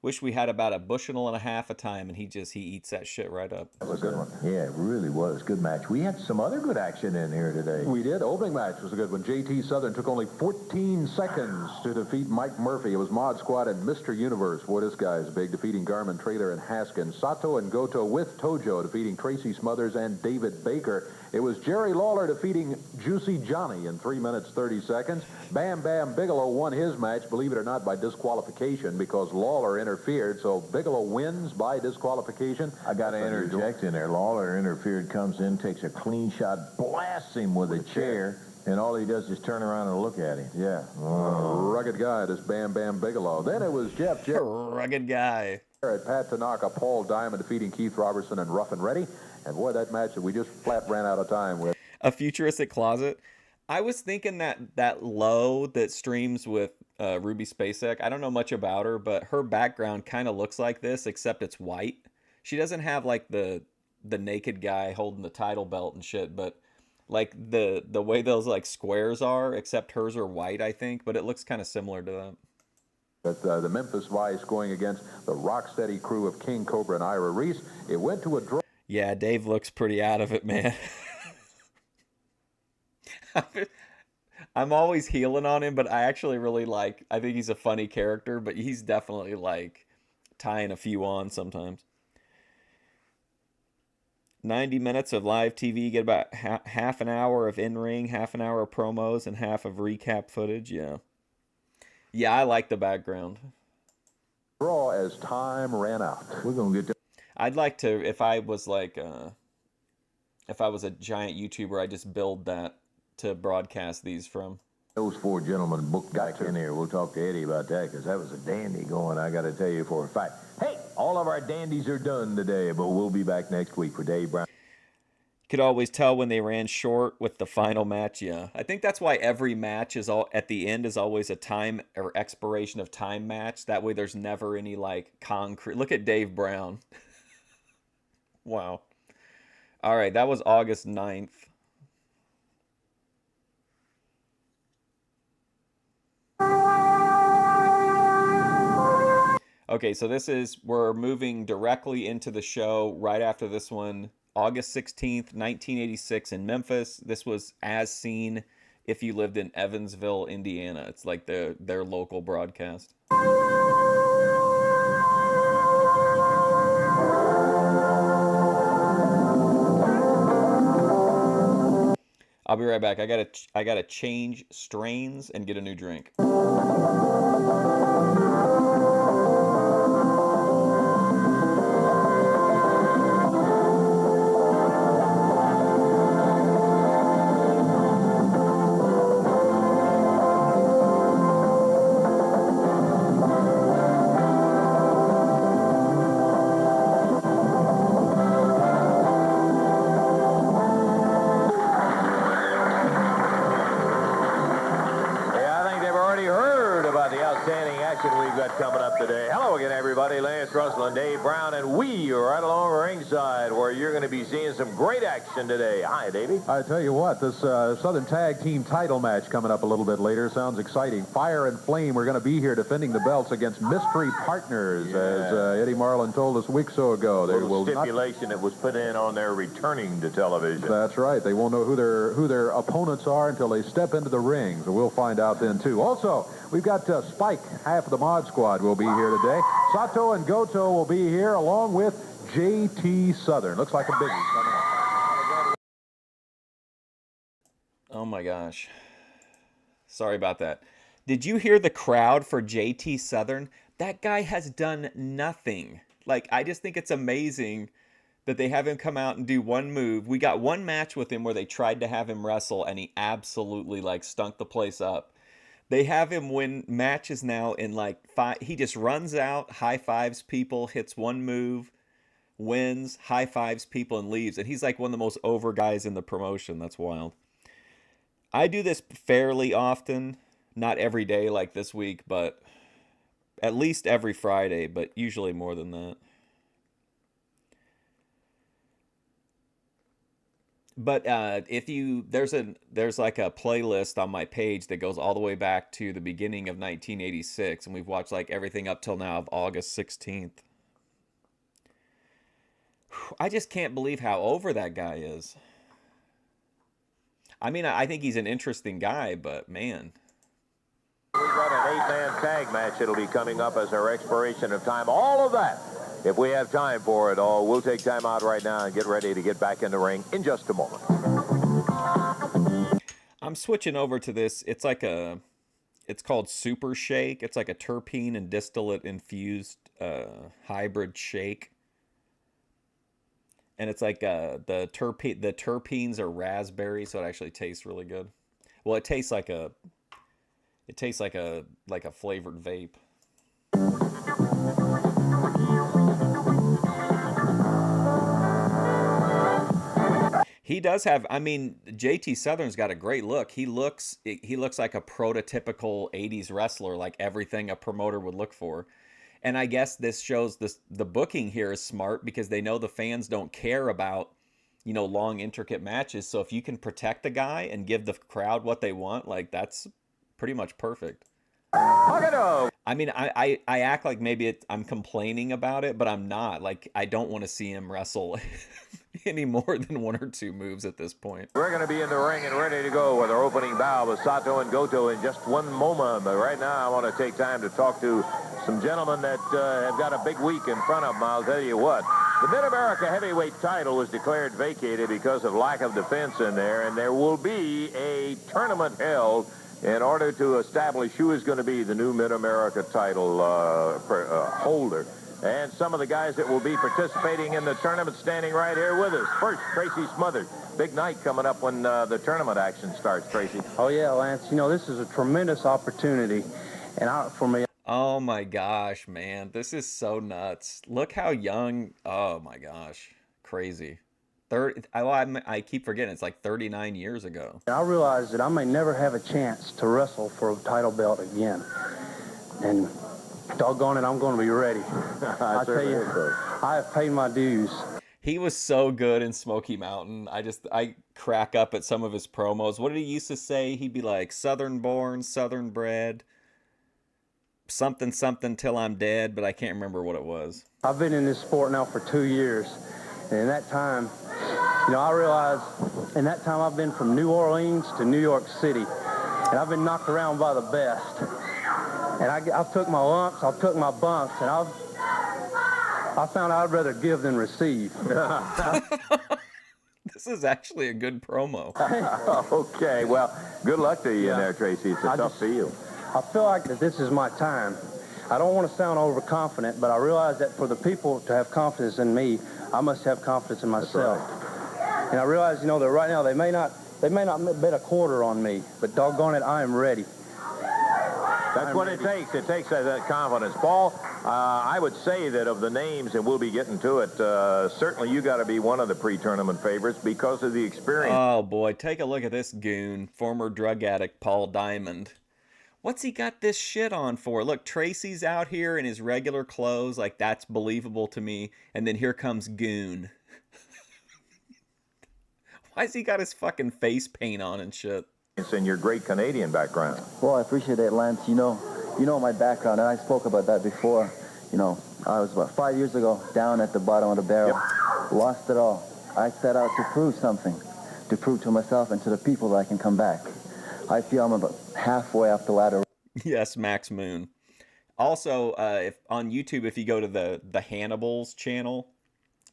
wish we had about a bushel and a half of time, and he eats that shit right up. That was a good one. Yeah, it really was. Good match. We had some other good action in here today. We did. Opening match was a good one. JT Southern took only 14 seconds to defeat Mike Murphy. It was Mod Squad and Mr. Universe. Boy, this guy is big, defeating Garmin, Traylor, and Haskins. Sato and Goto with Tojo defeating Tracy Smothers and David Baker. It was Jerry Lawler defeating Juicy Johnny in 3 minutes, 30 seconds. Bam Bam Bigelow won his match, believe it or not, by disqualification because Lawler interfered. So Bigelow wins by disqualification. I got to interject in there. Lawler interfered, comes in, takes a clean shot, blasts him with a chair, and all he does is turn around and look at him. Yeah. Rugged guy, this Bam Bam Bigelow. Then it was Jeff Jarrett. Rugged guy. Pat Tanaka, Paul Diamond defeating Keith Robertson and Rough and Ready. And boy, that match that we just flat ran out of time with. A futuristic closet. I was thinking that low that streams with Ruby Spacek, I don't know much about her, but her background kind of looks like this, except it's white. She doesn't have like the naked guy holding the title belt and shit, but like the way those like squares are, except hers are white, I think, but it looks kind of similar to that. But the Memphis Vice going against the Rocksteady crew of King Cobra and Ira Reese. It went to a draw. Yeah, Dave looks pretty out of it, man. I'm always healing on him, but I actually really I think he's a funny character, but he's definitely like tying a few on sometimes. 90 minutes of live TV, you get about half an hour of in-ring, half an hour of promos, and half of recap footage. Yeah. Yeah, I like the background. Draw as time ran out. We're going to get to... I'd like to, if I was like, if I was a giant YouTuber, I'd just build that to broadcast these from. Those four gentlemen booked back in here. We'll talk to Eddie about that because that was a dandy going, I got to tell you for a fact. Hey, all of our dandies are done today, but we'll be back next week for Dave Brown. Could always tell when they ran short with the final match. Yeah, I think that's why every match is all at the end is always a time or expiration of time match. That way there's never any like concrete. Look at Dave Brown. Wow. All right, that was August 9th. Okay, so we're moving directly into the show right after this one. August 16th, 1986 in Memphis. This was as seen if you lived in Evansville, Indiana. It's like their local broadcast. I'll be right back. I gotta change strains and get a new drink. Coming up today. Hello again, everybody. Lance Russell and Dave Brown, and we are right along ringside where you're going to be seeing some great action today. Hi, Davey. I tell you what, this Southern Tag Team title match coming up a little bit later sounds exciting. Fire and Flame are going to be here defending the belts against Mystery Partners, as Eddie Marlin told us a week or so ago. There was stipulation that was put in on their returning to television. That's right. They won't know who their opponents are until they step into the ring. So we'll find out then too. Also, we've got Spike, half of the Mod Squad, will be here today. Sato and Goto will be here along with JT Southern. Looks like a biggie coming up. Oh my gosh. Sorry about that. Did you hear the crowd for JT Southern? That guy has done nothing. Like, I just think it's amazing that they have him come out and do one move. We got one match with him where they tried to have him wrestle, and he absolutely, like, stunk the place up. They have him win matches now in, like, 5. He just runs out, high fives people, hits one move, wins, high fives people, and leaves. And he's, like, one of the most over guys in the promotion. That's wild. I do this fairly often. Not every day like this week, but at least every Friday, but usually more than that. But if you there's like a playlist on my page that goes all the way back to the beginning of 1986, and we've watched like everything up till now of August 16th. I just can't believe how over that guy is. I mean, I think he's an interesting guy, but man. We've got an 8-man tag match that'll be coming up as our expiration of time. All of that, if we have time for it all, we'll take time out right now and get ready to get back in the ring in just a moment. I'm switching over to this. It's called Super Shake. It's like a terpene and distillate infused hybrid shake. And it's like the terpenes are raspberry, so it actually tastes really good. Well, it tastes like a flavored vape. He does have, I mean, JT Southern's got a great look. He looks like a prototypical 80s wrestler, like everything a promoter would look for. And I guess this shows the booking here is smart because they know the fans don't care about, you know, long, intricate matches. So if you can protect the guy and give the crowd what they want, like that's pretty much perfect. I mean, I act like maybe I'm complaining about it, but I'm not. Like, I don't want to see him wrestle any more than 1 or 2 moves at this point. We're going to be in the ring and ready to go with our opening bow with Sato and Goto in just one moment. But right now, I want to take time to talk to some gentlemen that have got a big week in front of them. I'll tell you what. The Mid-America Heavyweight title was declared vacated because of lack of defense in there, and there will be a tournament held in order to establish who is going to be the new Mid-America title holder. And some of the guys that will be participating in the tournament standing right here with us. First, Tracy Smothers. Big night coming up when the tournament action starts, Tracy. Oh, yeah, Lance. You know, this is a tremendous opportunity. And for me... Oh, my gosh, man. This is so nuts. Look how young. Oh, my gosh. Crazy. I keep forgetting. It's like 39 years ago. I realize that I may never have a chance to wrestle for a title belt again. And doggone it, I'm going to be ready. I tell you, I have paid my dues. He was so good in Smoky Mountain. I crack up at some of his promos. What did he used to say? He'd be like, Southern born, Southern bred, something, something till I'm dead, but I can't remember what it was. I've been in this sport now for 2 years. And in that time, you know, I realized in that time I've been from New Orleans to New York City. And I've been knocked around by the best. And I've took my lumps, I've took my bumps, and I found I'd rather give than receive. This is actually a good promo. Okay, well, good luck to you in there, Tracy. It's a tough field. I feel like that this is my time. I don't want to sound overconfident, but I realize that for the people to have confidence in me, I must have confidence in myself. Right. And I realize, you know, that right now they may not bet a quarter on me, but doggone it, I am ready. That's what it takes. It takes that confidence. Paul, I would say that of the names, and we'll be getting to it, certainly you got to be one of the pre-tournament favorites because of the experience. Oh, boy. Take a look at this goon, former drug addict Paul Diamond. What's he got this shit on for? Look, Tracy's out here in his regular clothes. Like, that's believable to me. And then here comes Goon. Why's he got his fucking face paint on and shit? It's in your great Canadian background. Well, I appreciate that, Lance. You know my background, and I spoke about that before. You know, I was, 5 years ago, down at the bottom of the barrel. Yep. Lost it all. I set out to prove something, to prove to myself and to the people that I can come back. I feel I'm about halfway up the ladder. Yes, Max Moon. Also, if on YouTube, if you go to the Hannibal's channel,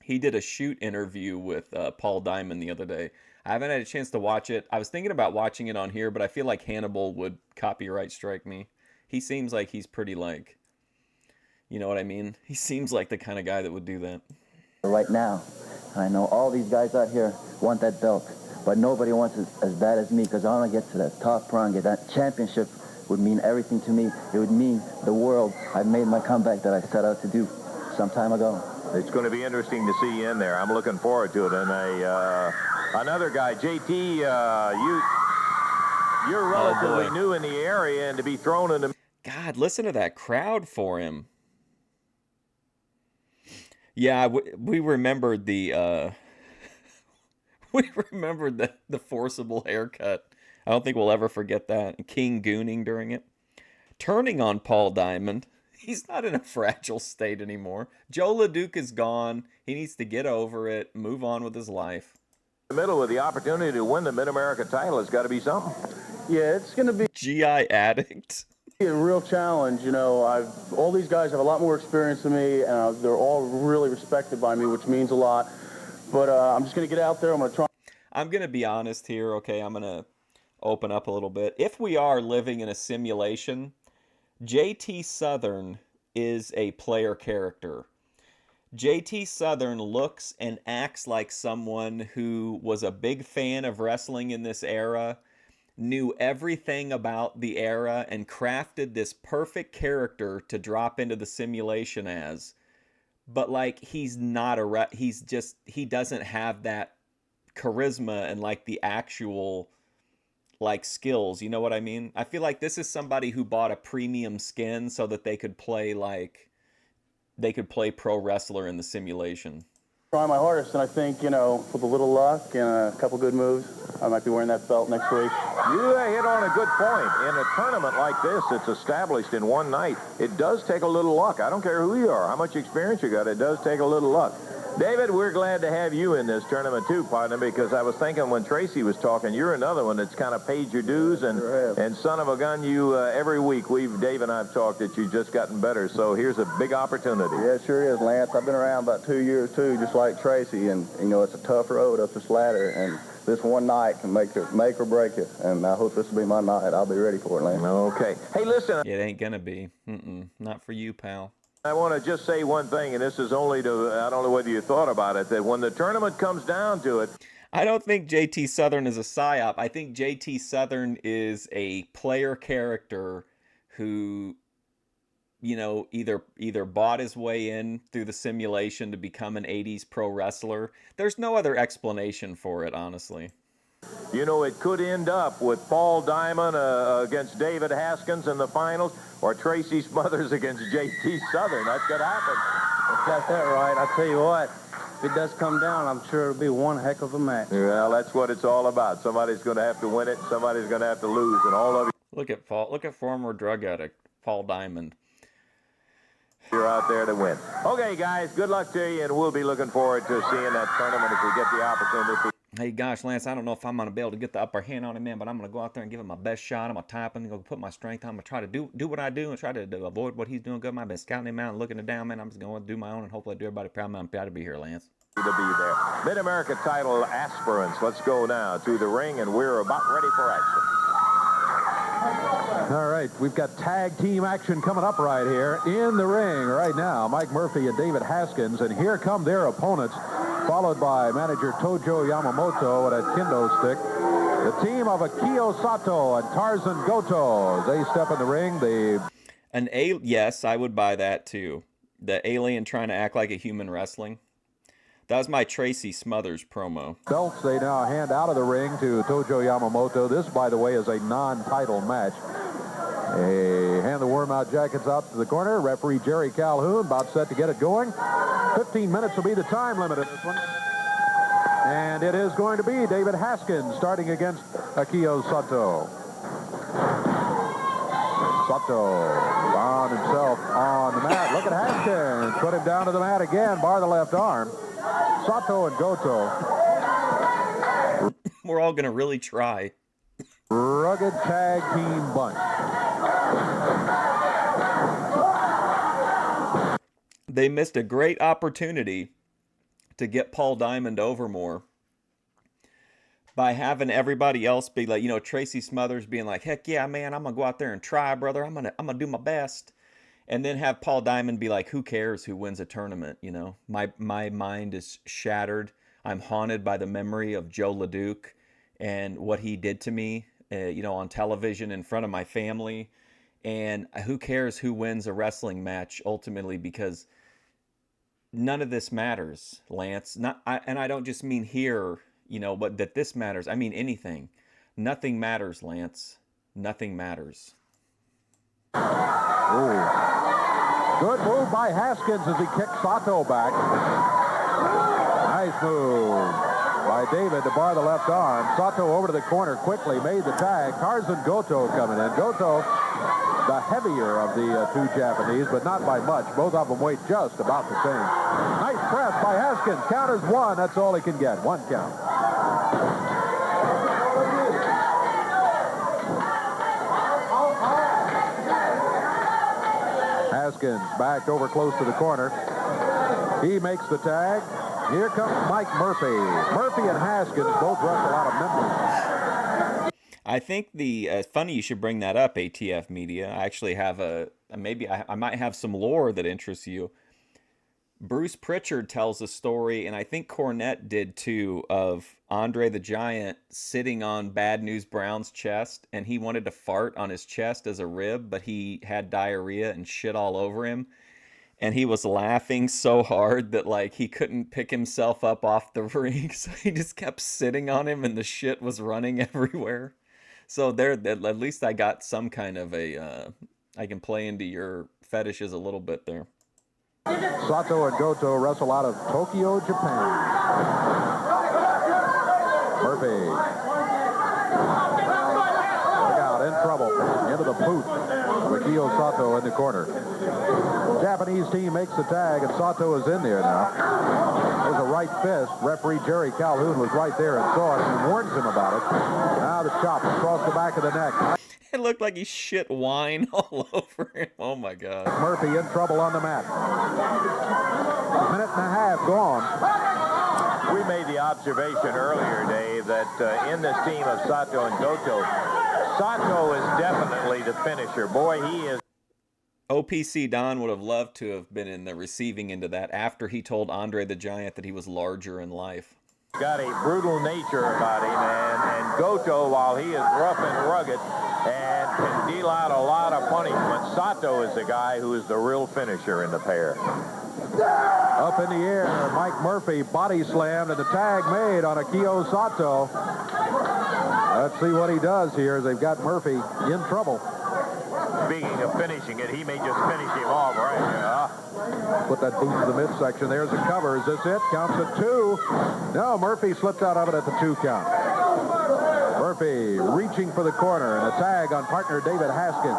he did a shoot interview with Paul Diamond the other day. I haven't had a chance to watch it. I was thinking about watching it on here, but I feel like Hannibal would copyright strike me. He seems like he's pretty You know what I mean? He seems like the kind of guy that would do that. Right now, I know all these guys out here want that belt, but nobody wants it as bad as me, because I want to get to that top rung, get that championship would mean everything to me. It would mean the world. I've made my comeback that I set out to do some time ago. It's going to be interesting to see you in there. I'm looking forward to it. And another guy, JT, you're relatively new in the area, and to be thrown in the... God, listen to that crowd for him. Yeah, we remembered the the forcible haircut. I don't think we'll ever forget that. King gooning during it. Turning on Paul Diamond. He's not in a fragile state anymore. Joe LeDuc is gone. He needs to get over it, move on with his life. The middle with the opportunity to win the Mid-America title has got to be something. Yeah, it's going to be GI addict. a real challenge. You know, all these guys have a lot more experience than me, and they're all really respected by me, which means a lot. But I'm just going to get out there. I'm going to try. I'm going to be honest here, okay? I'm going to open up a little bit. If we are living in a simulation, JT Southern is a player character. JT Southern looks and acts like someone who was a big fan of wrestling in this era, knew everything about the era, and crafted this perfect character to drop into the simulation as. But like, he's not he doesn't have that charisma and like the actual like skills, you know what I mean? I feel like this is somebody who bought a premium skin so that they could play pro wrestler in the simulation. Try my hardest, and I think, you know, with a little luck and a couple good moves, I might be wearing that belt next week. You hit on a good point. In a tournament like this, it's established in one night. It does take a little luck. I don't care who you are, how much experience you got. It does take a little luck. David, we're glad to have you in this tournament too, partner, because I was thinking when Tracy was talking, you're another one that's kind of paid your dues, and son of a gun, you every week Dave and I've talked that you've just gotten better. So here's a big opportunity. Yeah, it sure is, Lance. I've been around about 2 years too, just like Tracy, and you know it's a tough road up this ladder, and this one night can make or break it, and I hope this will be my night. I'll be ready for it, Lance. Okay. Hey, listen. It ain't gonna be. Not for you, pal. I want to just say one thing, and this is only to, I don't know whether you thought about it, that when the tournament comes down to it. I don't think JT Southern is a psyop. I think JT Southern is a player character who, you know, either bought his way in through the simulation to become an 80s pro wrestler. There's no other explanation for it, honestly. You know, it could end up with Paul Diamond against David Haskins in the finals, or Tracy Smothers against JT Southern. That could happen. Got that right. I tell you what, if it does come down, I'm sure it'll be one heck of a match. Well, that's what it's all about. Somebody's going to have to win it. Somebody's going to have to lose, and all of you. Look at former drug addict Paul Diamond. You're out there to win. Okay, guys, good luck to you, and we'll be looking forward to seeing that tournament if we get the opportunity. Hey, gosh, Lance, I don't know if I'm going to be able to get the upper hand on him, man, but I'm going to go out there and give him my best shot. I'm going to type him and go put my strength on. I'm going to try to do what I do and try to avoid what he's doing good. I've been scouting him out and looking him down, man. I'm just going to do my own and hopefully do everybody proud. I'm proud to be here, Lance. To be there. Mid-America title aspirants. Let's go now to the ring, and we're about ready for action. All right, we've got tag team action coming up right here in the ring right now. Mike Murphy and David Haskins, and here come their opponents, followed by manager Tojo Yamamoto with a kendo stick. The team of Akio Sato and Tarzan Goto. As they step in the ring, yes, I would buy that too. The alien trying to act like a human wrestling. That was my Tracy Smothers promo. Belts they now hand out of the ring to Tojo Yamamoto. This, by the way, is a non-title match. They hand the warm-out jackets out to the corner. Referee Jerry Calhoun about set to get it going. 15 minutes will be the time limit in this one. And it is going to be David Haskins starting against Akio Sato. Sato found himself on the mat. Look at Haskins. Put him down to the mat again. Bar the left arm. Sato and Goto. We're all going to really try. Rugged tag team bunch. They missed a great opportunity to get Paul Diamond over more by having everybody else be like, you know, Tracy Smothers being like, heck yeah, man, I'm going to go out there and try, brother. I'm going to do my best. And then have Paul Diamond be like, who cares who wins a tournament? You know, my mind is shattered. I'm haunted by the memory of Joe LeDuc and what he did to me, you know, on television in front of my family. And who cares who wins a wrestling match ultimately, because none of this matters, Lance. And I don't just mean here, you know, but that this matters. I mean anything. Nothing matters, Lance. Nothing matters. Ooh. Good move by Haskins as he kicked Sato back. Nice move by David to bar the left arm. Sato over to the corner quickly, made the tag. Tarzan Goto coming in. Goto, the heavier of the two Japanese, but not by much. Both of them weigh just about the same. Nice press by Haskins. Count is one. That's all he can get. One count. Haskins backed over close to the corner. He makes the tag. Here comes Mike Murphy. Murphy and Haskins both wrestle out of Memphis. I think funny you should bring that up, ATF Media. I actually have I might have some lore that interests you. Bruce Pritchard tells a story, and I think Cornette did too, of Andre the Giant sitting on Bad News Brown's chest, and he wanted to fart on his chest as a rib, but he had diarrhea and shit all over him. And he was laughing so hard that, like, he couldn't pick himself up off the ring, so he just kept sitting on him, and the shit was running everywhere. So there, at least I got some kind of I can play into your fetishes a little bit there. Sato and Goto wrestle out of Tokyo, Japan. Murphy. Look out, in trouble. Into the boot of Akio Sato in the corner. Japanese team makes the tag, and Sato is in there now. There's a right fist. Referee Jerry Calhoun was right there and saw it and warns him about it. Now the chop across the back of the neck. It looked like he shit wine all over him. Oh, my God. Murphy in trouble on the mat. A minute and a half gone. We made the observation earlier, Dave, that in this team of Sato and Goto, Sato is definitely the finisher. Boy, he is. OPC Don would have loved to have been in the receiving end of that after he told Andre the Giant that he was larger in life. Got a brutal nature about him, and Goto, while he is rough and rugged and can deal out a lot of punishment, Sato is the guy who is the real finisher in the pair. Up in the air, Mike Murphy body slammed and the tag made on Akio Sato. Let's see what he does here as they've got Murphy in trouble. Speaking of finishing it, he may just finish him off right here. Put that boot to the midsection. There's a cover. Is this it? Counts at 2. No, Murphy slipped out of it at the 2 count. Murphy reaching for the corner and a tag on partner David Haskins.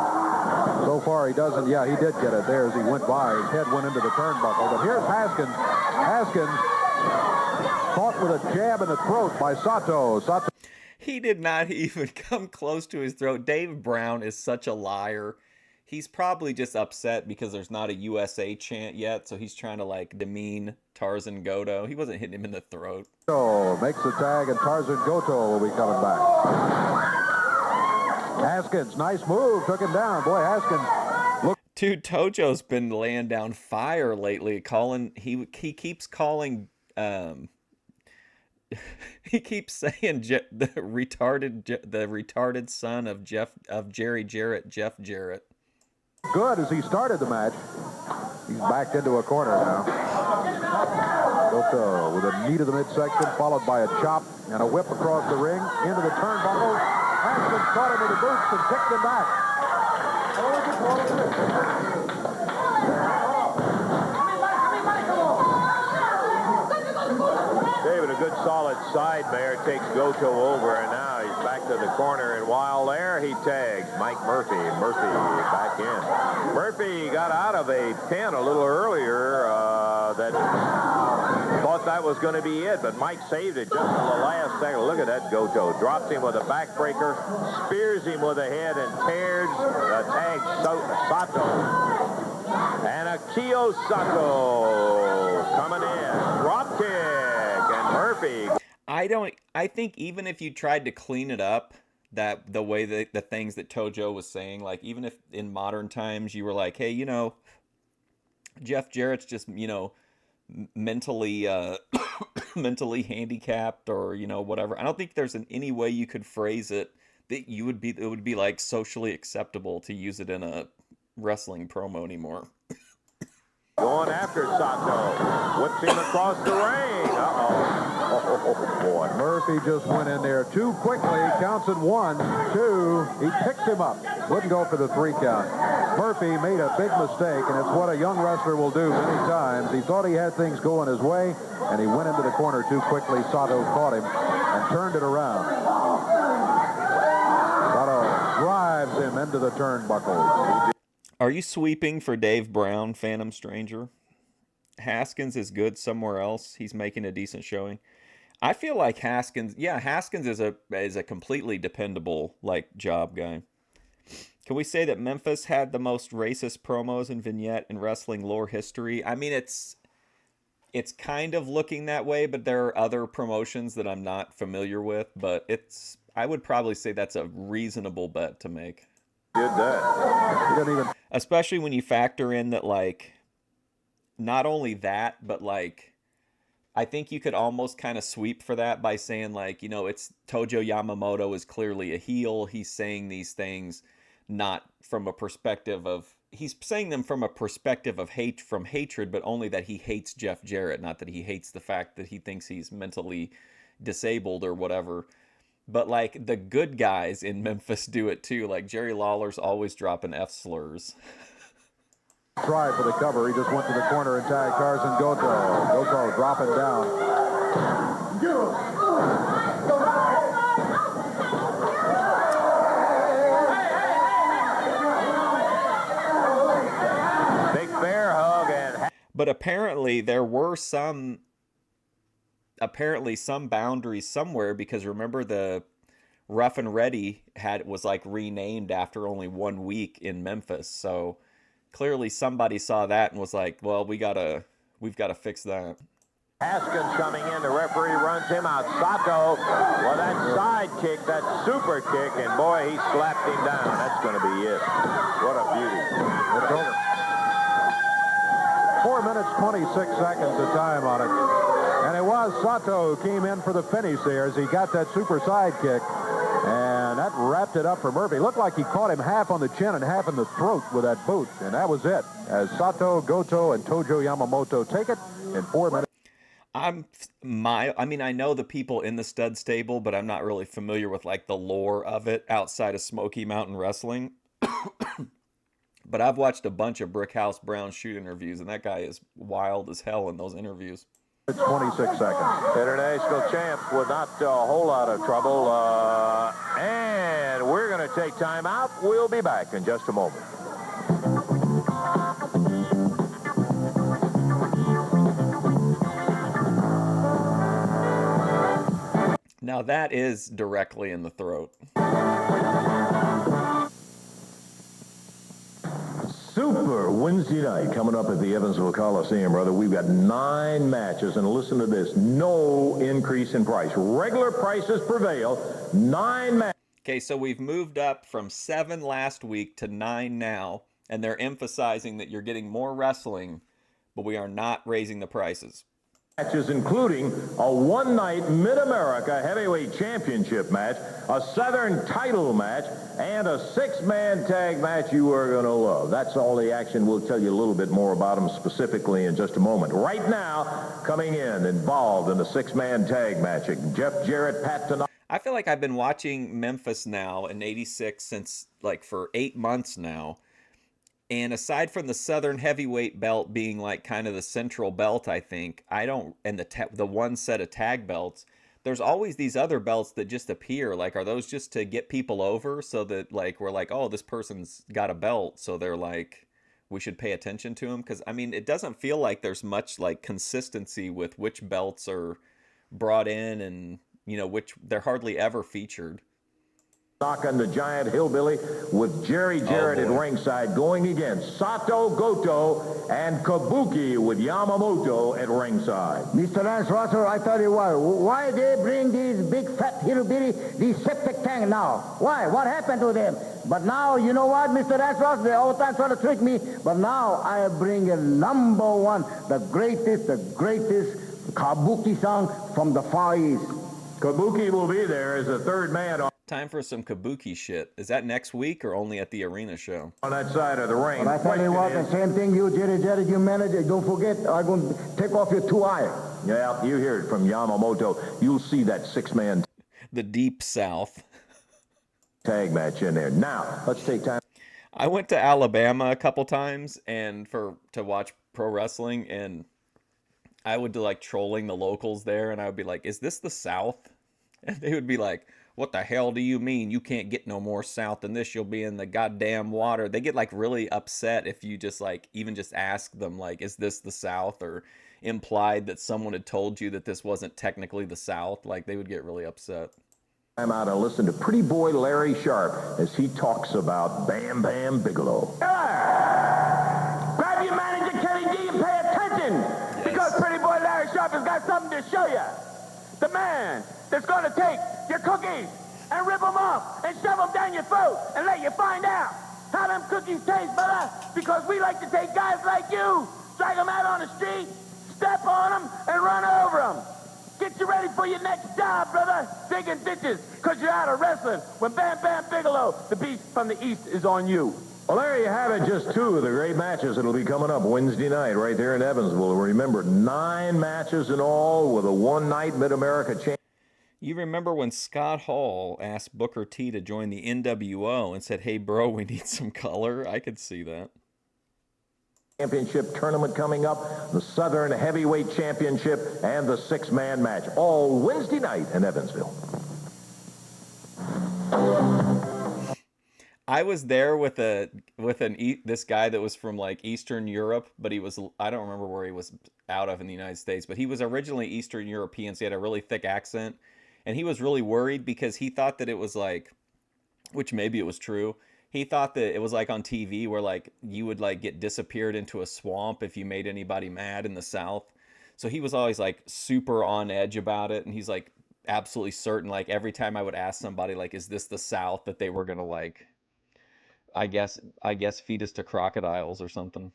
So far he doesn't. Yeah, he did get it there as he went by. His head went into the turnbuckle. But here's Haskins. Haskins caught with a jab in the throat by Sato. He did not even come close to his throat. Dave Brown is such a liar. He's probably just upset because there's not a USA chant yet, so he's trying to, like, demean Tarzan Goto. He wasn't hitting him in the throat. Makes the tag, and Tarzan Goto will be coming back. Haskins, nice move, took him down. Boy, Haskins. Dude, Tojo's been laying down fire lately. He keeps calling. He keeps saying the retarded son of Jerry Jarrett, Jeff Jarrett. Good as he started the match. He's backed into a corner now. Goto with a knee to the midsection, followed by a chop and a whip across the ring into the turnbuckle. Haskins caught him with the boots and kicked him back. David, a good solid side bear takes Goto over, and now he's back to the corner, and while there, he tags Mike Murphy. Murphy back in. Murphy got out of a pin a little earlier that thought that was going to be it, but Mike saved it just in the last second. Look at that Goto. Drops him with a backbreaker, spears him with a head, and tears tags Sato. And Akio Sato coming in. Drop kick. Murphy. I think even if you tried to clean it up, that the way that the things that Tojo was saying, like even if in modern times you were like, hey, you know, Jeff Jarrett's just, you know, mentally mentally handicapped or, you know, whatever. I don't think there's any way you could phrase it that it would be like socially acceptable to use it in a wrestling promo anymore. Going after Sato. Whips him across the ring. Oh, boy. Murphy just went in there too quickly. Counts at 1, 2. He picks him up. Wouldn't go for the 3 count. Murphy made a big mistake, and it's what a young wrestler will do many times. He thought he had things going his way, and he went into the corner too quickly. Sato caught him and turned it around. Sato drives him into the turnbuckle. Are you sweeping for Dave Brown, Phantom Stranger? Haskins is good somewhere else. He's making a decent showing. I feel like Haskins is a completely dependable like job guy. Can we say that Memphis had the most racist promos and vignette in wrestling lore history? I mean, it's kind of looking that way, but there are other promotions that I'm not familiar with, but I would probably say that's a reasonable bet to make. Did that. He didn't even... Especially when you factor in that, like, not only that, but like, I think you could almost kind of sweep for that by saying, like, you know, it's Tojo Yamamoto is clearly a heel. He's saying these things not from a perspective of, he's saying them from a perspective of hatred, but only that he hates Jeff Jarrett, not that he hates the fact that he thinks he's mentally disabled or whatever. But like the good guys in Memphis do it too. Like Jerry Lawler's always dropping F slurs. Tried for the cover. He just went to the corner and tagged Tarzan Goto. Goto dropping down. Big bear hug and... But apparently there were some boundaries somewhere, because remember the Rough and Ready was like renamed after only 1 week in Memphis. So clearly somebody saw that and was like, well, we've got to fix that. Haskins coming in, the referee runs him out. Sato, well, that side kick, that super kick, and boy, he slapped him down. That's going to be it. What a beauty. It's over. 4 minutes, 26 seconds of time on it. And it was Sato who came in for the finish there as he got that super side kick. And that wrapped it up for Murphy. Looked like he caught him half on the chin and half in the throat with that boot. And that was it. As Sato, Goto, and Tojo Yamamoto take it in 4 minutes. I mean, I know the people in the stud stable, but I'm not really familiar with like the lore of it outside of Smoky Mountain Wrestling. But I've watched a bunch of Brickhouse Brown shoot interviews, and that guy is wild as hell in those interviews. It's 26 seconds. International champ with not a whole lot of trouble. And we're going to take time out. We'll be back in just a moment. Now that is directly in the throat. Super Wednesday night coming up at the Evansville Coliseum, brother. We've got 9 matches, and listen to this. No increase in price. Regular prices prevail. 9 matches. Okay, so we've moved up from 7 last week to 9 now, and they're emphasizing that you're getting more wrestling, but we are not raising the prices. Matches including a one-night Mid-America Heavyweight Championship match, a Southern title match, and a 6-man tag match you are going to love. That's all the action. We'll tell you a little bit more about them specifically in just a moment. Right now, coming in, involved in the 6-man tag match, Jeff Jarrett, Pat Tanaka. I feel like I've been watching Memphis now in 86 since like for 8 months now. And aside from the Southern heavyweight belt being like kind of the central belt, I think, and the one set of tag belts, there's always these other belts that just appear. Like, are those just to get people over so that like, we're like, oh, this person's got a belt, so they're like, we should pay attention to them? Because I mean, it doesn't feel like there's much like consistency with which belts are brought in, and you know, which they're hardly ever featured. Knocking the giant hillbilly with Jarrett at ringside going against Sato, Goto, and Kabuki with Yamamoto at ringside. Mr. Lance Russell, I tell you what, why they bring these big fat hillbilly, these septic tank now? Why? What happened to them? But now, you know what, Mr. Lance Russell, they all the time try to trick me, but now I bring a number one, the greatest Kabuki song from the Far East. Kabuki will be there as a third man Time for some Kabuki shit. Is that next week or only at the arena show? on that side of the ring. But I tell you what, the same thing you, Jarrett, you manager, don't forget, I'm going to take off your 2 eye. Yeah, you hear it from Yamamoto. You'll see that 6-man The Deep South. tag match in there. Now, let's take time. I went to Alabama a couple times and to watch pro wrestling, and I would do like trolling the locals there, and I would be like, "Is this the South?" And they would be like, "What the hell do you mean? You can't get no more South than this. You'll be in the goddamn water." They get like really upset if you just like even just ask them like, "Is this the South?" or implied that someone had told you that this wasn't technically the South. Like they would get really upset. I'm out and listen to Pretty Boy Larry Sharp as he talks about Bam Bam Bigelow. Grab your manager, Kenny D, and pay attention. Because Pretty Boy Larry Sharp has got something to show you. The man that's going to take your cookies and rip them off and shove them down your throat and let you find out how them cookies taste, brother. Because we like to take guys like you, drag them out on the street, step on them, and run over them. Get you ready for your next job, brother. Digging ditches, because you're out of wrestling. When Bam Bam Bigelow, the beast from the east, is on you. Well, there you have it, just 2 of the great matches that'll be coming up Wednesday night right there in Evansville. Remember, 9 matches in all with a one-night Mid-America Championship. You remember when Scott Hall asked Booker T to join the NWO and said, "Hey, bro, we need some color"? I could see that. Championship tournament coming up, the Southern Heavyweight Championship, and the 6-man match, all Wednesday night in Evansville. I was there with this guy that was from like Eastern Europe, but I don't remember where he was out of in the United States, but he was originally Eastern European, so he had a really thick accent, and he was really worried because he thought that it was like, which maybe it was true, he thought that it was like on TV where like you would like get disappeared into a swamp if you made anybody mad in the South. So he was always like super on edge about it, and he's like absolutely certain like every time I would ask somebody like, "Is this the South?" that they were gonna like, I guess feed us to crocodiles or something.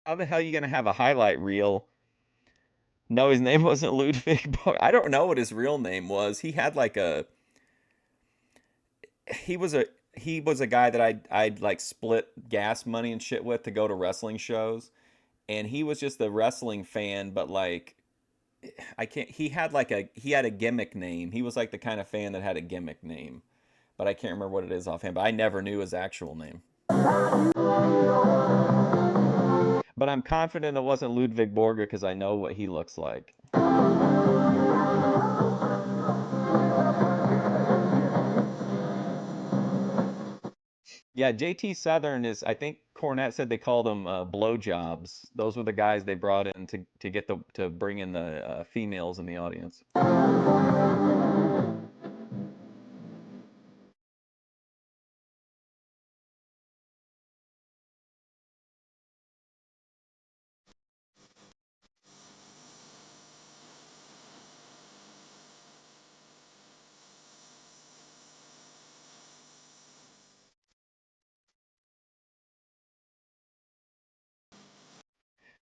How the hell are you gonna have a highlight reel? No, his name wasn't Ludwig. I don't know what his real name was. He had like he was a guy that I'd like split gas money and shit with to go to wrestling shows, and he was just a wrestling fan, but like he had a gimmick name. He was like the kind of fan that had a gimmick name, but I can't remember what it is offhand. But I never knew his actual name. But I'm confident it wasn't Ludwig Borger because I know what he looks like. Yeah, JT Southern is, I think Cornette said they called them blowjobs. Those were the guys they brought in to bring in the females in the audience.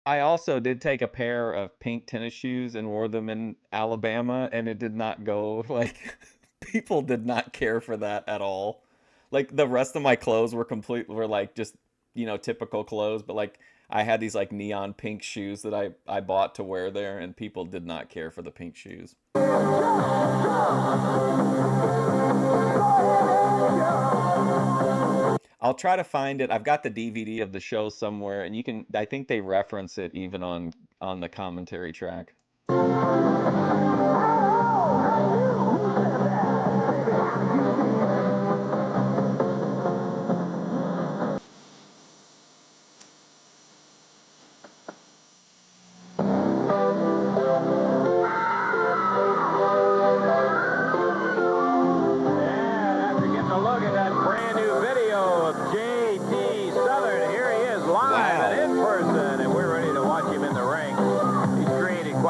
I also did take a pair of pink tennis shoes and wore them in Alabama, and it did not go like people did not care for that at all. Like the rest of my clothes were like just typical clothes, but like I had these like neon pink shoes that I bought to wear there, and people did not care for the pink shoes. I'll try to find it. I've got the DVD of the show somewhere, and I think they reference it even on the commentary track.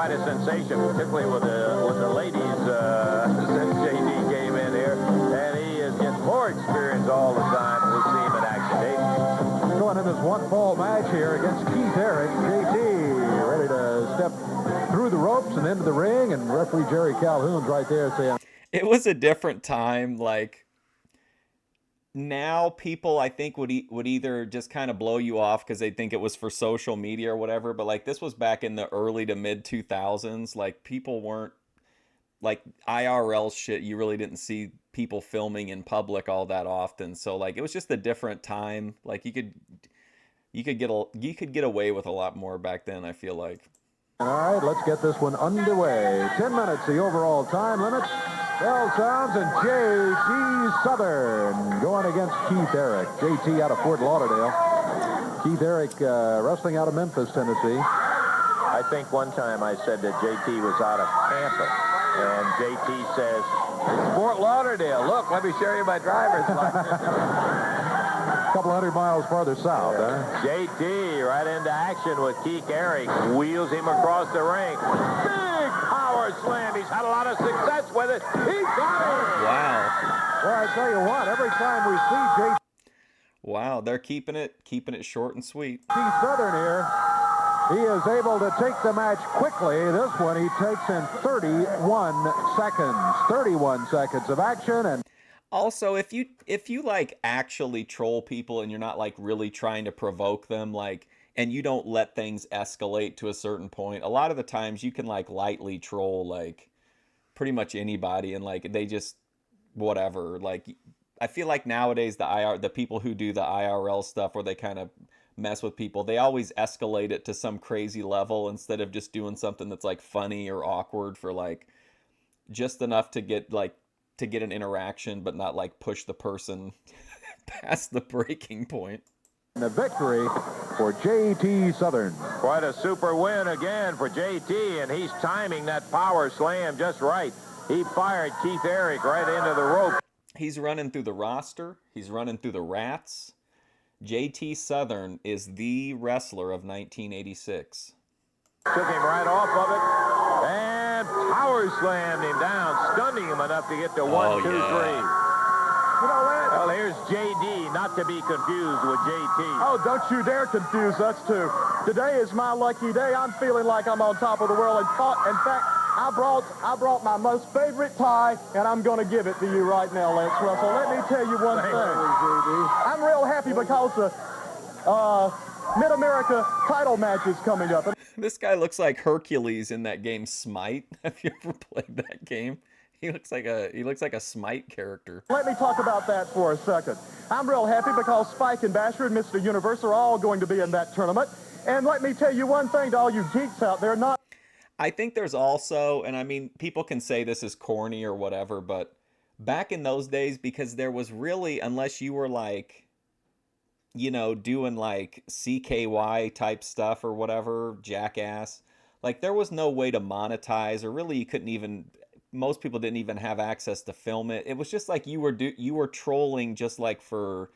Sensation, particularly with the ladies since JD came in here, and he is getting more experience all the time. We'll see him in action, Dave. Going in this one-fall match here against Keith Eric. JT ready to step through the ropes and into the ring, and referee Jerry Calhoun's right there saying, it was a different time. Like, now people I think would either just kind of blow you off because they think it was for social media or whatever, but like this was back in the early to mid 2000s. Like, people weren't like IRL shit. You really didn't see people filming in public all that often, so like it was just a different time. Like you could get away with a lot more back then, I feel like. All right, let's get this one underway. 10 minutes the overall time limit. Bell sounds, and J.T. Southern going against Keith Eric. J.T. out of Fort Lauderdale. Keith Eric wrestling out of Memphis, Tennessee. I think one time I said that J.T. was out of Tampa, and J.T. says, it's Fort Lauderdale. Look, let me show you my driver's license. A couple hundred miles farther south, huh? J.T. right into action with Keith Eric. Wheels him across the ring. Big power slam. He's had a lot of success with it. He got it. Wow. Well, I tell you what, every time we see J.T. Wow, they're keeping it short and sweet. Southern here, he is able to take the match quickly. This one he takes in 31 seconds. 31 seconds of action. And also, if you like actually troll people and you're not like really trying to provoke them, like, and you don't let things escalate to a certain point, a lot of the times you can like lightly troll like pretty much anybody, and like they just whatever. Like, I feel like nowadays the people who do the IRL stuff where they kind of mess with people, they always escalate it to some crazy level instead of just doing something that's like funny or awkward for like just enough to get an interaction, but not like push the person past the breaking point. And a victory for J.T. Southern. Quite a super win again for J.T., and he's timing that power slam just right. He fired Keith Eric right into the rope. He's running through the roster. He's running through the rats. J.T. Southern is the wrestler of 1986. Took him right off of it and power slammed him down, stunning him enough to get to 1, 2, 3. You know what? Well, here's J.D., not to be confused with J.T. Oh, don't you dare confuse us two. Today is my lucky day. I'm feeling like I'm on top of the world. In fact, I brought my most favorite tie, and I'm going to give it to you right now, Lance Russell. Let me tell you one thing. I'm real happy because the Mid-America title match is coming up. This guy looks like Hercules in that game Smite. Have you ever played that game? He looks like a Smite character. Let me talk about that for a second. I'm real happy because Spike and Basher and Mr. Universe are all going to be in that tournament. And let me tell you one thing to all you geeks out there, I think there's also, and I mean, people can say this is corny or whatever, but back in those days, because there was really, unless you were like, you know, doing like CKY type stuff or whatever, Jackass, like there was no way to monetize, or really you couldn't even, most people didn't even have access to film it. It was just like you were trolling just like for,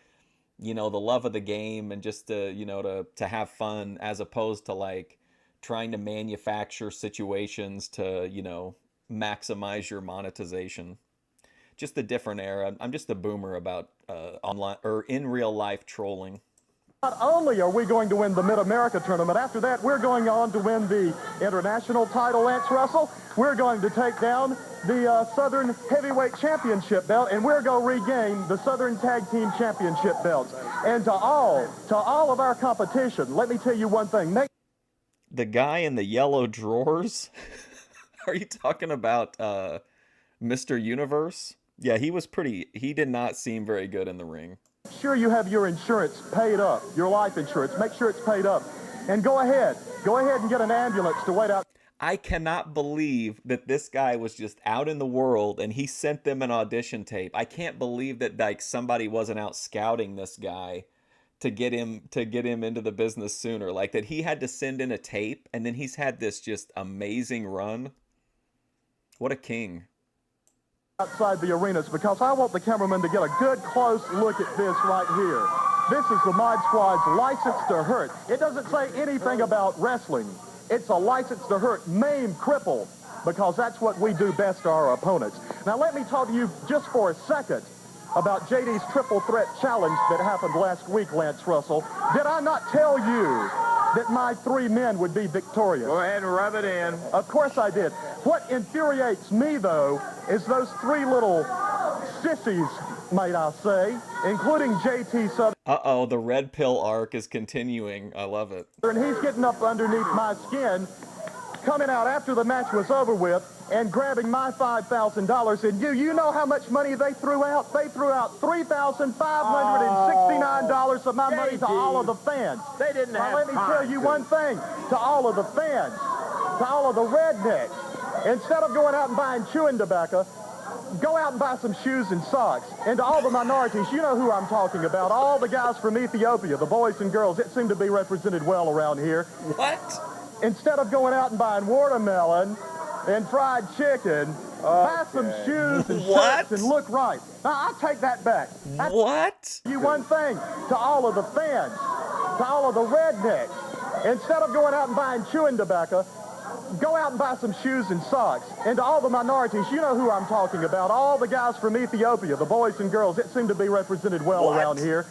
you know, the love of the game and just to, you know, to have fun, as opposed to like trying to manufacture situations to, you know, maximize your monetization. Just a different era. I'm just a boomer about online or in real life trolling. Not only are we going to win the Mid-America tournament, after that we're going on to win the international title, Lance Russell. We're going to take down the Southern Heavyweight Championship belt, and we're going to regain the Southern Tag Team Championship belts. And to all of our competition, let me tell you one thing. The guy in the yellow drawers? Are you talking about Mr. Universe? Yeah, he did not seem very good in the ring. Make sure you have your insurance paid up, your life insurance. Make sure it's paid up. And go ahead and get an ambulance to wait out. I cannot believe that this guy was just out in the world and he sent them an audition tape. I can't believe that like somebody wasn't out scouting this guy to get him into the business sooner. Like that he had to send in a tape and then he's had this just amazing run. What a king. Outside the arenas, because I want the cameraman to get a good close look at this right here. This is the Mod Squad's license to hurt. It doesn't say anything about wrestling. It's a license to hurt, maim, cripple, because that's what we do best to our opponents. Now let me talk to you just for a second about JD's triple threat challenge that happened last week, Lance Russell. Did I not tell you that my 3 men would be victorious? Go ahead and rub it in. Of course I did. What infuriates me, though, is those 3 little sissies, might I say, including JT Southern. Uh-oh, the red pill arc is continuing. I love it. And he's getting up underneath my skin, coming out after the match was over with, and grabbing my $5,000. And you know how much money they threw out? They threw out $3,569 of my money to all of the fans. They didn't have let me tell you one thing. To all of the fans, to all of the rednecks, instead of going out and buying chewing tobacco, go out and buy some shoes and socks. And to all the minorities, you know who I'm talking about. All the guys from Ethiopia, the boys and girls that seem to be represented well around here. What? Instead of going out and buying watermelon and fried chicken, buy some shoes and shirts and look right. Now, I take that back. What? You one thing. To all of the fans, to all of the rednecks, instead of going out and buying chewing tobacco, go out and buy some shoes and socks. And to all the minorities, you know who I'm talking about. All the guys from Ethiopia, the boys and girls that seem to be represented well around here.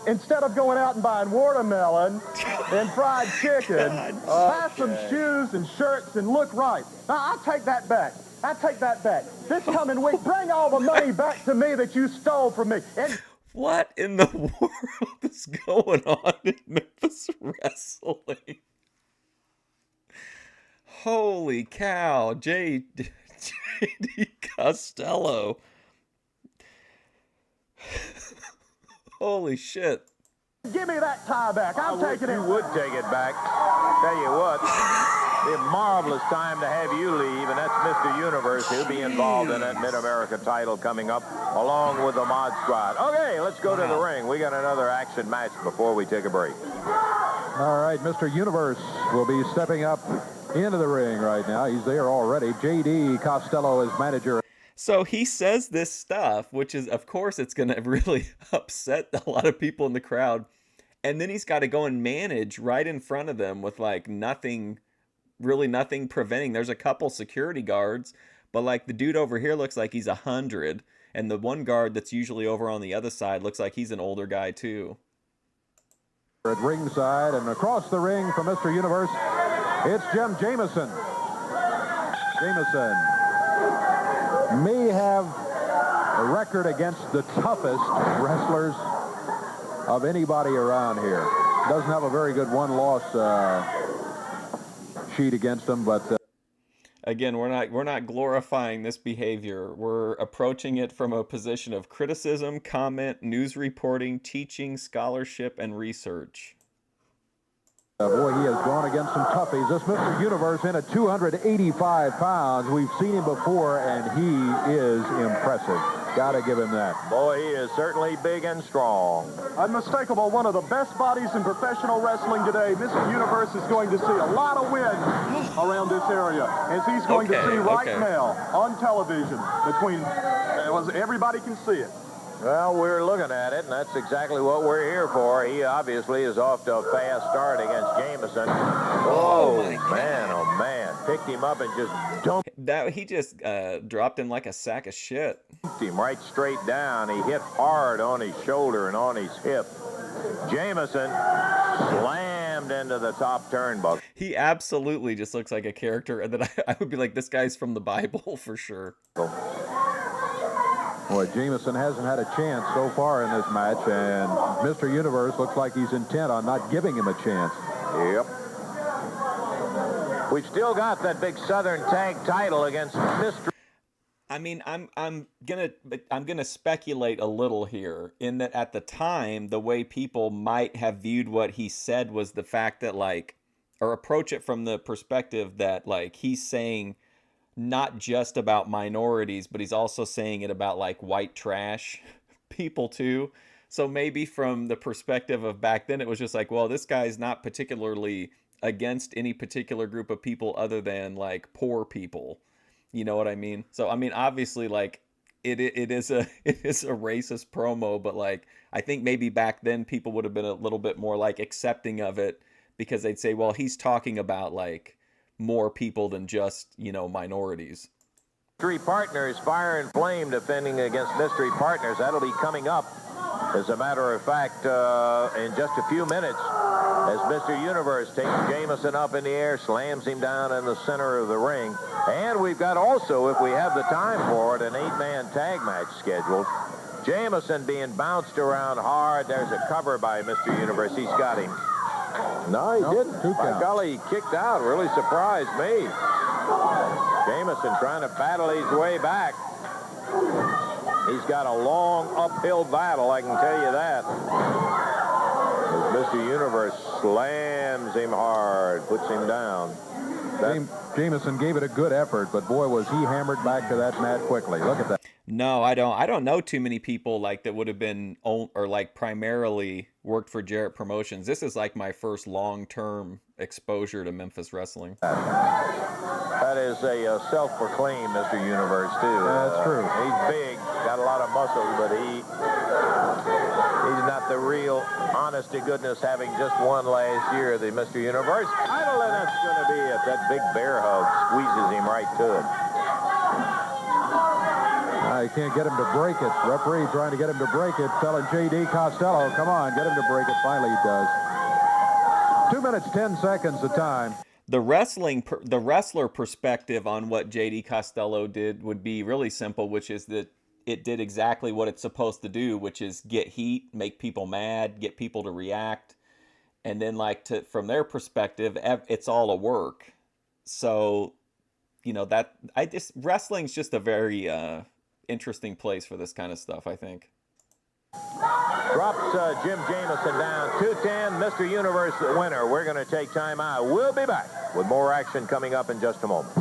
Instead of going out and buying watermelon and fried chicken, buy some shoes and shirts and look right. Now, I take that back. I take that back. This coming week, bring all the money back to me that you stole from me. And what in the world is going on in Memphis wrestling? Holy cow, JD Costello. Holy shit. Give me that tie back. I'm taking it. You would take it back. Tell you what, it'd be a marvelous time to have you leave, and that's Mr. Universe. He'll be involved in that Mid-America title coming up, along with the Mod Squad. Okay, let's go to the ring. We got another action match before we take a break. All right, Mr. Universe will be stepping up into the ring right now. He's there already. JD Costello is manager. So he says this stuff, which is, of course, it's going to really upset a lot of people in the crowd. And then he's got to go and manage right in front of them with like nothing, really nothing preventing. There's a couple security guards, but like the dude over here looks like he's 100. And the one guard that's usually over on the other side looks like he's an older guy too. At ringside and across the ring from Mr. Universe, it's Jim Jameson. Jameson may have a record against the toughest wrestlers of anybody around here. Doesn't have a very good one-loss sheet against them, but again, we're not glorifying this behavior. We're approaching it from a position of criticism, comment, news reporting, teaching, scholarship, and research. Boy, he has gone against some toughies. This Mr. Universe in at 285 pounds. We've seen him before, and he is impressive. Got to give him that. Boy, he is certainly big and strong. Unmistakable, one of the best bodies in professional wrestling today. Mr. Universe is going to see a lot of wins around this area, as he's going to see right now on television. Everybody can see it. Well, we're looking at it, and that's exactly what we're here for. He obviously is off to a fast start against Jameson. Oh man. Picked him up and just dumped. He just dropped him like a sack of shit. Him right straight down. He hit hard on his shoulder and on his hip. Jameson slammed into the top turnbuckle. He absolutely just looks like a character that I would be like, this guy's from the Bible for sure. Boy, Jameson hasn't had a chance so far in this match, and Mr. Universe looks like he's intent on not giving him a chance. Yep. We've still got that big Southern tag title against Mr. I mean, I'm gonna speculate a little here in that at the time, the way people might have viewed what he said was the fact that like, or approach it from the perspective that like he's saying not just about minorities, but he's also saying it about like white trash people too. So maybe from the perspective of back then, it was just like, well, this guy's not particularly against any particular group of people other than like poor people. You know what I mean? So, I mean, obviously, like, it is a racist promo, but, like, I think maybe back then people would have been a little bit more, like, accepting of it because they'd say, well, he's talking about, like, more people than just, you know, minorities. Mystery Partners, Fire and Flame defending against Mystery Partners. That'll be coming up, as a matter of fact, in just a few minutes, as Mr. Universe takes Jameson up in the air, slams him down in the center of the ring. And we've got also, if we have the time for it, an 8-man tag match scheduled. Jameson being bounced around hard. There's a cover by Mr. Universe. He's got him. No, he didn't. By golly, he kicked out. Really surprised me. Jameson trying to battle his way back. He's got a long uphill battle, I can tell you that. As Mr. Universe slams him hard, puts him down. Jameson gave it a good effort, but boy, was he hammered back to that mat quickly. Look at that. No, I don't know too many people like that would have been or like primarily worked for Jarrett Promotions. This is like my first long-term exposure to Memphis wrestling. That is a self-proclaimed Mr. Universe too. Yeah, that's true. He's big, got a lot of muscle, but he's not the real honest-to-goodness, having just won last year the Mr. Universe title, and that's going to be it. That big bear hug squeezes him right to it. You can't get him to break it. Referee trying to get him to break it. Telling J.D. Costello, come on, get him to break it. Finally he does. 2 minutes, 10 seconds of time. The wrestler perspective on what J.D. Costello did would be really simple, which is that it did exactly what it's supposed to do, which is get heat, make people mad, get people to react. And then from their perspective, it's all a work. So, you know, wrestling's just a very interesting place for this kind of stuff, I think. Drops Jim Jameson down. 210, Mr. Universe the winner. We're going to take time out. We'll be back with more action coming up in just a moment.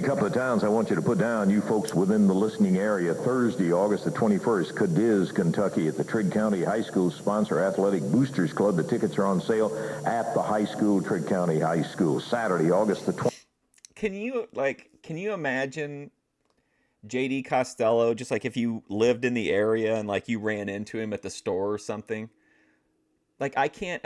Couple of towns I want you to put down, you folks within the listening area. Thursday, August the 21st, Cadiz, Kentucky, at the Trigg County High School sponsor Athletic Boosters Club. The tickets are on sale at the high school, Trigg County High School. Saturday, August the 20th. Can you imagine J.D. Costello, just like if you lived in the area and like you ran into him at the store or something? Like, I can't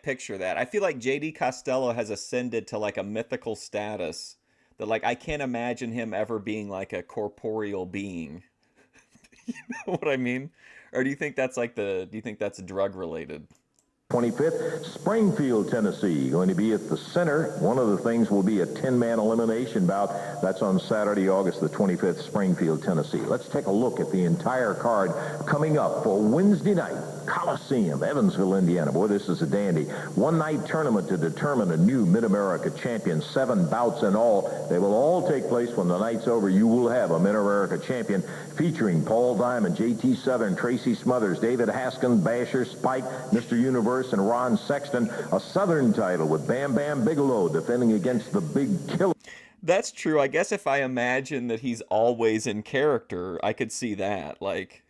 picture that. I feel like J.D. Costello has ascended to like a mythical status that, like, I can't imagine him ever being like a corporeal being. You know what I mean? Or do you think that's drug related? 25th, Springfield, Tennessee, going to be at the center. One of the things will be a 10-man elimination bout. That's on Saturday, August the 25th, Springfield, Tennessee. Let's take a look at the entire card coming up for Wednesday night. Coliseum, Evansville, Indiana. Boy, this is a dandy. One-night tournament to determine a new Mid-America champion. 7 bouts in all. They will all take place when the night's over. You will have a Mid-America champion featuring Paul Diamond, J.T. Southern, Tracy Smothers, David Haskins, Basher, Spike, Mr. Universe, and Ron Sexton. A Southern title with Bam Bam Bigelow defending against the Big Killer. That's true. I guess if I imagine that he's always in character, I could see that. Like,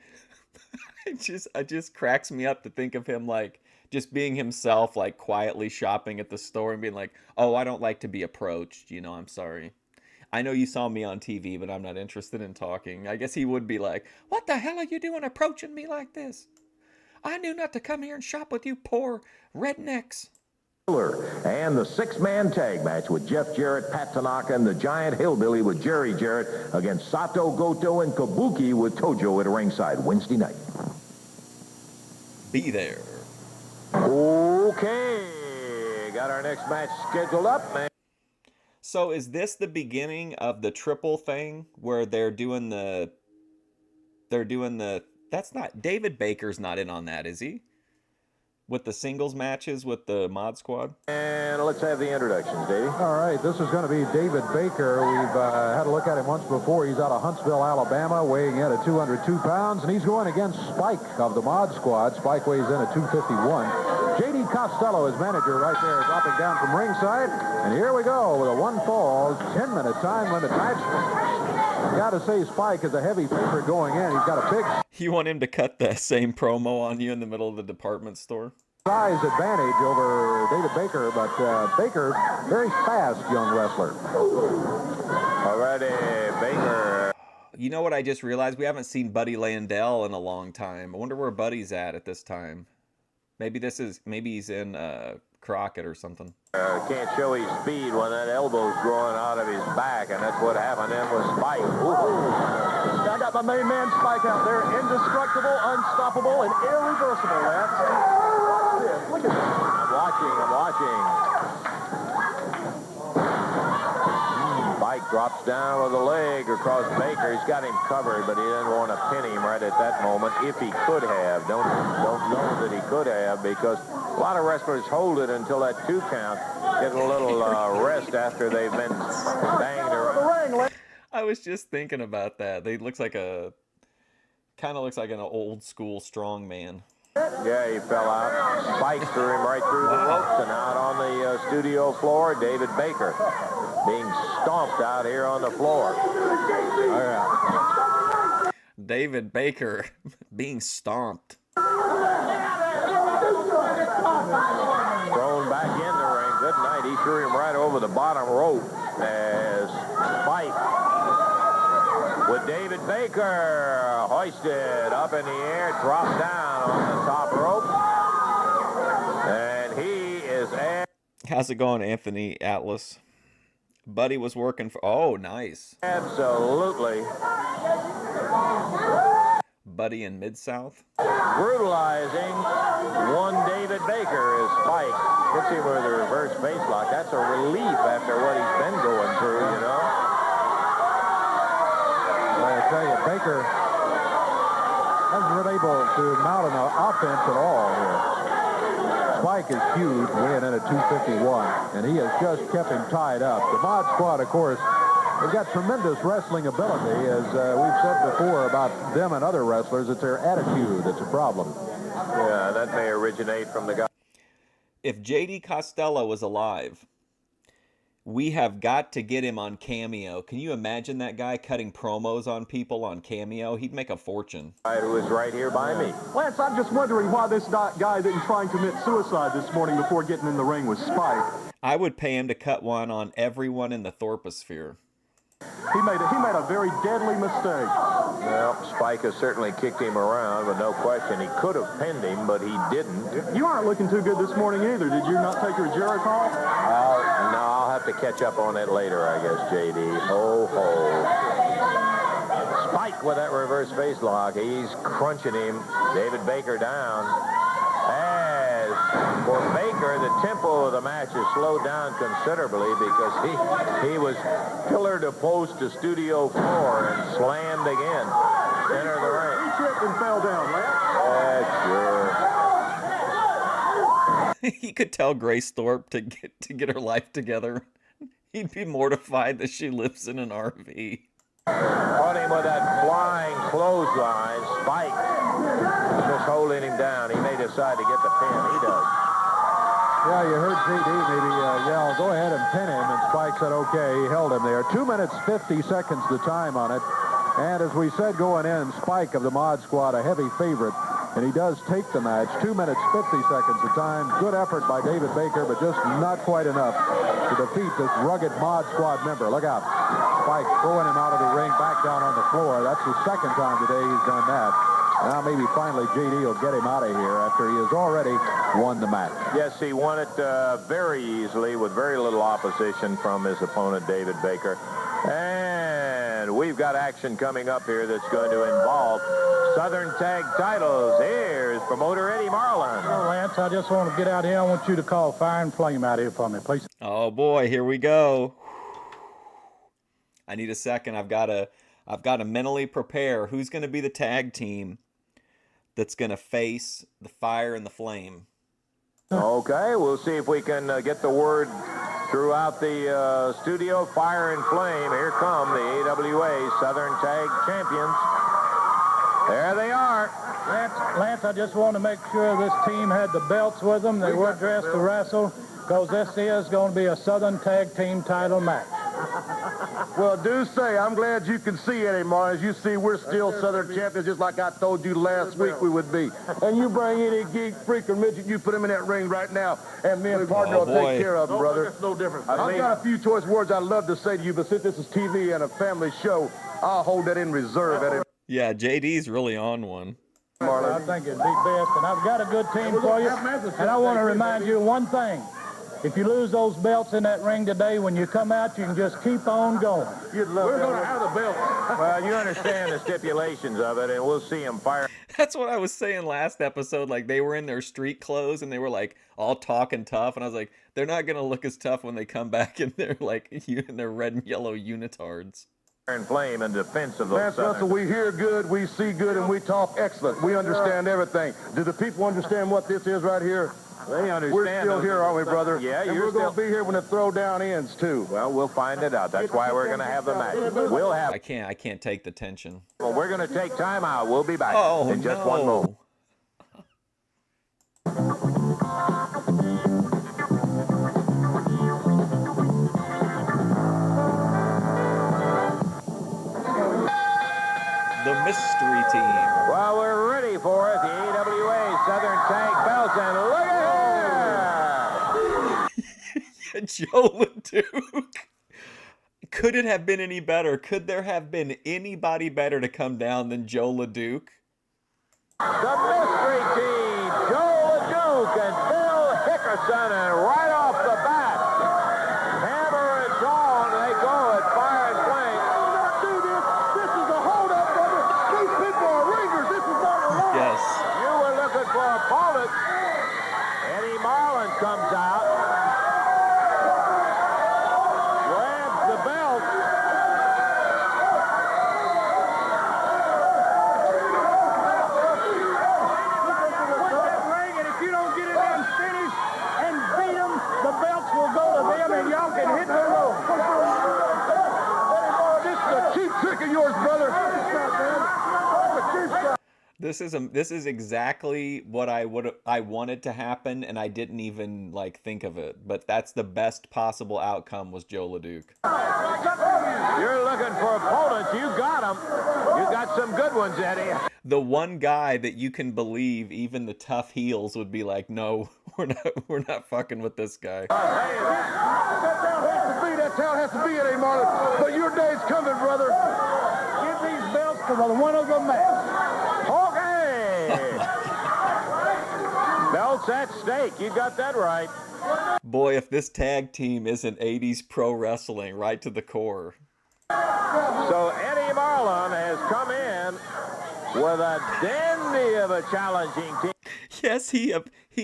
it just cracks me up to think of him like just being himself, like quietly shopping at the store and being like, "Oh, I don't like to be approached. You know, I'm sorry. I know you saw me on TV, but I'm not interested in talking." I guess he would be like, "What the hell are you doing approaching me like this? I knew not to come here and shop with you poor rednecks." And the 6-man tag match with Jeff Jarrett, Pat Tanaka, and the Giant Hillbilly with Jerry Jarrett against Sato, Goto, and Kabuki with Tojo at ringside Wednesday night. Be there. Okay. Okay, got our next match scheduled up, man. So is this the beginning of the triple thing where they're doing the that's not David Baker's not in on that, is he? With the singles matches with the Mod Squad? And let's have the introductions, Davey. All right, this is going to be David Baker. We've had a look at him once before. He's out of Huntsville, Alabama, weighing in at 202 pounds, and he's going against Spike of the Mod Squad. Spike weighs in at 251. J.D. Costello, his manager, right there, dropping down from ringside. And here we go with a one-fall, 10-minute time limit match. Got to say, Spike is a heavy favorite going in. He's got a big You want him to cut the same promo on you in the middle of the department store? size advantage over David Baker, but Baker, very fast young wrestler. Alrighty, Baker. You know what I just realized? We haven't seen Buddy Landell in a long time. I wonder where Buddy's at this time. Maybe he's in Crockett or something. Can't show his speed when that elbow's growing out of his back, and that's what happened then with Spike. Ooh. I got my main man Spike out there, indestructible, unstoppable, and irreversible, Lance. Look at this. I'm watching. Spike drops down with a leg across Baker. He's got him covered, but he didn't want to pin him right at that moment. If he could have, don't know that he could have, because a lot of wrestlers hold it until that 2 count, get a little rest after they've been banged around. I was just thinking about that. They looks like kind of looks like an old school strong man. Yeah, he fell out. Spike threw him right through the ropes, and out on the studio floor, David Baker being stomped out here on the floor. All right. David Baker being stomped. Thrown back in the ring. Good night. He threw him right over the bottom rope as Spike with David Baker hoisted up in the air, dropped down on the top rope. And he is at... How's it going, Anthony Atlas? Buddy was working for... Oh, nice. Absolutely. Buddy in Mid-South. Brutalizing one David Baker is Spike. Hits him with a reverse face lock. That's a relief after what he's been going through, you know. Well, I tell you, Baker hasn't been able to mount an offense at all here. Spike is huge, weighing in at 251, and he has just kept him tied up. The Mod Squad, of course, they've got tremendous wrestling ability. As we've said before about them and other wrestlers, it's their attitude that's a problem. Yeah, that may originate from the guy. If J.D. Costello was alive, we have got to get him on Cameo. Can you imagine that guy cutting promos on people on Cameo? He'd make a fortune. Who was right here by me. Lance, I'm just wondering why this guy didn't try and commit suicide this morning before getting in the ring with Spike. I would pay him to cut one on everyone in the Thorposphere. He made a very deadly mistake. Well, Spike has certainly kicked him around, but no question. He could have pinned him, but he didn't. You aren't looking too good this morning either. Did you not take your Jarrett off? No, I'll have to catch up on that later, I guess, J.D. Ho, ho. Spike with that reverse face lock. He's crunching him. David Baker down. As for Baker, the tempo of the match has slowed down considerably because he was pillar to post to studio floor and slammed again. Center of the ring. He tripped and fell down, Lance. Sure. He could tell Grace Thorpe to get her life together. He'd be mortified that she lives in an RV. Caught him with that flying clothesline. Spike just holding him down. He may decide to get the pin. He does. Yeah, you heard J.D. maybe yell, go ahead and pin him, and Spike said, okay. He held him there. 2 minutes, 50 seconds the time on it. And as we said going in, Spike of the Mod Squad, a heavy favorite, and he does take the match. 2 minutes, 50 seconds the time. Good effort by David Baker, but just not quite enough to defeat this rugged Mod Squad member. Look out. Spike throwing him out of the ring, back down on the floor. That's the second time today he's done that. Now maybe finally J.D. will get him out of here after he has already won the match. Yes, he won it very easily with very little opposition from his opponent, David Baker. And And we've got action coming up here that's going to involve Southern Tag Titles. Here's promoter Eddie Marlin. Oh, Lance, I just want to get out here. I want you to call Fire and Flame out here for me, please. Oh boy, here we go. I need a second. I've got to mentally prepare who's going to be the tag team that's going to face the Fire and the Flame. Okay, we'll see if we can get the word throughout the studio. Fire and Flame. Here come the AWA Southern Tag Champions. There they are. Lance, I just want to make sure this team had the belts with them. They were dressed to wrestle, because this is going to be a Southern Tag Team title match. Well, do say, I'm glad you can see, Eddie Marlin. As you see, we're still Southern champions, just like I told you last week we would be. And you bring any geek, freak, or midget, you put him in that ring right now, and me and partner will take care of him, brother. No difference. I've got a few choice words I'd love to say to you, but since this is TV and a family show, I'll hold that in reserve, Eddie. Yeah, JD's really on one. I think it'd be best, and I've got a good team for you, and I want to remind you one thing. If you lose those belts in that ring today, when you come out, you can just keep on going. We're going to have the belts. Well, you understand the stipulations of it, and we'll see them fire. That's what I was saying last episode. Like, they were in their street clothes, and they were, like, all talking tough. And I was like, they're not going to look as tough when they come back in their, like, in their red and yellow unitards. And Flame in defense of those. Lance Russell, we hear good, we see good, and we talk excellent. We understand everything. Do the people understand what this is right here? They understand. We're still here, aren't we, brother? Yeah, and you're we're going to be here when the throwdown ends, too. Well, we'll find it out. That's why we're going to have the match. We'll have. I can't take the tension. Well, we're going to take time out. We'll be back Oh, in just no. one moment. The mystery team. Well, we're ready for it. The AWA Southern Tag Belts, and look at here! Joe LeDuc. Could it have been any better? Could there have been anybody better to come down than Joe LeDuc? The mystery team, Joe LeDuc and Bill Hickerson, and right off the bat, hammer and tong, they go at Fire and Flame. Do this. This is a hold-up, brother. These people are ringers. This is not a lie. Yes. You were looking for opponents. Eddie Marlin comes out, grabs the belt. And if you don't get it in finished and beat them, the belts will go to them, and y'all can hit the road. This is a cheap trick of yours, brother. This is exactly what I wanted to happen, and I didn't even like think of it. But that's the best possible outcome was Joe LeDuc. You're looking for opponents. You got them. You got some good ones, Eddie. The one guy that you can believe even the tough heels would be like, no, we're not fucking with this guy. That town has to be Eddie Marlin. But your day's coming, brother. Give these belts to the one of the match. Okay. Belts at stake. You got that right. Boy, if this tag team isn't 80s pro wrestling right to the core. So Eddie Marlin has come in with a dandy of a challenging team. Yes, he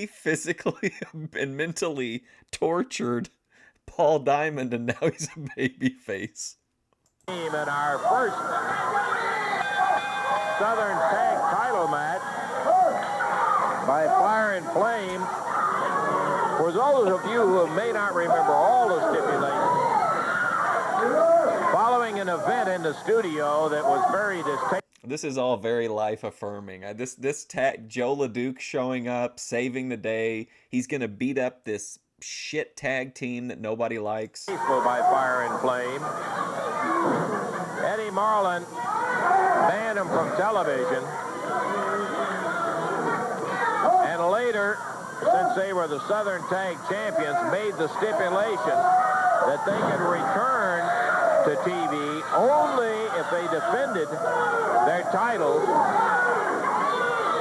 physically and mentally tortured Paul Diamond, and now he's a babyface. In our first Southern Tag title match by Fire and Flame. For those of you who may not remember all the stipulations, following an event in the studio that was very distasteful. This is all very life affirming. Joe LeDuc showing up, saving the day. He's gonna beat up this shit tag team that nobody likes. By Fire and Flame. Eddie Marlin banned him from television. And later, since they were the Southern Tag Champions, made the stipulation that they could return to TV only if they defended their titles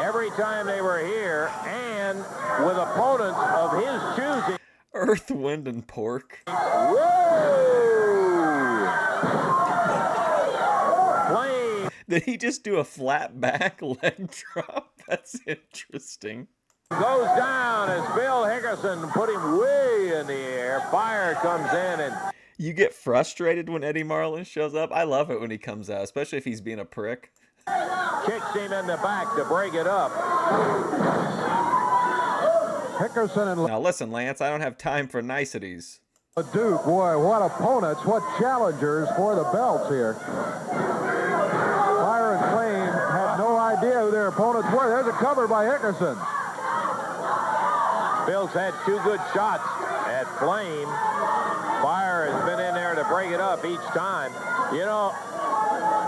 every time they were here and with opponents of his choosing. Earth, Wind, and Pork. Whoa! Did he just do a flat back leg drop? That's interesting. Goes down as Bill Hickerson put him way in the air. Fire comes in and... You get frustrated when Eddie Marlin shows up. I love it when he comes out, especially if he's being a prick. Kicks him in the back to break it up. Hickerson and Now listen, Lance, I don't have time for niceties. Duke, boy, what opponents, what challengers for the belts here. Fire and Flame had no idea who their opponents were. There's a cover by Hickerson. Bill's had 2 good shots at Flame. Fire has been in there to break it up each time. You know,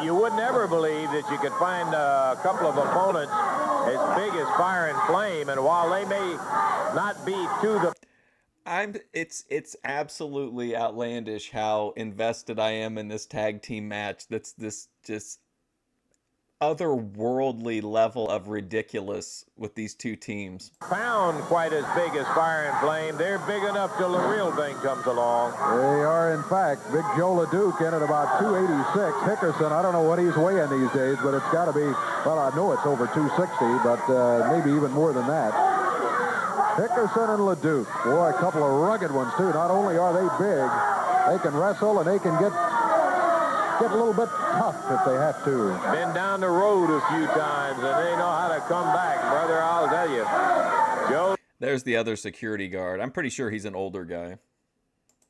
you would never believe that you could find a couple of opponents as big as Fire and Flame, and while they may not be to the... It's absolutely outlandish how invested I am in this tag team match. That's this just otherworldly level of ridiculous with these two teams. Pound quite as big as Fire and Flame. They're big enough till the real thing comes along. They are, in fact. Big Joe LeDuc in at about 286. Hickerson, I don't know what he's weighing these days, but it's got to be, well, I know it's over 260, but maybe even more than that. Hickerson and LeDuc. Boy, a couple of rugged ones, too. Not only are they big, they can wrestle and they can get a little bit tough if they have to. Been down the road a few times, and they know how to come back, brother, I'll tell you. Joe. There's the other security guard. I'm pretty sure he's an older guy.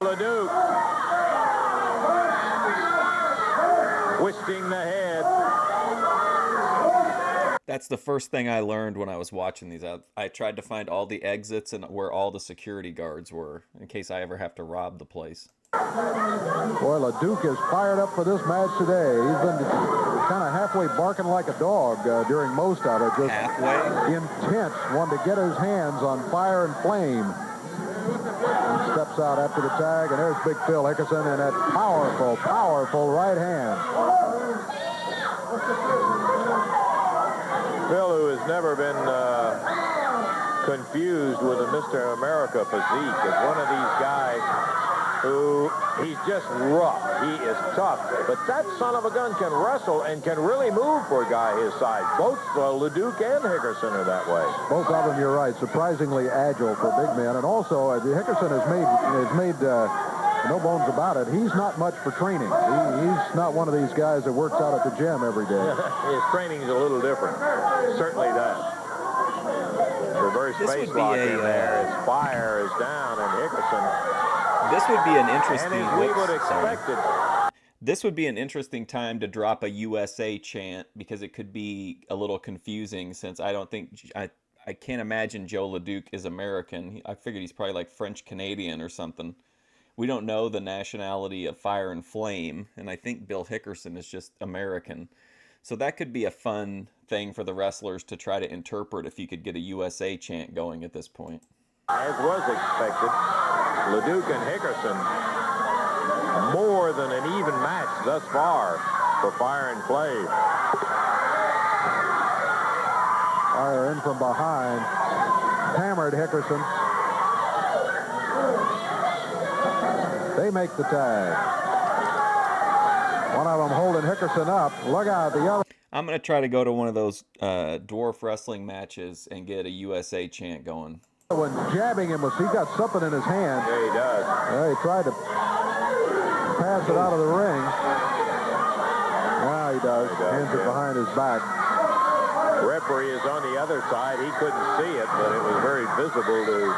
LeDuc. Twisting the head. That's the first thing I learned when I was watching these. I tried to find all the exits and where all the security guards were in case I ever have to rob the place. Boy, LeDuc is fired up for this match today. He's been kind of halfway barking like a dog during most of it. Just halfway? Intense, wanting to get his hands on Fire and Flame. He steps out after the tag, and there's Big Phil Hickerson and that powerful, powerful right hand. Phil, who has never been confused with a Mr. America physique, is one of these guys who, he's just rough. He is tough. But that son of a gun can wrestle and can really move for a guy his size. Both LeDuc and Hickerson are that way. Both of them, you're right, surprisingly agile for big men. And also, Hickerson has made no bones about it. He's not much for training. He's not one of these guys that works out at the gym every day. His training is a little different. Certainly that. Reverse face lock in there as Fire is down and Hickerson. This would be an interesting. And as we would expect it. This would be an interesting time to drop a USA chant because it could be a little confusing since I don't think I can't imagine Joe LeDuc is American. I figured he's probably like French Canadian or something. We don't know the nationality of Fire and Flame, and I think Bill Hickerson is just American. So that could be a fun thing for the wrestlers to try to interpret if you could get a USA chant going at this point. As was expected, LeDuc and Hickerson, more than an even match thus far for Fire and Flame. Fire in from behind, hammered Hickerson. They make the tag. One of them holding Hickerson up. Look out, the other. I'm going to try to go to one of those dwarf wrestling matches and get a USA chant going. When jabbing him, he got something in his hand. Yeah, he does. He tried to pass it out of the ring. Now he does. Hands it behind his back. Referee is on the other side. He couldn't see it, but it was very visible to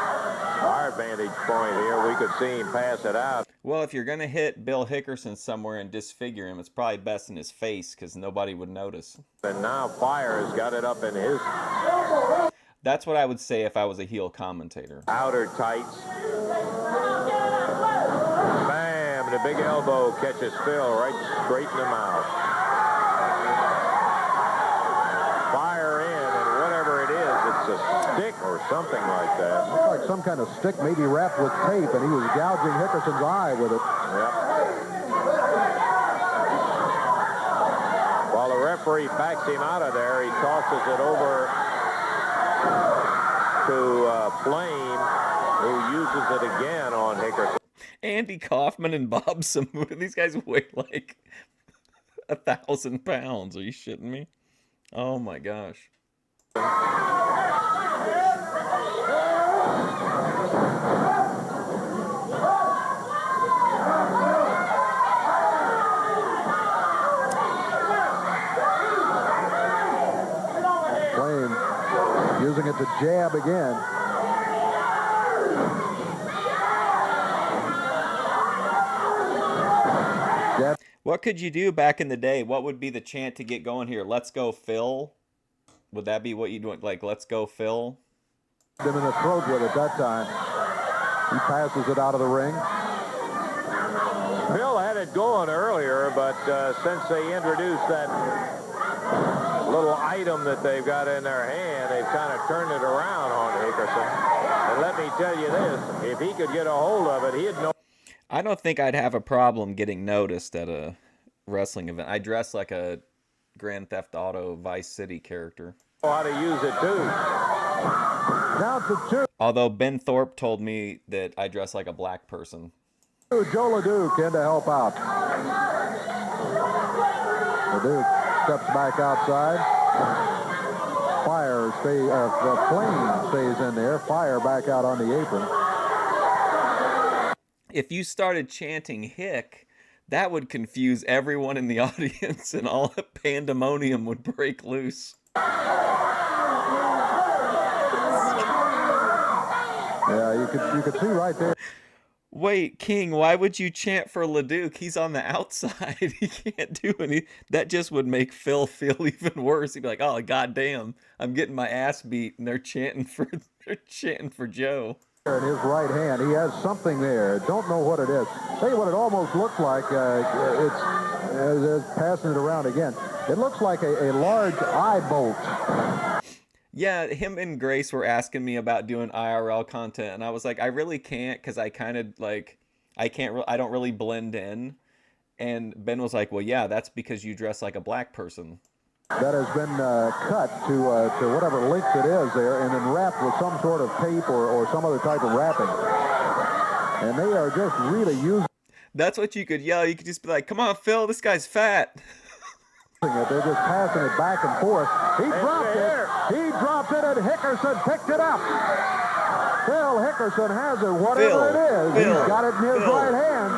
our vantage point here. We could see him pass it out. Well, if you're going to hit Bill Hickerson somewhere and disfigure him, it's probably best in his face because nobody would notice. And now Fire has got it up in his... That's what I would say if I was a heel commentator. Outer tights. Bam! The big elbow catches Phil right straight in the mouth. Fire in, and whatever it is, it's a stick or something like that. Looks like some kind of stick, maybe wrapped with tape, and he was gouging Hickerson's eye with it. Yep. While the referee backs him out of there, he tosses it over to Flame, who uses it again on Hickerson. Andy Kaufman and Bob Samuda, these guys weigh like 1,000 pounds. Are you shitting me? Oh my gosh. Flame using it to jab again. What could you do back in the day? What would be the chant to get going here? Let's go, Phil. Would that be what you'd want? Like, let's go, Phil? Him in the throat with it that time. He passes it out of the ring. Phil had it going earlier, but since they introduced that little item that they've got in their hand, they've kind of turned it around on Hickerson. And let me tell you this, if he could get a hold of it, he'd know. I don't think I'd have a problem getting noticed at a wrestling event. I dress like a Grand Theft Auto Vice City character. How to use it, too. Down to 2. Although Ben Thorpe told me that I dress like a black person. Joe LeDuc in to help out. LeDuc steps back outside. Flame stays in there. Fire back out on the apron. If you started chanting Hick, that would confuse everyone in the audience and all pandemonium would break loose. Yeah, you could see right there. Wait, King, why would you chant for LeDuc? He's on the outside. He can't do any. That just would make Phil feel even worse. He'd be like, "Oh, goddamn, I'm getting my ass beat," and they're chanting for Joe. In his right hand, he has something there. Don't know what it is. Tell you what it almost looks like. It's passing it around again. It looks like a large eye bolt. Yeah, him and Grace were asking me about doing IRL content, and I was like, I really can't because I kind of like, I don't really blend in. And Ben was like, well, yeah, that's because you dress like a black person. That has been cut to whatever length it is there and then wrapped with some sort of tape or some other type of wrapping. And they are just really using That's what you could yell. You could just be like, come on, Phil, this guy's fat. it. They're just passing it back and forth. He dropped it. He dropped it, and Hickerson picked it up. Phil Hickerson has it, whatever it is. He's got it in his right hand.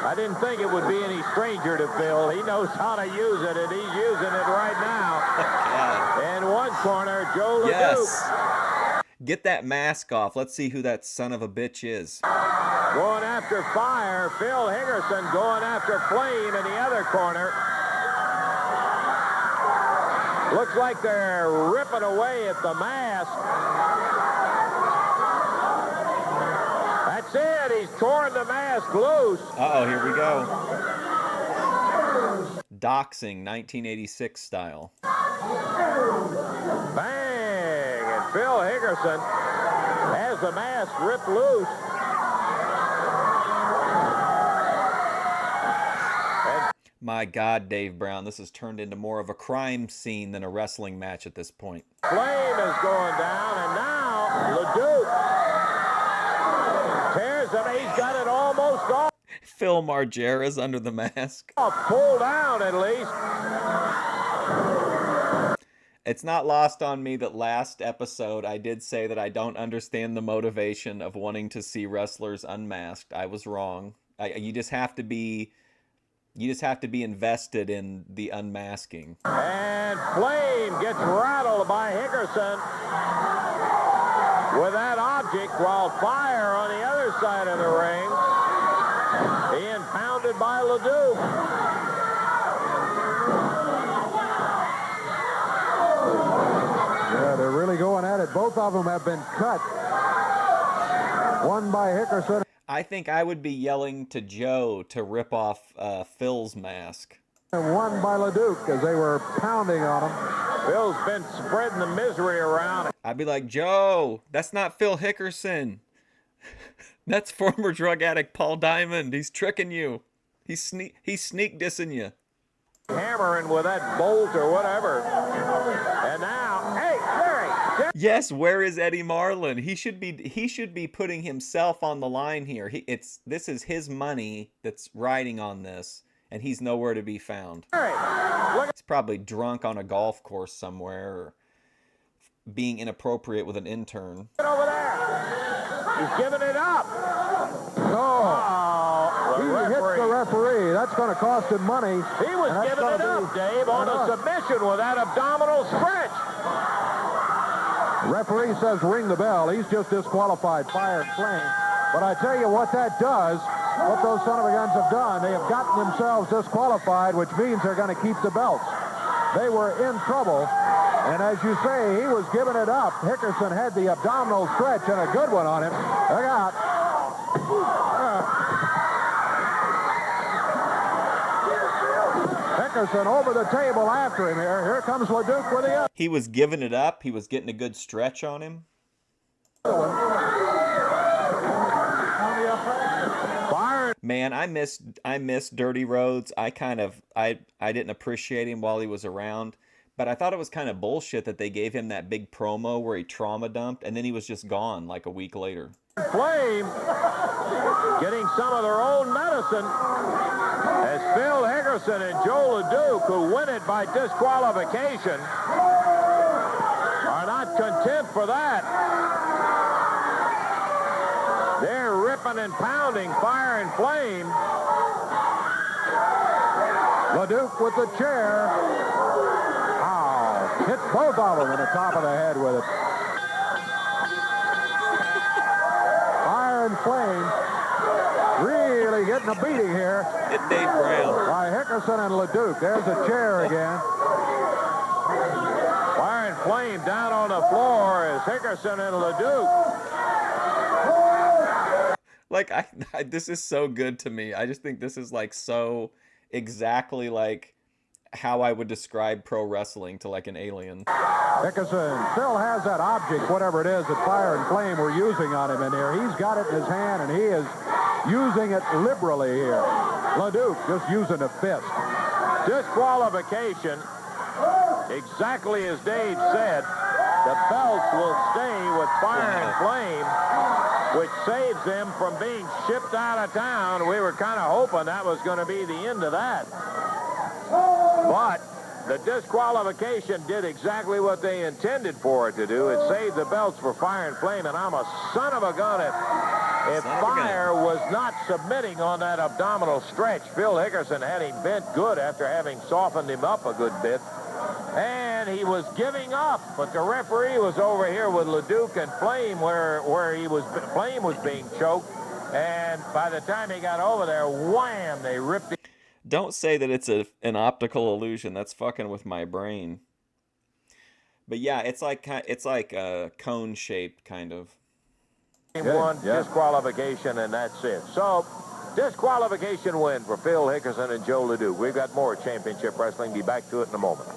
I didn't think it would be any stranger to Phil. He knows how to use it, and he's using it right now. In one corner, Joe LeDuc. Yes. Get that mask off. Let's see who that son of a bitch is. Going after Fire. Phil Hickerson going after Flame in the other corner. Looks like they're ripping away at the mask. That's it. He's torn the mask loose. Uh-oh, here we go. Doxing, 1986 style. Bang! And Phil Hickerson has the mask ripped loose. My God, Dave Brown, this has turned into more of a crime scene than a wrestling match at this point. Flame is going down, and now LeDuc tears him. He's got it almost off. Phil Margera's under the mask. Pull down, at least. It's not lost on me that last episode I did say that I don't understand the motivation of wanting to see wrestlers unmasked. I was wrong. You just have to be invested in the unmasking. And Flame gets rattled by Hickerson with that object, while Fire on the other side of the ring being pounded by LeDuc. Yeah, they're really going at it. Both of them have been cut. One by Hickerson. I think I would be yelling to Joe to rip off Phil's mask. And one by LeDuc as they were pounding on him. Phil's been spreading the misery around. I'd be like, Joe, that's not Phil Hickerson. That's former drug addict Paul Diamond. He's tricking you. He's sneak dissing you. Hammering with that bolt or whatever. And now, hey, Larry. Yes, where is Eddie Marlin? He should be putting himself on the line here. This is his money that's riding on this, and he's nowhere to be found. Look He's probably drunk on a golf course somewhere, or being inappropriate with an intern. over there. He's giving it up. Oh, he hits the referee. That's going to cost him money. He was giving it up, Dave, on a submission with that abdominal stretch. Referee says ring the bell. He's just disqualified, fire and flame. But I tell you what that does, what those son of a guns have done, they have gotten themselves disqualified, which means they're going to keep the belts. They were in trouble, and as you say, he was giving it up. Hickerson had the abdominal stretch and a good one on him. Look out. Hickerson over the table after him here. Here comes LeDuc with the... He was giving it up. He was getting a good stretch on him. Man, I miss Dirty Rhodes. I didn't appreciate him while he was around, but I thought it was kind of bullshit that they gave him that big promo where he trauma dumped and then he was just gone like a week later. Flame getting some of their own medicine as Phil Hickerson and Joe LeDuc, who win it by disqualification, are not content for that. They're ripping and pounding Fire and Flame. LeDuc with the chair. Ow. Hits both of them in the top of the head with it. Fire and Flame really getting a beating here. Hit Dave Brown. By Hickerson and LeDuc. There's a chair again. Fire and Flame down on the floor as Hickerson and LeDuc. Like, this is so good to me. I just think this is like so exactly like how I would describe pro wrestling to like an alien. Hickerson still has that object, whatever it is, that Fire and Flame were using on him in here. He's got it in his hand, and he is using it liberally here. LeDuc just using a fist. Disqualification, exactly as Dave said. The belts will stay with Fire and Flame, which saves them from being shipped out of town. We were kind of hoping that was going to be the end of that. But the disqualification did exactly what they intended for it to do. It saved the belts for Fire and Flame, and I'm a son of a gun if Fire was not submitting on that abdominal stretch. Phil Hickerson had him bent good after having softened him up a good bit. And he was giving up, but the referee was over here with LeDuc and Flame where Flame was being choked. And by the time he got over there, wham, they ripped it. Don't say that it's an optical illusion. That's fucking with my brain. But yeah, it's like a cone shaped kind of. One disqualification, and that's it. So, disqualification win for Phil Hickerson and Joe LeDuc. We've got more championship wrestling. Be back to it in a moment.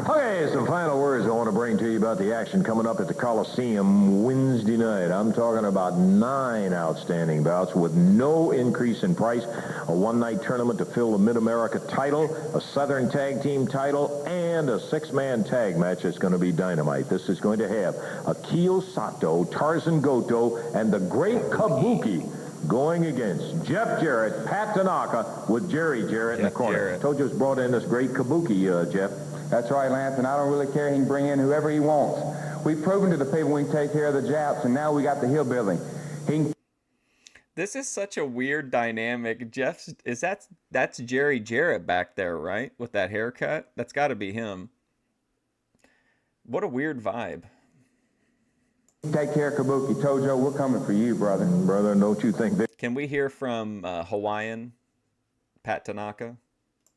Okay, some final words I want to bring to you about the action coming up at the Coliseum Wednesday night. I'm talking about 9 outstanding bouts with no increase in price, a one-night tournament to fill the Mid-America title, a Southern Tag Team title, and a 6-man tag match that's going to be dynamite. This is going to have Akio Sato, Tarzan Goto, and the Great Kabuki going against Jeff Jarrett, Pat Tanaka, with Jerry Jarrett in the corner. Tojo's brought in this Great Kabuki, Jeff. That's right, Lance, and I don't really care. He can bring in whoever he wants. We've proven to the people we can take care of the Japs, and now we got the hillbilly. This is such a weird dynamic. That's Jerry Jarrett back there, right? With that haircut? That's got to be him. What a weird vibe. Take care, Kabuki. Tojo, we're coming for you, brother. Brother, don't you think that... Can we hear from Hawaiian Pat Tanaka?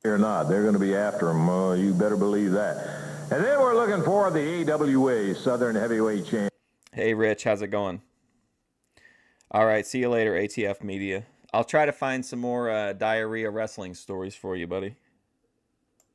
Or not. They're going to be after him. You better believe that. And then we're looking for the AWA Southern Heavyweight Champion. Hey, Rich. How's it going? All right. See you later, ATF Media. I'll try to find some more diarrhea wrestling stories for you, buddy.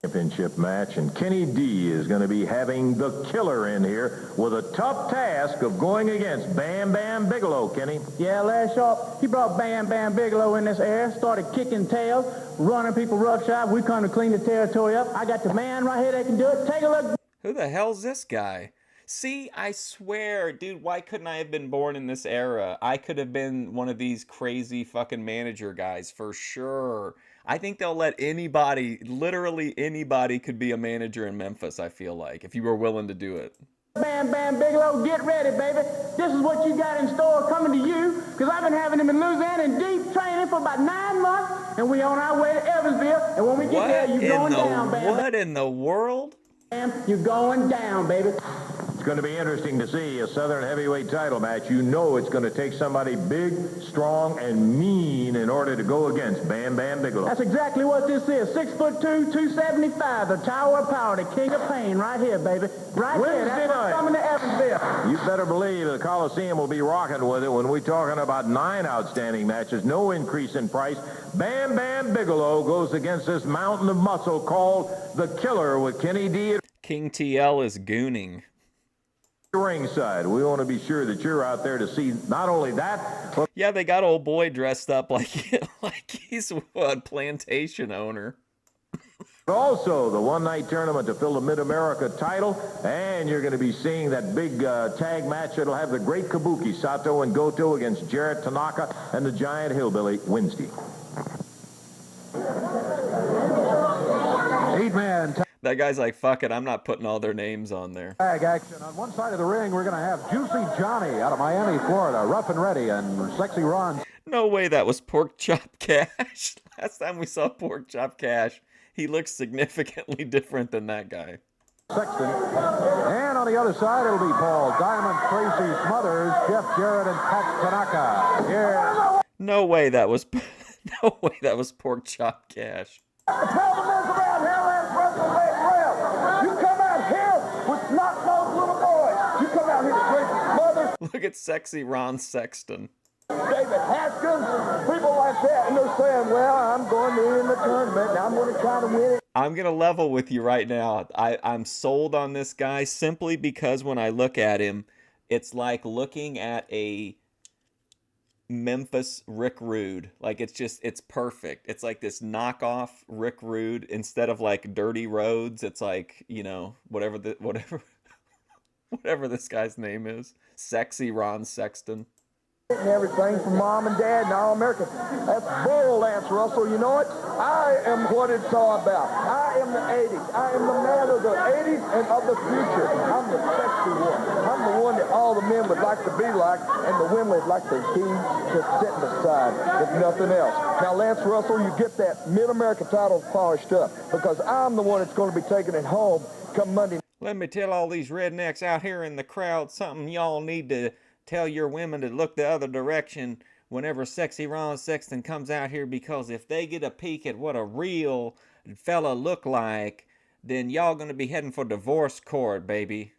championship match, and Kenny D is going to be having the killer in here with a tough task of going against Bam Bam Bigelow. Kenny? Yeah, Larry Sharp, he brought Bam Bam Bigelow in this air, started kicking tails, running people roughshod. We come to clean the territory up. I got the man right here that can do it. Take a look. Who the hell's this guy? See, I swear, dude, why couldn't I have been born in this era? I could have been one of these crazy fucking manager guys for sure. I think they'll let anybody, literally anybody could be a manager in Memphis, I feel like, if you were willing to do it. Bam Bam Bigelow, get ready, baby. This is what you got in store coming to you, because I've been having him in Louisiana in deep training for about 9 months, and we on our way to Evansville, and when we get there, you're going down, Bam. What in the world? Bam, you're going down, baby. It's going to be interesting to see a Southern heavyweight title match. You know it's going to take somebody big, strong, and mean in order to go against Bam Bam Bigelow. That's exactly what this is. 6'2", 275, the Tower of Power, the King of Pain, right here, baby. Right Wednesday here. That's night. what's coming to Evansville. You better believe the Coliseum will be rocking with it when we're talking about 9 outstanding matches, no increase in price. Bam Bam Bigelow goes against this mountain of muscle called the Killer with Kenny D. King TL is gooning. Ringside. We want to be sure that you're out there to see not only that, but yeah, they got old boy dressed up like like he's a plantation owner. Also the one-night tournament to fill the Mid-America title, and you're going to be seeing that big tag match that'll have the great kabuki, Sato and Goto against Jarrett, Tanaka, and the Giant Hillbilly Wednesday. 8-man That guy's like, fuck it, I'm not putting all their names on there. tag action. On one side of the ring, we're going to have Juicy Johnny out of Miami, Florida, Rough and Ready, and Sexy Ron. No way that was Pork Chop Cash. Last time we saw Pork Chop Cash, he looks significantly different than that guy. Sexton. And on the other side, it'll be Paul Diamond, Tracy Smothers, Jeff Jarrett, and Pat Tanaka. Here. No way that was Pork Chop Cash. The problem is around here, Lance Russell, you come out here with snot-nosed little boys. You come out here with Tracy Smothers. Look at sexy Ron Sexton. David Haskins, people like that, and they're saying, well, I'm going to win the tournament, and I'm going to try to win it. I'm going to level with you right now. I'm sold on this guy simply because when I look at him, it's like looking at a Memphis Rick Rude. Like it's perfect. It's like this knockoff Rick Rude instead of like Dirty Rhodes. It's like, you know, whatever this guy's name is. Sexy Ron Sexton. And everything from mom and dad and all American. That's bull, Lance Russell. You know what? I am what it's all about. I am the 80s. I am the man of the 80s and of the future. I'm the sexy one. I'm the one that all the men would like to be like, and the women would like to be just sitting beside, if nothing else. Now, Lance Russell, you get that Mid-America title polished up, because I'm the one that's going to be taking it home come Monday. Let me tell all these rednecks out here in the crowd something y'all need to tell your women to look the other direction whenever sexy Ron Sexton comes out here, because if they get a peek at what a real fella look like, then y'all gonna be heading for divorce court, baby.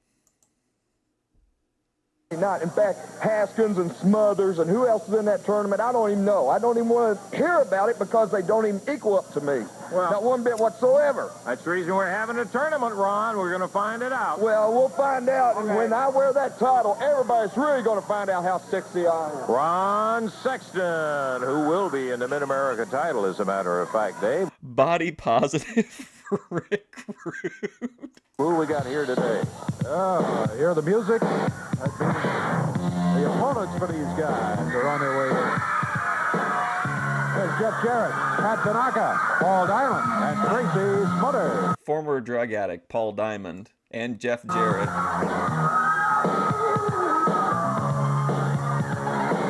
Not. In fact, Haskins and Smothers and who else is in that tournament, I don't even know. I don't even want to hear about it because they don't even equal up to me. Well, not one bit whatsoever. That's the reason we're having a tournament, Ron. We're going to find it out. Well, we'll find out. Okay. And when I wear that title, everybody's really going to find out how sexy I am. Ron Sexton, who will be in the Mid-America title, as a matter of fact, Dave. Body positive Rick Rude. Who we got here today? Hear the music. That means the opponents for these guys are on their way in. There's Jeff Jarrett, Pat Tanaka, Paul Diamond, and Tracy Smothers. Former drug addict Paul Diamond and Jeff Jarrett.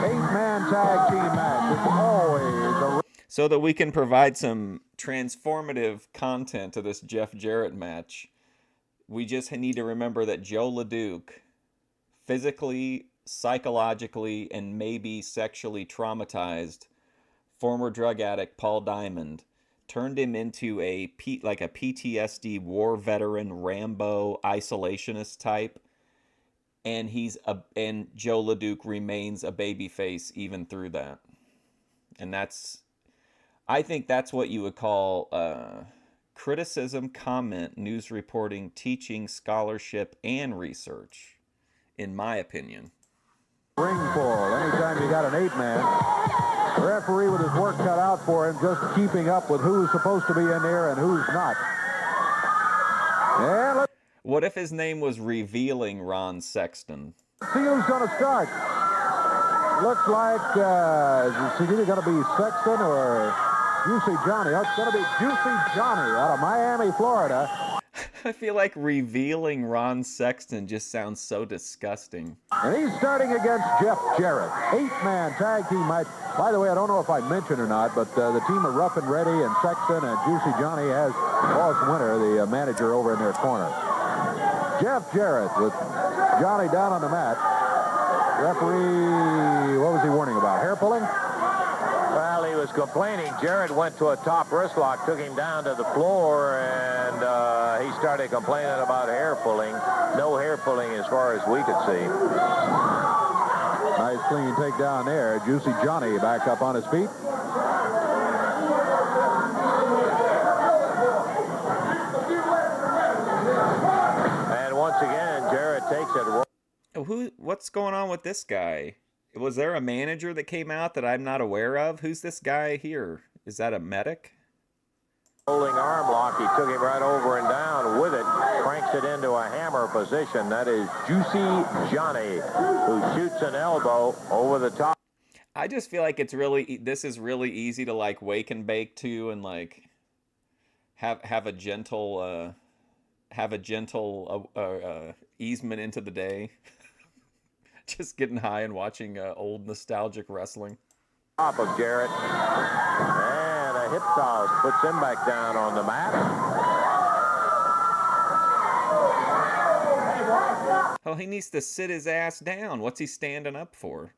8-man tag team match. It's always a... So that we can provide some transformative content to this Jeff Jarrett match, we just need to remember that Joe LeDuc, physically, psychologically, and maybe sexually traumatized former drug addict Paul Diamond, turned him into a PTSD war veteran, Rambo isolationist type, and Joe LeDuc remains a babyface even through that. And I think that's what you would call criticism, comment, news reporting, teaching, scholarship, and research, in my opinion. Ring full. Anytime you got an 8-man, the referee with his work cut out for him, just keeping up with who's supposed to be in there and who's not. And let's What if his name was Revealing Ron Sexton? see who's going to start. Looks like it's either going to be Sexton or Juicy Johnny. Oh, it's going to be Juicy Johnny out of Miami, Florida. I feel like Revealing Ron Sexton just sounds so disgusting. And he's starting against Jeff Jarrett. 8-man tag team match. By the way, I don't know if I mentioned or not, but the team of Rough and Ready and Sexton and Juicy Johnny has Boss Winter, the manager, over in their corner. Jeff Jarrett with Johnny down on the mat. Referee, what was he warning about? Hair pulling? Well, he was complaining. Jarrett went to a top wrist lock, took him down to the floor, and he started complaining about hair pulling. No hair pulling as far as we could see. Nice clean takedown there. Juicy Johnny back up on his feet. And once again, Jarrett takes it. What's going on with this guy? Was there a manager that came out that I'm not aware of? Who's this guy here? Is that a medic? Holding arm lock. He took him right over and down with it. Cranks it into a hammer position. That is Juicy Johnny, who shoots an elbow over the top. I just feel like this is really easy to like wake and bake to, and like have a gentle easement into the day. Just getting high and watching old nostalgic wrestling. Top of Jarrett. And a hip toss puts him back down on the mat. Oh, he needs to sit his ass down. What's he standing up for?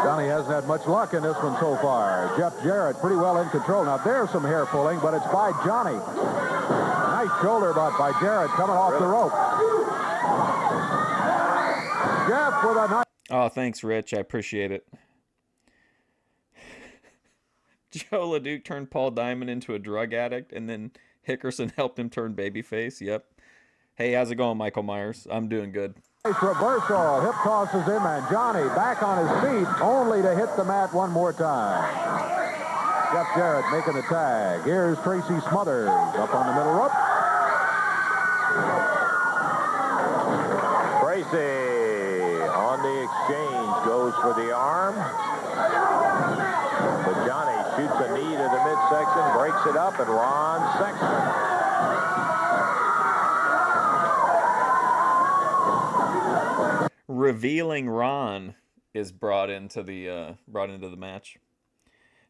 Johnny hasn't had much luck in this one so far. Jeff Jarrett pretty well in control. Now there's some hair pulling, but it's by Johnny. Nice shoulder butt by Jarrett coming off the rope. Jeff with a nice... Oh, thanks, Rich. I appreciate it. Joe LeDuc turned Paul Diamond into a drug addict, and then Hickerson helped him turn babyface. Yep. Hey, how's it going, Michael Myers? I'm doing good. Nice reversal. Hip tosses him, and Johnny back on his feet, only to hit the mat one more time. Jeff Jarrett making the tag. Here's Tracy Smothers up on the middle rope. Tracy on the exchange goes for the arm. But Johnny shoots a knee to the midsection, breaks it up, and Ron Sexton. Revealing Ron is brought into the match.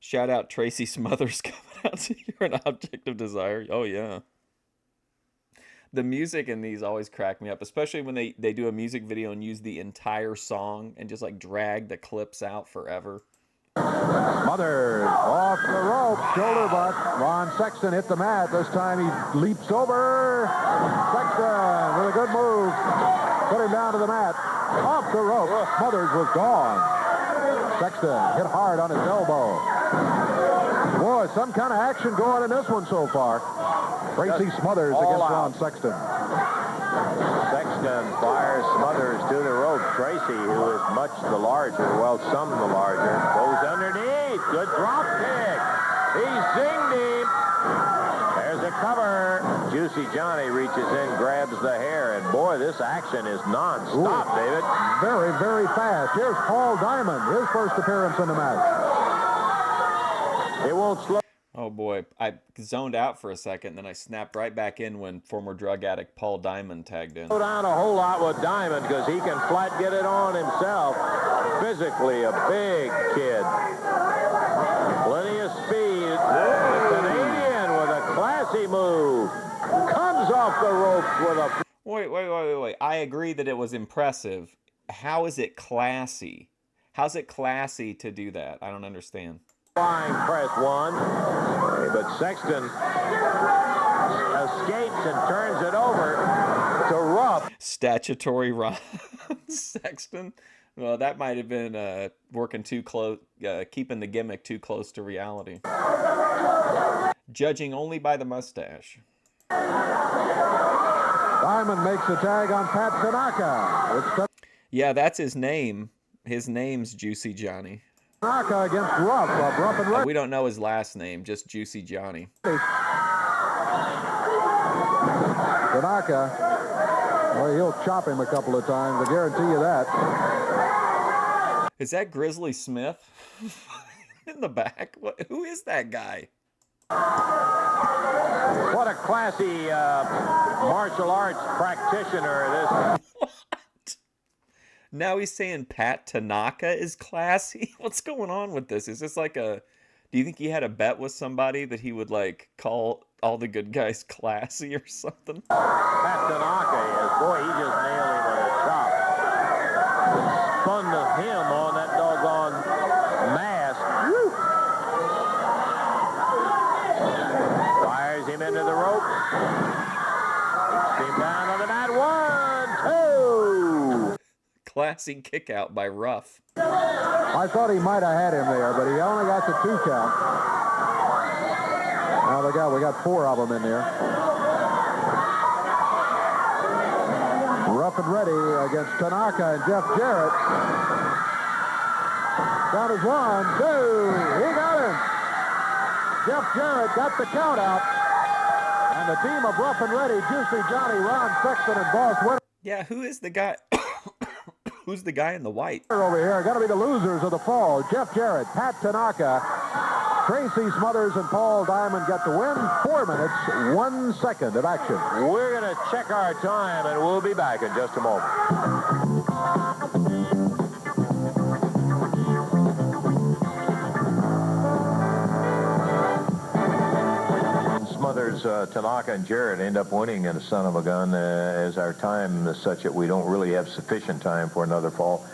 Shout out Tracy Smothers coming out to You're an Object of Desire. Oh yeah. The music in these always crack me up, especially when they do a music video and use the entire song and just like drag the clips out forever. Smothers off the rope, shoulder butt. Ron Sexton hit the mat. This time he leaps over. Sexton with a good move. Put him down to the mat. Off the rope. Smothers was gone. Sexton hit hard on his elbow. Boy, some kind of action going in this one so far. Tracy Smothers against Ron Sexton. Sexton fires Smothers to the rope. Tracy, who is much the larger, well, some the larger, goes underneath. Good drop kick. He zinged him. There's a cover. Juicy Johnny reaches in, grabs the hair, and boy, this action is non-stop, David. Very, very fast. Here's Paul Diamond, his first appearance in the match. It won't slow. Oh boy, I zoned out for a second, then I snapped right back in when former drug addict Paul Diamond tagged in. Slow down a whole lot with Diamond because he can flat get it on himself. Physically a big kid. Plenty of speed. The Canadian with a classy move. Comes off the ropes with a... Wait. I agree that it was impressive. How is it classy? How's it classy to do that? I don't understand. Flying press one, but Sexton escapes and turns it over to Ruff. Statutory Ron Sexton. Well, that might have been working too close, keeping the gimmick too close to reality. Judging only by the mustache. Diamond makes the tag on Pat Tanaka. Yeah, that's his name. His name's Juicy Johnny. Tanaka against Ruff. Ruff and Ready. We don't know his last name, just Juicy Johnny. Tanaka, well, he'll chop him a couple of times, I guarantee you that. Is that Grizzly Smith in the back? Who is that guy? What a classy martial arts practitioner this. What? Now he's saying Pat Tanaka is classy? What's going on with this? Is this like a... Do you think he had a bet with somebody that he would, like, call all the good guys classy or something? Pat Tanaka is, boy, he just nailed him with a chop. Spun to him on that doggone mask. Woo! Fires him into the rope. Takes him down on the mat. 1, 2. Classy kick out by Ruff. I thought he might have had him there, but he only got the 2 count. Now we got 4 of them in there. Ruff and Ready against Tanaka and Jeff Jarrett. Count is 1, 2. He got him. Jeff Jarrett got the count out. And the team of Ruff and Ready, Juicy Johnny, Ron Sexton, and Boss Winter. Yeah, who is the guy? Who's the guy in the white? Over here, got to be the losers of the fall. Jeff Jarrett, Pat Tanaka, Tracy Smothers, and Paul Diamond get the win. 4 minutes, 1 second of action. We're going to check our time, and we'll be back in just a moment. Smothers, Tanaka, and Jarrett end up winning in a son of a gun as our time is such that we don't really have sufficient time for another fall.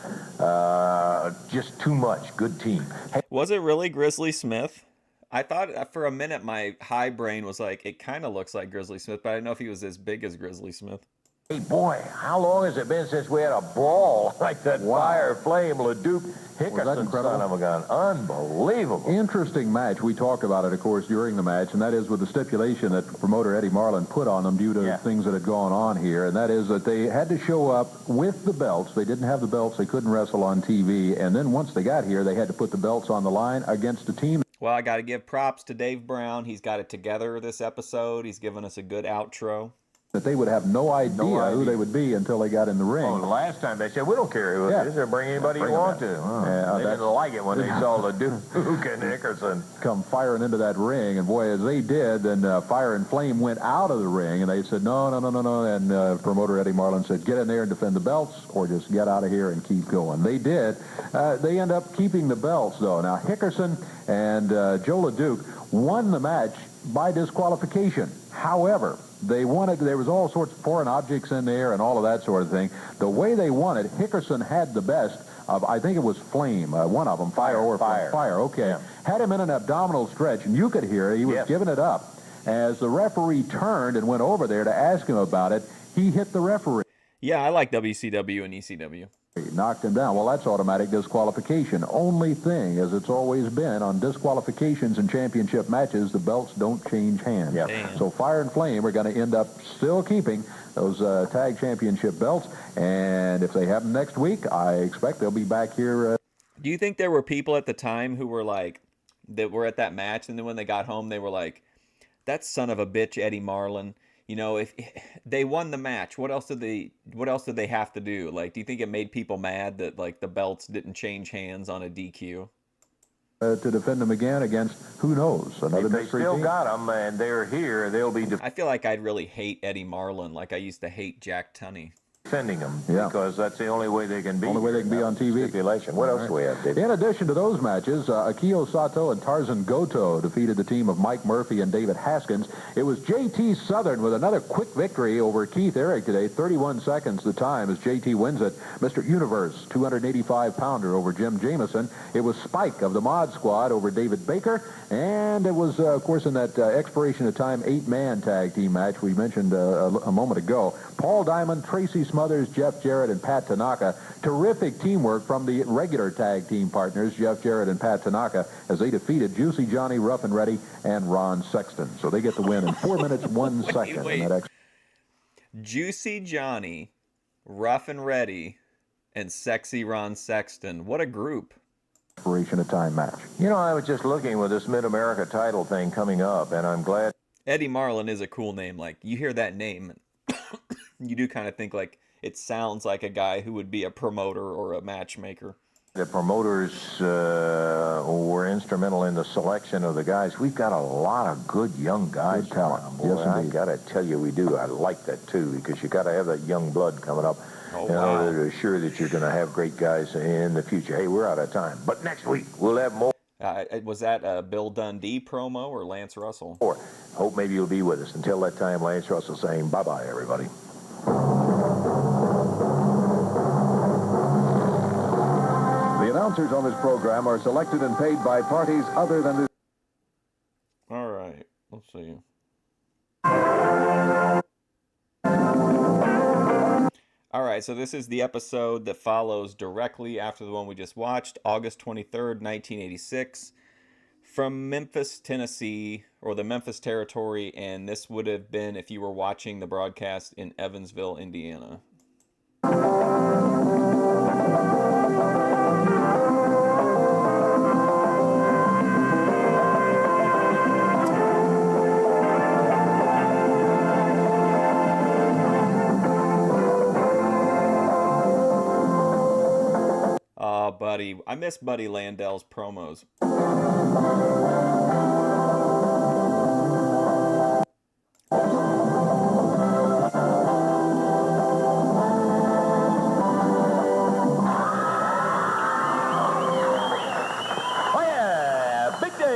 Just too much. Good team. Hey. Was it really Grizzly Smith? I thought for a minute my high brain was like, it kind of looks like Grizzly Smith, but I didn't know if he was as big as Grizzly Smith. Hey, boy, how long has it been since we had a brawl like that? Wow. Fire, Flame, LeDuc, Hickerson, son of a gun. Unbelievable. Interesting match. We talked about it, of course, during the match, and that is with the stipulation that promoter Eddie Marlin put on them due to things that had gone on here, and that is that they had to show up with the belts. They didn't have the belts. They couldn't wrestle on TV, and then once they got here, they had to put the belts on the line against a team. Well, I got to give props to Dave Brown. He's got it together this episode. He's given us a good outro. That they would have no idea who they would be until they got in the ring. Oh, the last time they said, we don't care who it is. They'll bring anybody you want to. They didn't like it when they saw LeDuc and Hickerson come firing into that ring. And, boy, as they did, then Fire and Flame went out of the ring. And they said, no. And promoter Eddie Marlin said, get in there and defend the belts or just get out of here and keep going. They did. They end up keeping the belts, though. Now, Hickerson and Joe LeDuc won the match by disqualification. However, they wanted, there was all sorts of foreign objects in there and all of that sort of thing. The way they won it, Hickerson had the best of, I think it was Flame, one of them, Fire, okay. Yeah. Had him in an abdominal stretch, and you could hear he was giving it up. As the referee turned and went over there to ask him about it, he hit the referee. Yeah, I like WCW and ECW. He knocked him down. Well, that's automatic disqualification. Only thing, as it's always been, on disqualifications in championship matches, the belts don't change hands. Yep. So Fire and Flame are going to end up still keeping those tag championship belts. And if they have them next week, I expect they'll be back here. Do you think there were people at the time who were like, that were at that match, and then when they got home, they were like, that son of a bitch, Eddie Marlin. You know, if they won the match, what else did they have to do? Like, do you think it made people mad that, like, the belts didn't change hands on a DQ? To defend them again against, who knows, another if they mystery still team? got them and they're here, they'll be I feel like I'd really hate Eddie Marlin like I used to hate Jack Tunney. defending them because that's the only way they can be. Only way they can be on TV. Stipulation. What else do we have, David? In addition to those matches, Akio Sato and Tarzan Goto defeated the team of Mike Murphy and David Haskins. It was JT Southern with another quick victory over Keith Eric today. 31 seconds the time as JT wins it. Mr. Universe, 285-pounder over Jim Jameson. It was Spike of the Mod Squad over David Baker. And it was, of course, in that expiration of time 8-man tag team match we mentioned a moment ago. Paul Diamond, Tracy Smith, Smothers, Jeff Jarrett, and Pat Tanaka. Terrific teamwork from the regular tag team partners, Jeff Jarrett and Pat Tanaka, as they defeated Juicy Johnny, Rough and Ready, and Ron Sexton. So they get the win in 4 minutes, 1 second. Wait. In that Juicy Johnny, Rough and Ready, and Sexy Ron Sexton. What a group. expiration of time match. You know, I was just looking with this Mid-America title thing coming up, and I'm glad. Eddie Marlin is a cool name. Like, you hear that name, you do kind of think, like, it sounds like a guy who would be a promoter or a matchmaker. The promoters were instrumental in the selection of the guys. We've got a lot of good young guys. Good talent. Boy, Yes, I indeed. got to tell you, we do. I like that, too, because you got to have that young blood coming up in order to assure that you're going to have great guys in the future. Hey, we're out of time. But next week, we'll have more. Was that a Bill Dundee promo or Lance Russell? Hope maybe you'll be with us. Until that time, Lance Russell saying bye-bye, everybody. The announcers on this program are selected and paid by parties other than the... All right, let's see. All right, so this is the episode that follows directly after the one we just watched, August 23rd, 1986, from Memphis, Tennessee, or the Memphis territory, and this would have been if you were watching the broadcast in Evansville, Indiana. Buddy, I miss Buddy Landell's promos.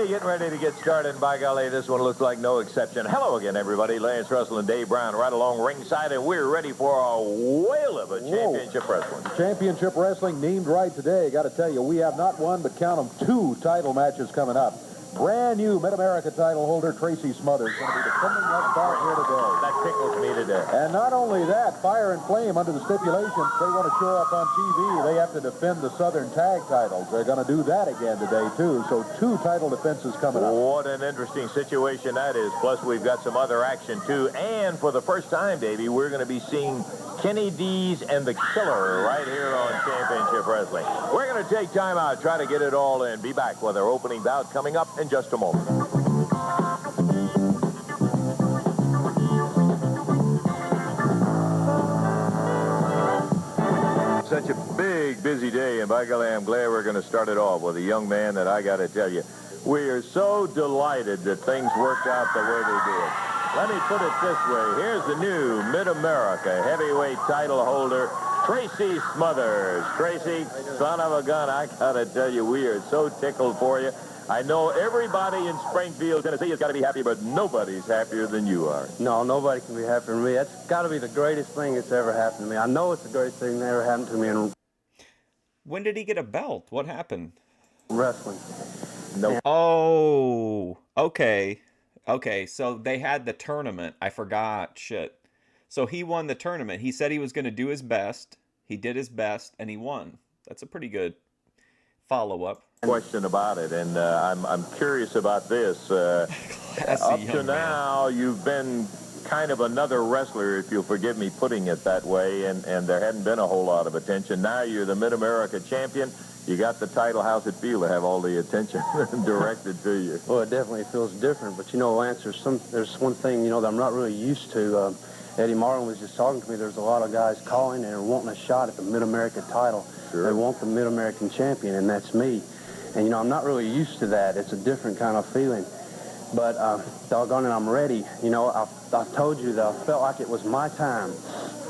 Getting ready to get started. By golly, this one looks like no exception. Hello again, everybody. Lance Russell and Dave Brown right along ringside, and we're ready for a whale of a championship wrestling. Championship wrestling named right today. Got to tell you, we have not one, but count them, 2 title matches coming up. Brand new Mid-America title holder Tracy Smothers going to be defending that belt here today. That tickles me today. And not only that, Fire and Flame, under the stipulations, they want to show up on TV. They have to defend the Southern Tag titles. They're going to do that again today, too. So 2 title defenses coming up. What an interesting situation that is. Plus, we've got some other action, too. And for the first time, Davey, we're going to be seeing Kenny D's and the Killer right here on Championship Wrestling. We're going to take time out, try to get it all in. Be back with our opening bout coming up in just a moment. Such a big, busy day, and by golly, I'm glad we're going to start it off with a young man that I got to tell you, we are so delighted that things worked out the way they did. Let me put it this way. Here's the new Mid-America heavyweight title holder, Tracy Smothers. Tracy, son of a gun, I got to tell you, we are so tickled for you. I know everybody in Springfield, Tennessee has got to be happy, but nobody's happier than you are. No, nobody can be happier than me. That's got to be the greatest thing that's ever happened to me. I know it's the greatest thing that ever happened to me in When did he get a belt? What happened? wrestling. No. Oh, okay. Okay, so they had the tournament. I forgot. Shit. So he won the tournament. He said he was going to do his best. He did his best, and he won. That's a pretty good follow-up. Question about it, and I'm curious about this. Up to now, you've been kind of another wrestler, if you'll forgive me putting it that way, and there hadn't been a whole lot of attention. Now you're the Mid-America champion. You got the title. How's it feel to have all the attention directed to you? Well, it definitely feels different, but you know, Lance, there's one thing, you know, that I'm not really used to. Eddie Marlin was just talking to me. There's a lot of guys calling and wanting a shot at the Mid-America title. Sure. They want the Mid-American champion, and that's me. And, you know, I'm not really used to that. It's a different kind of feeling. But, doggone it, I'm ready. You know, I told you that I felt like it was my time.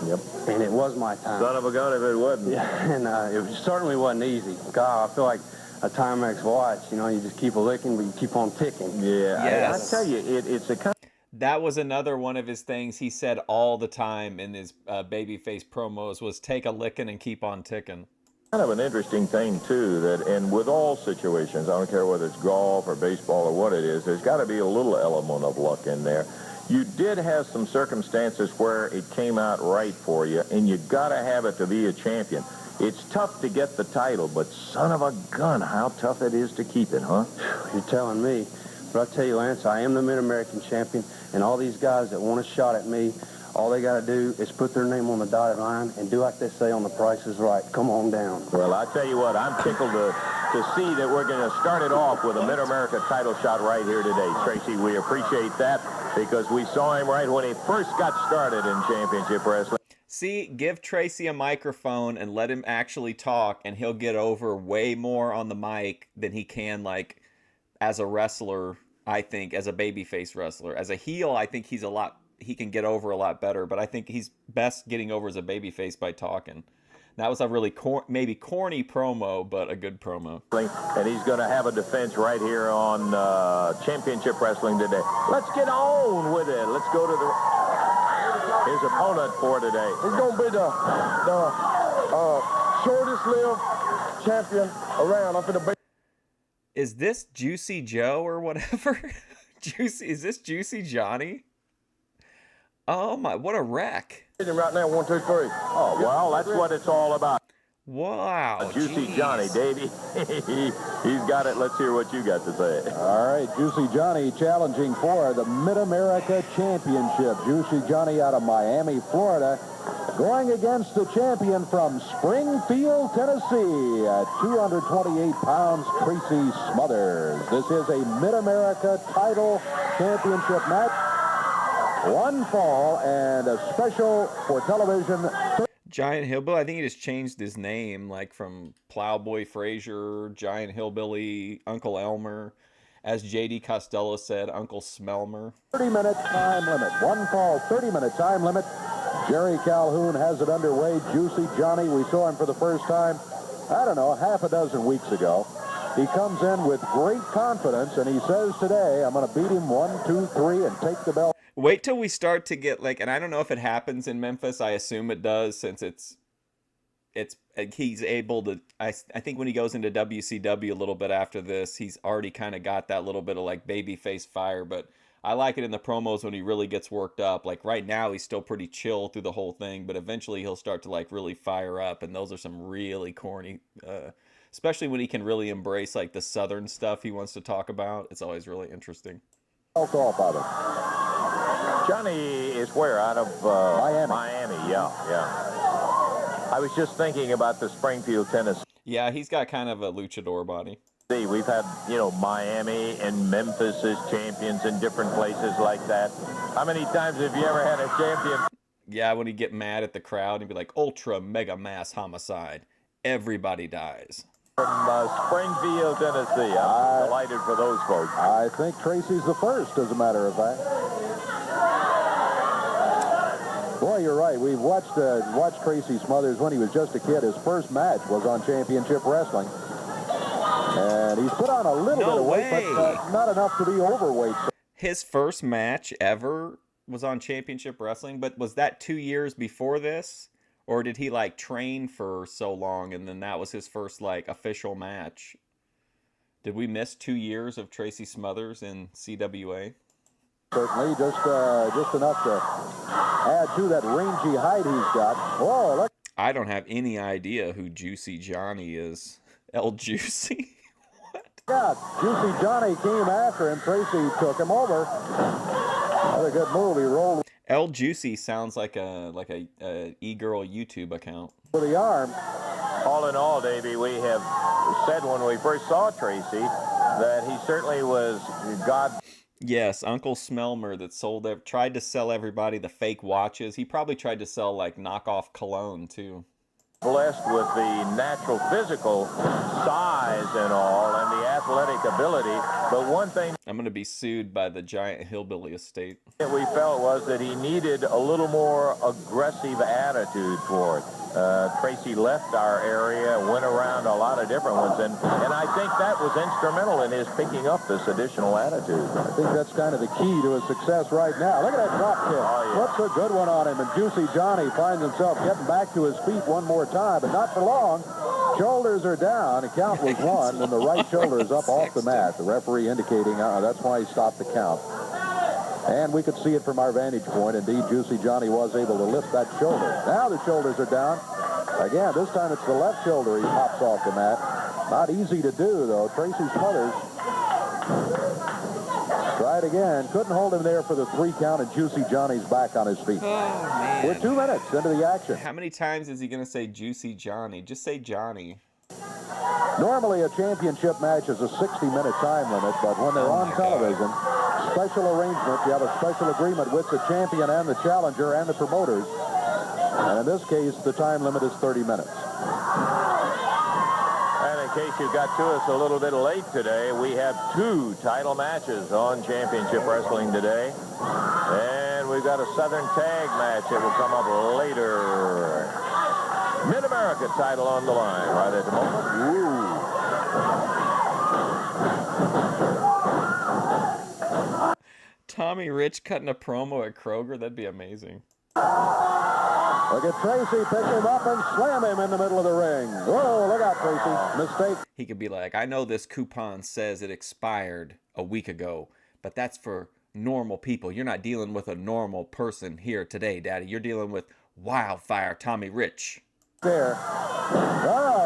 Yep. And it was my time. Son of a gun if it wasn't. Yeah, and it certainly wasn't easy. God, I feel like a Timex watch. You know, you just keep a licking, but you keep on ticking. Yeah, Yes. I tell you, it's a kind. That was another one of his things he said all the time in his babyface promos was take a licking and keep on ticking. Kind of an interesting thing, too, that, and with all situations, I don't care whether it's golf or baseball or what it is, there's got to be a little element of luck in there. you did have some circumstances where it came out right for you, and you got to have it to be a champion. It's tough to get the title, but son of a gun, how tough it is to keep it, huh? You're telling me. But I'll tell you, Lance, I am the Mid-American champion, and all these guys that want a shot at me, all they got to do is put their name on the dotted line and do like they say on The Price is Right. Come on down. Well, I tell you what, I'm tickled to see that we're going to start it off with a Mid-America title shot right here today. Tracy, we appreciate that because we saw him right when he first got started in championship wrestling. See, give Tracy a microphone and let him actually talk, and he'll get over way more on the mic than he can, like, as a wrestler, I think, as a babyface wrestler. As a heel, I think he can get over a lot better, but I think he's best getting over as a babyface by talking. That was a really maybe corny promo, but a good promo. And he's going to have a defense right here on Championship Wrestling today. Let's get on with it. Let's go to his opponent for today. He's going to be the shortest-lived champion around. I'm finna be. Is this Juicy Joe or whatever? Is this Juicy Johnny? Oh my, what a wreck. Right now, 1, 2, 3. Oh, well, that's what it's all about. Wow. Juicy geez. Johnny, Davey. He's got it. Let's hear what you got to say. All right, Juicy Johnny challenging for the Mid-America Championship. Juicy Johnny out of Miami, Florida, going against the champion from Springfield, Tennessee, at 228 pounds, Tracy Smothers. This is a Mid-America title championship match. One fall and a special for television. Giant Hillbilly, I think he just changed his name, like from Plowboy Frazier, Giant Hillbilly, Uncle Elmer. As J.D. Costello said, Uncle Smelmer. 30-minute time limit. One fall, 30-minute time limit. Jerry Calhoun has it underway. Juicy Johnny, we saw him for the first time, I don't know, half a dozen weeks ago. He comes in with great confidence, and he says today, I'm going to beat him 1, 2, 3, and take the belt. Wait till we start to get, like, and I don't know if it happens in Memphis. I assume it does, since he's able to, I think when he goes into WCW a little bit after this, he's already kind of got that little bit of, like, babyface fire, but I like it in the promos when he really gets worked up. Like, right now, he's still pretty chill through the whole thing, but eventually he'll start to, like, really fire up, and those are some really corny, especially when he can really embrace, like, the Southern stuff he wants to talk about. It's always really interesting. Off of it. Johnny is where? Out of Miami, yeah. I was just thinking about the Springfield, Tennessee. Yeah, he's got kind of a luchador body. We've had, Miami and Memphis as champions in different places like that. How many times have you ever had a champion? Yeah, when he'd get mad at the crowd, he'd be like, Ultra Mega Mass Homicide. Everybody dies. From Springfield, Tennessee. I'm delighted for those folks. I think Tracy's the first, as a matter of fact. Boy, you're right. We've watched Tracy Smothers when he was just a kid. His first match was on Championship Wrestling. And he's put on a little bit of weight, but not enough to be overweight. His first match ever was on Championship Wrestling, but was that 2 years before this? Or did he, like, train for so long and then that was his first, like, official match? Did we miss 2 years of Tracy Smothers in CWA? Certainly, just enough to add to that rangy height he's got. Whoa, look. I don't have any idea who Juicy Johnny is. El Juicy? Yeah, Juicy Johnny came after him. Tracy took him over. Another good move. He rolled El Juicy sounds like a e-girl YouTube account. with the arm. All in all, Davey, we have said when we first saw Tracy that he certainly was God. Yes, Uncle Smelmer that tried to sell everybody the fake watches. He probably tried to sell, like, knockoff cologne, too. Blessed with the natural physical size and all and the athletic ability. But one thing I'm going to be sued by the Giant Hillbilly estate. that we felt was that he needed a little more aggressive attitude for it. Tracy left our area, went around a lot of different ones, and I think that was instrumental in his picking up this additional attitude. I think that's kind of the key to his success right now. Look at that drop kick. Oh, yeah. What's a good one on him? And Juicy Johnny finds himself getting back to his feet one more time, but not for long. Shoulders are down. The count was one, and the right shoulder is up off the mat. The referee indicating that's why he stopped the count. And we could see it from our vantage point. Indeed, Juicy Johnny was able to lift that shoulder. Now the shoulders are down. Again, this time it's the left shoulder he pops off the mat. Not easy to do, though. Tracy Smothers tried again. Couldn't hold him there for the 3 count, and Juicy Johnny's back on his feet. Oh, man. We're 2 minutes into the action. How many times is he going to say Juicy Johnny? Just say Johnny. Normally, a championship match is a 60-minute time limit, but when they're on television, special arrangement, you have a special agreement with the champion and the challenger and the promoters. And in this case, the time limit is 30 minutes. And in case you got to us a little bit late today, we have 2 title matches on Championship Wrestling today. And we've got a Southern Tag match that will come up later. Mid-America title on the line right at the moment. Ooh. Tommy Rich cutting a promo at Kroger, that'd be amazing. Look at Tracy pick him up and slam him in the middle of the ring. Whoa, look out, Tracy. Mistake. He could be like, I know this coupon says it expired a week ago, but that's for normal people. You're not dealing with a normal person here today, Daddy. You're dealing with Wildfire Tommy Rich. There.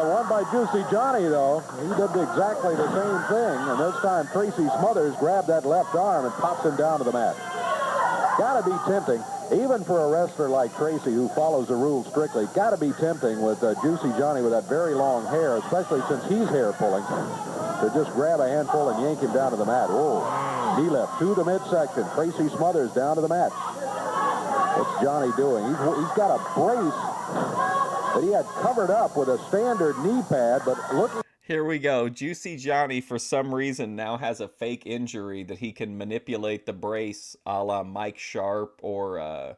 Won by Juicy Johnny, though. He did exactly the same thing, and this time Tracy Smothers grabbed that left arm and pops him down to the mat. Gotta be tempting, even for a wrestler like Tracy who follows the rules strictly. Gotta be tempting with Juicy Johnny with that very long hair, especially since he's hair pulling, to just grab a handful and yank him down to the mat. Whoa. He left 2 to midsection. Tracy Smothers down to the mat. What's Johnny doing? He's got a brace that he had covered up with a standard knee pad, but look. Here we go. Juicy Johnny, for some reason, now has a fake injury that he can manipulate the brace a la Mike Sharp or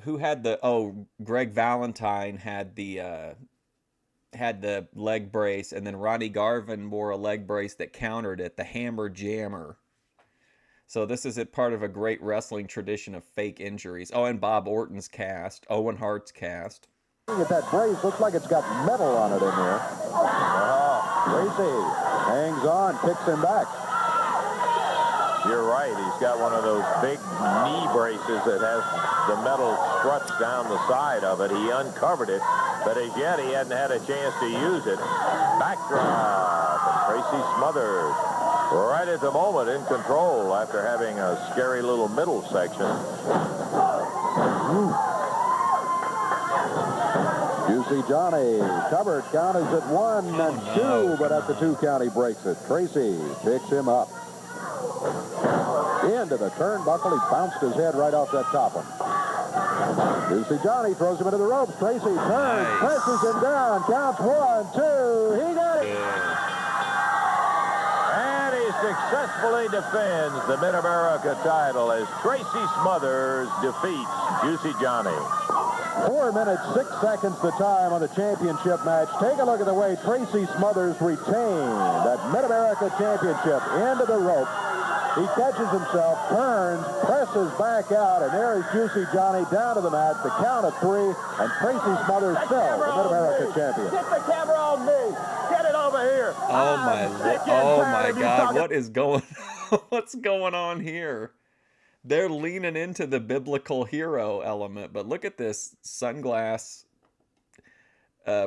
who had the... Oh, Greg Valentine had the leg brace, and then Ronnie Garvin wore a leg brace that countered it, the Hammer Jammer. So this is part of a great wrestling tradition of fake injuries. Oh, and Bob Orton's cast, Owen Hart's cast. At that brace, looks like it's got metal on it in there. Tracy hangs on, kicks him back. You're right. He's got one of those big knee braces that has the metal struts down the side of it. He uncovered it, but as yet he hadn't had a chance to use it. Backdrop, and Tracy Smothers right at the moment in control after having a scary little middle section. Juicy Johnny, covered, count is at 1 and 2, but at the 2 count he breaks it. Tracy picks him up. Into the turnbuckle, he bounced his head right off that top one. Juicy Johnny throws him into the ropes. Tracy turns, presses him down, counts 1, 2, he got it. And he successfully defends the Mid-America title as Tracy Smothers defeats Juicy Johnny. 4 minutes, 6 seconds the time on the championship match. Take a look at the way Tracy Smothers retained that Mid-America championship into the rope. He catches himself, turns, presses back out, and there is Juicy Johnny down to the mat. The count of 3, and Tracy Smothers still the Mid-America champion. Get the camera on me. Get it over here. Oh my God! What is going? What's going on here? They're leaning into the biblical hero element, but look at this sunglass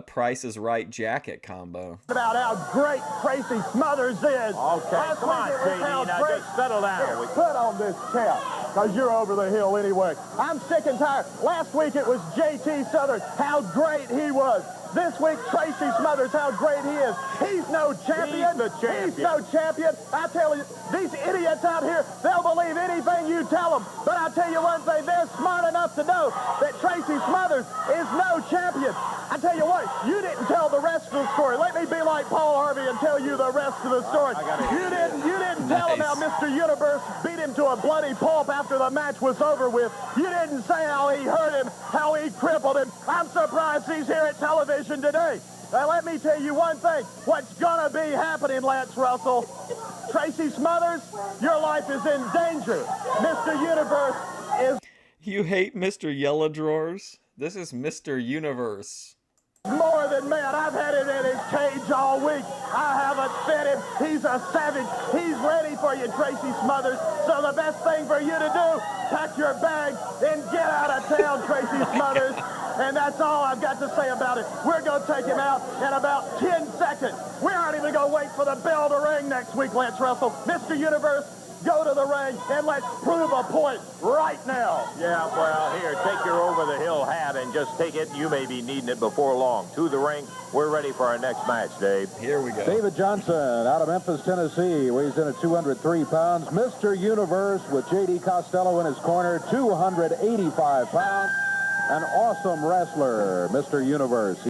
Price is Right jacket combo. About how great Tracy Smothers is. Okay, come on, JD, now just settle down. Here, put on this cap, because you're over the hill anyway. I'm sick and tired. Last week it was J.T. Southern, how great he was. This week, Tracy Smothers, how great he is. He's no champion. He's the champion. He's no champion. I tell you, these idiots out here, they'll believe anything you tell them. But I'll tell you one thing, they're smart enough to know that Tracy Smothers is no champion. I tell you what, you didn't tell the rest of the story. Let me be like Paul Harvey and tell you the rest of the story. You didn't tell him how Mr. Universe beat him to a bloody pulp after the match was over with. You didn't say how he hurt him, how he crippled him. I'm surprised he's here at television today. Now, let me tell you one thing. What's going to be happening, Lance Russell? Tracy Smothers, your life is in danger. Mr. Universe is... You hate Mr. Yellow Drawers? This is Mr. Universe. More than man, I've had him in his cage all week. I haven't fed him. He's a savage. He's ready for you, Tracy Smothers. So the best thing for you to do, pack your bag and get out of town, Tracy Smothers. And that's all I've got to say about it. We're going to take him out in about 10 seconds. We aren't even going to wait for the bell to ring next week, Lance Russell. Mr. Universe, go to the ring and let's prove a point right now. Yeah, well, here, take your over-the-hill hat and just take it. You may be needing it before long. To the ring. We're ready for our next match, Dave. Here we go. David Johnson out of Memphis, Tennessee, weighs in at 203 pounds. Mr. Universe with J.D. Costello in his corner, 285 pounds. An awesome wrestler, Mr. Universe.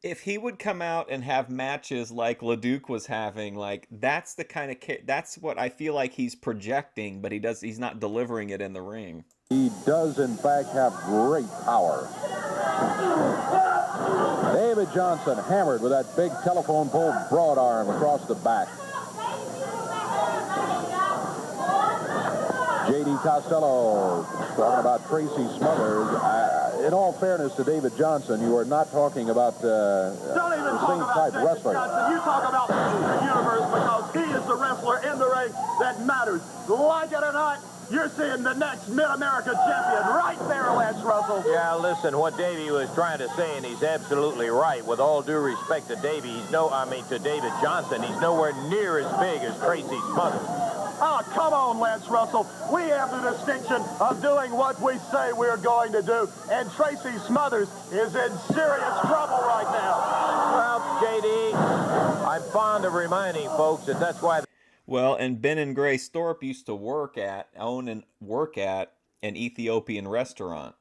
If he would come out and have matches like LeDuc was having, like that's the kind of that's what I feel like he's projecting, but he's not delivering it in the ring. He does in fact have great power. David Johnson hammered with that big telephone pole broad arm across the back. J.D. Costello talking about Tracy Smothers. In all fairness to David Johnson, you are not talking about the same type wrestler. Johnson, you talk about the Universe because he is the wrestler in the ring that matters. Like it or not, you're seeing the next Mid-America champion right there, Lance Russell. Yeah, listen, what Davey was trying to say, and he's absolutely right. With all due respect to Davey, to David Johnson, he's nowhere near as big as Tracy Smothers. Oh, come on, Lance Russell. We have the distinction of doing what we say we're going to do, and Tracy Smothers is in serious trouble right now. Well, J.D., I'm fond of reminding folks that that's why... Well, and Ben and Grace Thorpe used to own and work at an Ethiopian restaurant.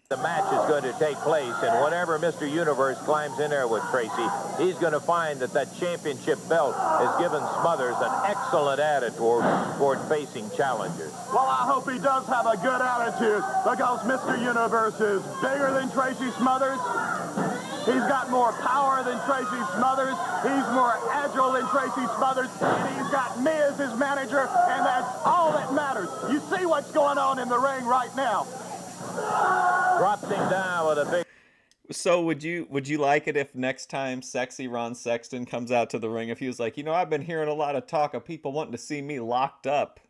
The match is going to take place, and whenever Mr. Universe climbs in there with Tracy, he's going to find that championship belt has given Smothers an excellent attitude toward facing challengers. Well, I hope he does have a good attitude because Mr. Universe is bigger than Tracy Smothers. He's got more power than Tracy Smothers. He's more agile than Tracy Smothers. And he's got me as his manager, and that's all that matters. You see what's going on in the ring right now. Drops him down with a big... So would you like it if next time Sexy Ron Sexton comes out to the ring, if he was like, I've been hearing a lot of talk of people wanting to see me locked up.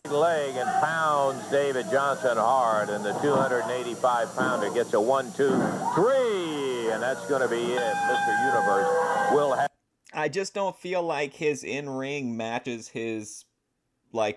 Leg and pounds David Johnson hard, and the 285-pounder gets a 1, 2, 3, and that's going to be it. Mr. Universe will have... I just don't feel like his in-ring matches his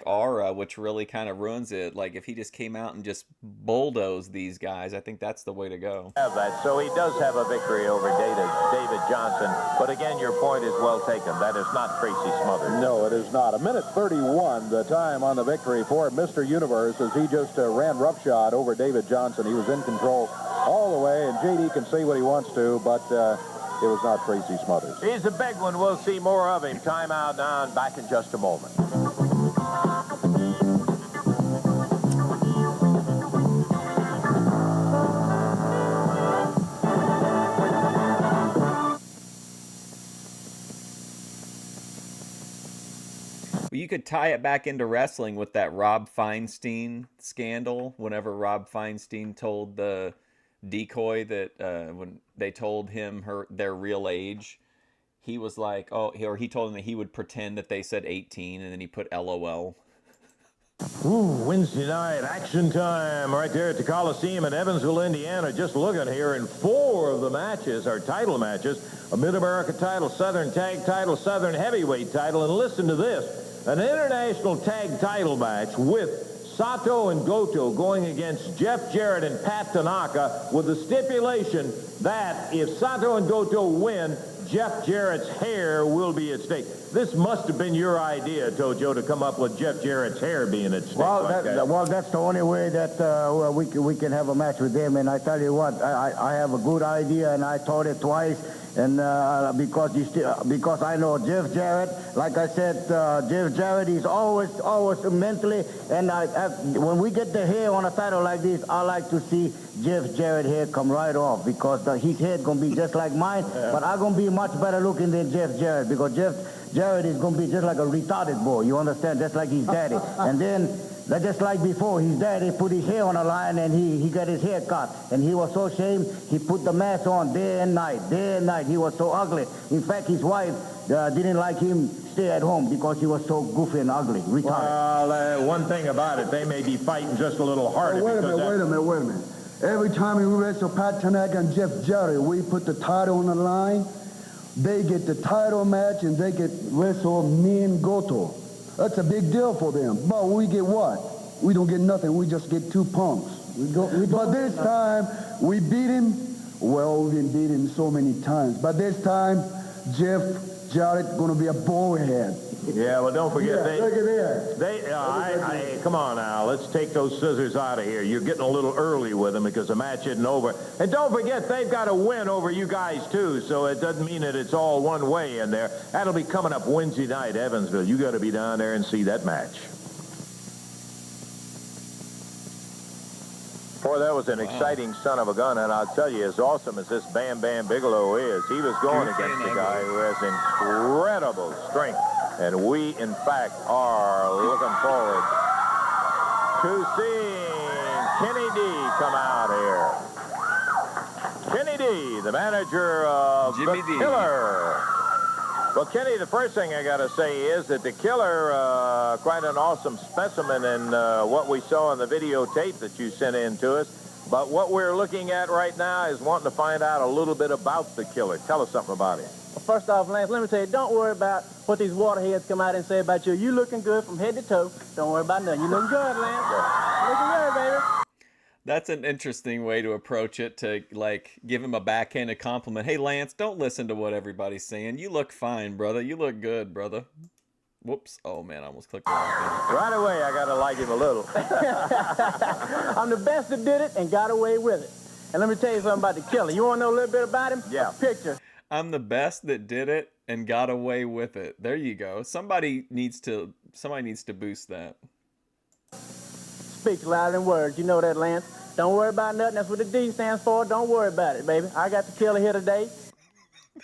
aura, which really kind of ruins it. Like if he just came out and just bulldozed these guys, I think that's the way to go. Have that. So he does have a victory over David Johnson. But again, your point is well taken. That is not Tracy Smothers. No, it is not. 1:31, the time on the victory for Mr. Universe, as he just ran roughshod over David Johnson. He was in control all the way, and J.D. can say what he wants to, but it was not Tracy Smothers. He's a big one. We'll see more of him. Time out now and back in just a moment. You could tie it back into wrestling with that Rob Feinstein scandal. Whenever Rob Feinstein told the decoy that when they told him their real age, he was like, he told him that he would pretend that they said 18, and then he put LOL. Ooh, Wednesday night action time right there at the Coliseum in Evansville, Indiana. Just looking here, and 4 of the matches are title matches. A Mid-America title, Southern Tag title, Southern Heavyweight title, and listen to this. An international tag title match with Sato and Goto going against Jeff Jarrett and Pat Tanaka, with the stipulation that if Sato and Goto win, Jeff Jarrett's hair will be at stake. This must have been your idea, Tojo, to come up with Jeff Jarrett's hair being at stake. Well, that's the only way that we can have a match with them. And I tell you what, I have a good idea, and I told it twice. And because I know Jeff Jarrett, like I said, Jeff Jarrett is always mentally. And when we get the hair on a title like this, I like to see Jeff Jarrett hair come right off, because his head gonna be just like mine, but I'm gonna be much better looking than Jeff Jarrett, because Jeff Jarrett is gonna be just like a retarded boy. You understand? Just like his daddy. And then That's just like before. His daddy put his hair on the line and he got his hair cut. And he was so ashamed, he put the mask on day and night, day and night. He was so ugly. In fact, his wife didn't like him stay at home because he was so goofy and ugly, retarded. Well, one thing about it, they may be fighting just a little harder. Wait a minute. Every time we wrestle Pat Tanaka and Jeff Jarrett, we put the title on the line. They get the title match and they get wrestle me and Goto. That's a big deal for them. But we get what? We don't get nothing. We just get 2 punks. But this time, we beat him. Well, we've been beaten so many times. But this time, Jeff Jarrett going to be a bullhead. Yeah, well, don't forget, look at that. Come on now, let's take those scissors out of here. You're getting a little early with them because the match isn't over. And don't forget, they've got a win over you guys, too, so it doesn't mean that it's all one way in there. That'll be coming up Wednesday night, Evansville. You got to be down there and see that match. Boy, that was an exciting son of a gun, and I'll tell you, as awesome as this Bam Bam Bigelow is, he was going against a guy who has incredible strength. And we, in fact, are looking forward to seeing Kenny D come out here. Kenny D, the manager of Jimmy the D. Killer. Well, Kenny, the first thing I got to say is that the Killer, quite an awesome specimen in what we saw in the videotape that you sent in to us. But what we're looking at right now is wanting to find out a little bit about the Killer. Tell us something about him. First off, Lance, let me tell you, don't worry about what these waterheads come out and say about you. You looking good from head to toe. Don't worry about nothing. You looking good, Lance. Looking good, baby. That's an interesting way to approach it, to like give him a backhanded compliment. Hey, Lance, don't listen to what everybody's saying. You look fine, brother. You look good, brother. Whoops. Oh, man, I almost clicked the wrong thing. Right away, I got to like him a little. I'm the best that did it and got away with it. And let me tell you something about the Killer. You want to know a little bit about him? Yeah. A picture. I'm the best that did it and got away with it. There you go. Somebody needs to boost that. Speaks louder than words. You know that, Lance. Don't worry about nothing. That's what the D stands for. Don't worry about it, baby. I got the Killer here today.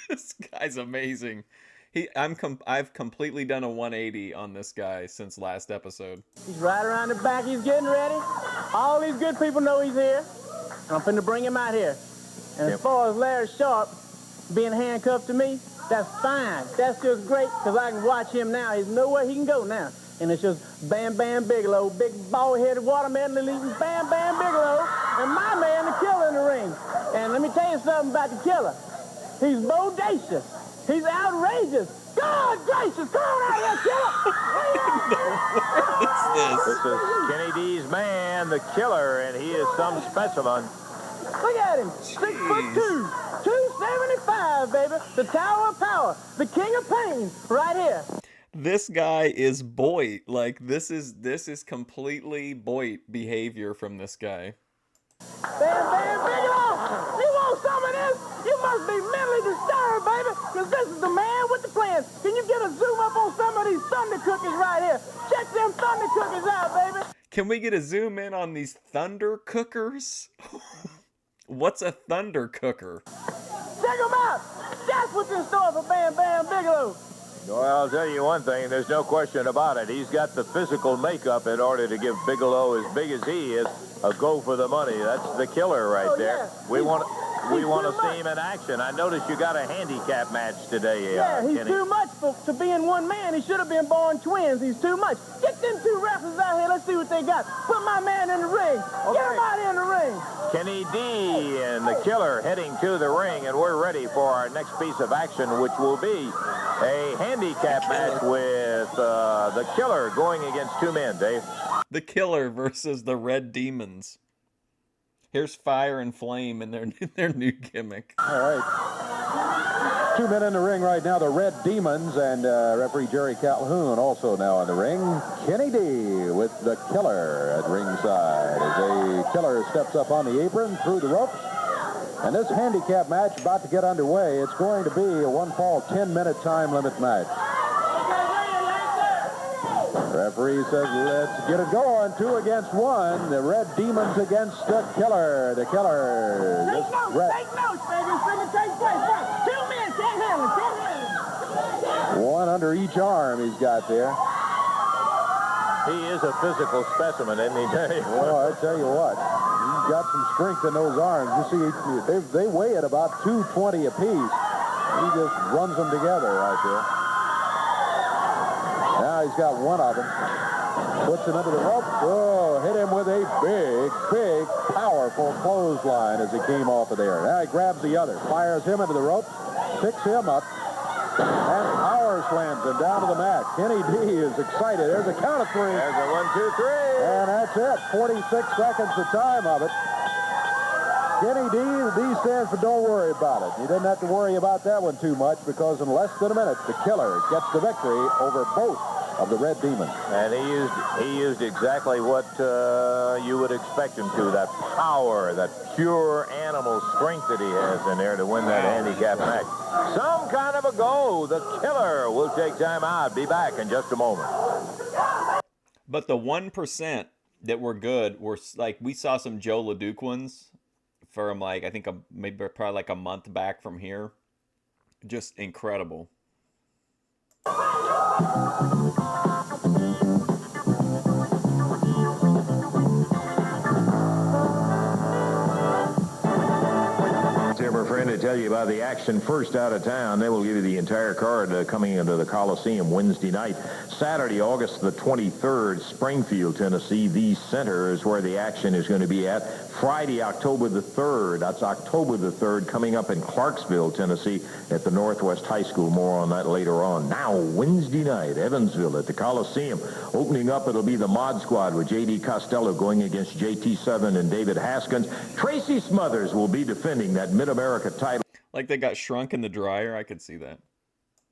This guy's amazing. I've completely done a 180 on this guy since last episode. He's right around the back. He's getting ready. All these good people know he's here. I'm finna bring him out here. And as far as Larry Sharp being handcuffed to me, that's fine. That's just great because I can watch him now. There's nowhere he can go now. And it's just Bam Bam Bigelow, big bald-headed watermelon eating Bam Bam Bigelow, and my man, the Killer, in the ring. And let me tell you something about the Killer. He's bodacious. He's outrageous. God gracious, come on out here, Killer! What is this? This is Kenny D's man, the Killer, and he is some specimen. Look at him, 6'2", 275, baby. The Tower of Power, the King of Pain, right here. This guy is Boyd. Like, this is completely Boyd behavior from this guy. Bam Bam Bigelow, you want some of this? You must be mentally disturbed, baby, because this is the man with the plans. Can you get a zoom up on some of these thunder cookies right here? Check them thunder cookies out, baby. Can we get a zoom in on these thunder cookers? What's a thunder cooker? Check them out. That's what's in store for Bam Bam Bigelow. Well, I'll tell you one thing, there's no question about it. He's got the physical makeup in order to give Bigelow, as big as he is, a go for the money. That's the Killer right there. Yeah. We want to see him in action. I noticed you got a handicap match today, Yeah, he's Kenny. too much to be in one man. He should have been born twins. He's too much. Get them two wrestlers out here. Let's see what they got. Put my man in the ring. Okay. Get him out here in the ring. Kenny D and the Killer heading to the ring, and we're ready for our next piece of action, which will be a handicap match with the Killer going against two men, Dave. The Killer versus the Red Demons. Here's Fire and Flame in their new gimmick. All right. Two men in the ring right now, the Red Demons, and referee Jerry Calhoun also now in the ring. Kenny D with the Killer at ringside as the Killer steps up on the apron through the ropes. And this handicap match about to get underway. It's going to be a one-fall, 10-minute time limit match. Referee says, let's get it going. 2 against 1. The Red Demons against the Killer. The Killer. Take notes, baby. It's going to take place. 2 men, can't handle it. 1 under each arm he's got there. He is a physical specimen, isn't he, Dave? Well, I tell you what, he's got some strength in those arms. You see, they weigh at about 220 apiece. He just runs them together right there. Now he's got one of them. Puts him into the rope. Oh, hit him with a big, powerful clothesline as he came off of there. Now he grabs the other, fires him into the rope, picks him up, and power slams him down to the mat. Kenny D is excited. There's a count of 3. There's a 1, 2, 3. And that's it. 46 seconds the time of it. Kenny D, the D stands for don't worry about it. You didn't have to worry about that one too much because in less than a minute, the Killer gets the victory over both of the Red Demons. And he used exactly what you would expect him to, that power, that pure animal strength that he has in there to win that handicap match. Some kind of a go. The Killer will take time out. Be back in just a moment. But the 1% that were good were like, we saw some Joe LeDuc ones from like, I think maybe probably like a month back from here. Just incredible. My friend, to tell you about the action first out of town. They will give you the entire card coming into the Coliseum Wednesday night. Saturday, August the 23rd, Springfield, Tennessee. The center is where the action is going to be at. Friday, October the 3rd. That's October the 3rd, coming up in Clarksville, Tennessee at the Northwest High School. More on that later on. Now, Wednesday night, Evansville at the Coliseum. Opening up, it'll be the Mod Squad with J.D. Costello going against JT7 and David Haskins. Tracy Smothers will be defending that Mid-America title. Like they got shrunk in the dryer. I could see that.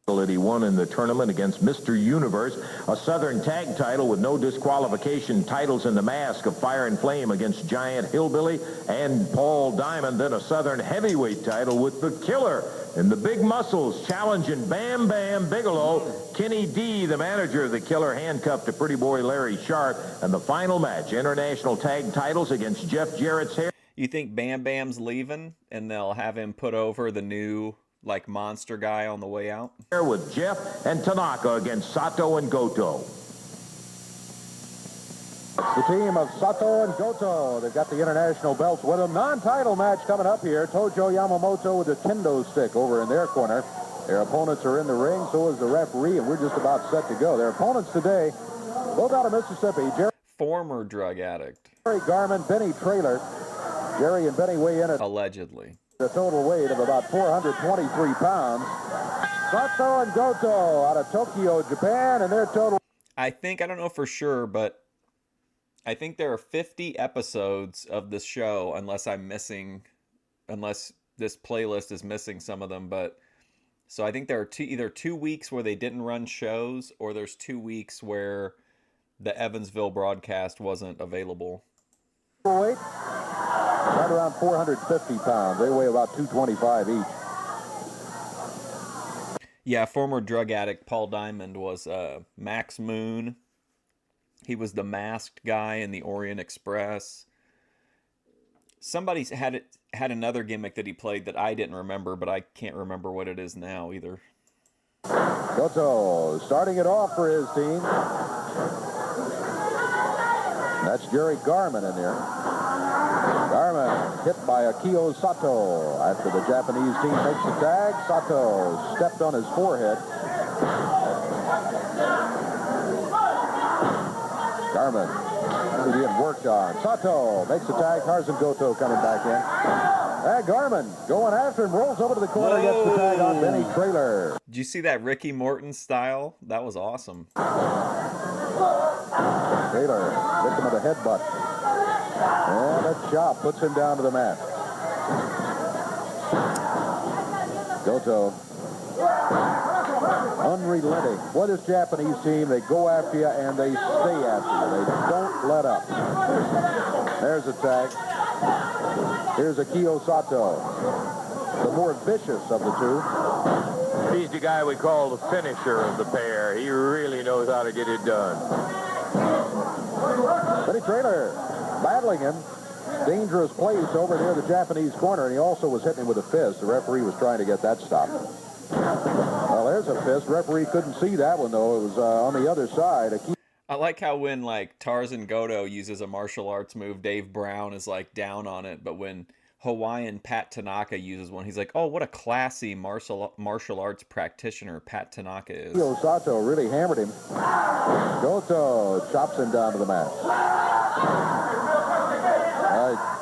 That he won in the tournament against Mr. Universe, a Southern tag title with no disqualification, titles in the Mask of Fire and Flame against Giant Hillbilly and Paul Diamond, then a Southern heavyweight title with the Killer and the Big Muscles challenging Bam Bam Bigelow. Kenny D, the manager of the Killer, handcuffed to Pretty Boy Larry Sharp, and the final match, international tag titles against Jeff Jarrett's hair. You think Bam Bam's leaving and they'll have him put over the new like monster guy on the way out? With Jeff and Tanaka against Sato and Goto. It's the team of Sato and Goto. They've got the international belts with them. Non-title match coming up here. Tojo Yamamoto with a kendo stick over in their corner. Their opponents are in the ring, so is the referee, and we're just about set to go. Their opponents today, both out of Mississippi. Former drug addict. Jerry Garman, Benny Traylor. Jerry and Benny weigh in at allegedly a total weight of about 423 pounds. Sato and Goto out of Tokyo, Japan, and their total... I don't know for sure, but I think there are 50 episodes of this show, unless this playlist is missing some of them. But so I think there are either 2 weeks where they didn't run shows, or there's 2 weeks where the Evansville broadcast wasn't available. Weight? Right around 450 pounds. They weigh about 225 each. Yeah, former drug addict Paul Diamond was Max Moon. He was the masked guy in the Orient Express. Somebody's had another gimmick that he played that I didn't remember, but I can't remember what it is now either. Goto starting it off for his team. That's Jerry Garman in there. Garman hit by Akio Sato. After the Japanese team makes the tag, Sato stepped on his forehead. Garman being worked on. Sato makes the tag. Tarzan Goto coming back in. Garman going after him, rolls over to the corner, gets the tag on Benny Traylor. Did you see that Ricky Morton style? That was awesome. Traylor victim of a headbutt. And a chop puts him down to the mat. Goto. Unrelenting. What is Japanese team? They go after you and they stay after you. They don't let up. There's a tag. Here's Akio Sato. The more vicious of the two. He's the guy we call the finisher of the pair. He really knows how to get it done. Benny Traylor battling him. Dangerous place over near the Japanese corner, and he also was hitting him with a fist. The referee was trying to get that stopped. Well, there's a fist. Referee couldn't see that one, though. It was on the other side. I like how when like Tarzan Goto uses a martial arts move, Dave Brown is like down on it, but when Hawaiian Pat Tanaka uses one, he's like, "Oh, what a classy martial arts practitioner Pat Tanaka is." Sato really hammered him. Goto chops him down to the mat.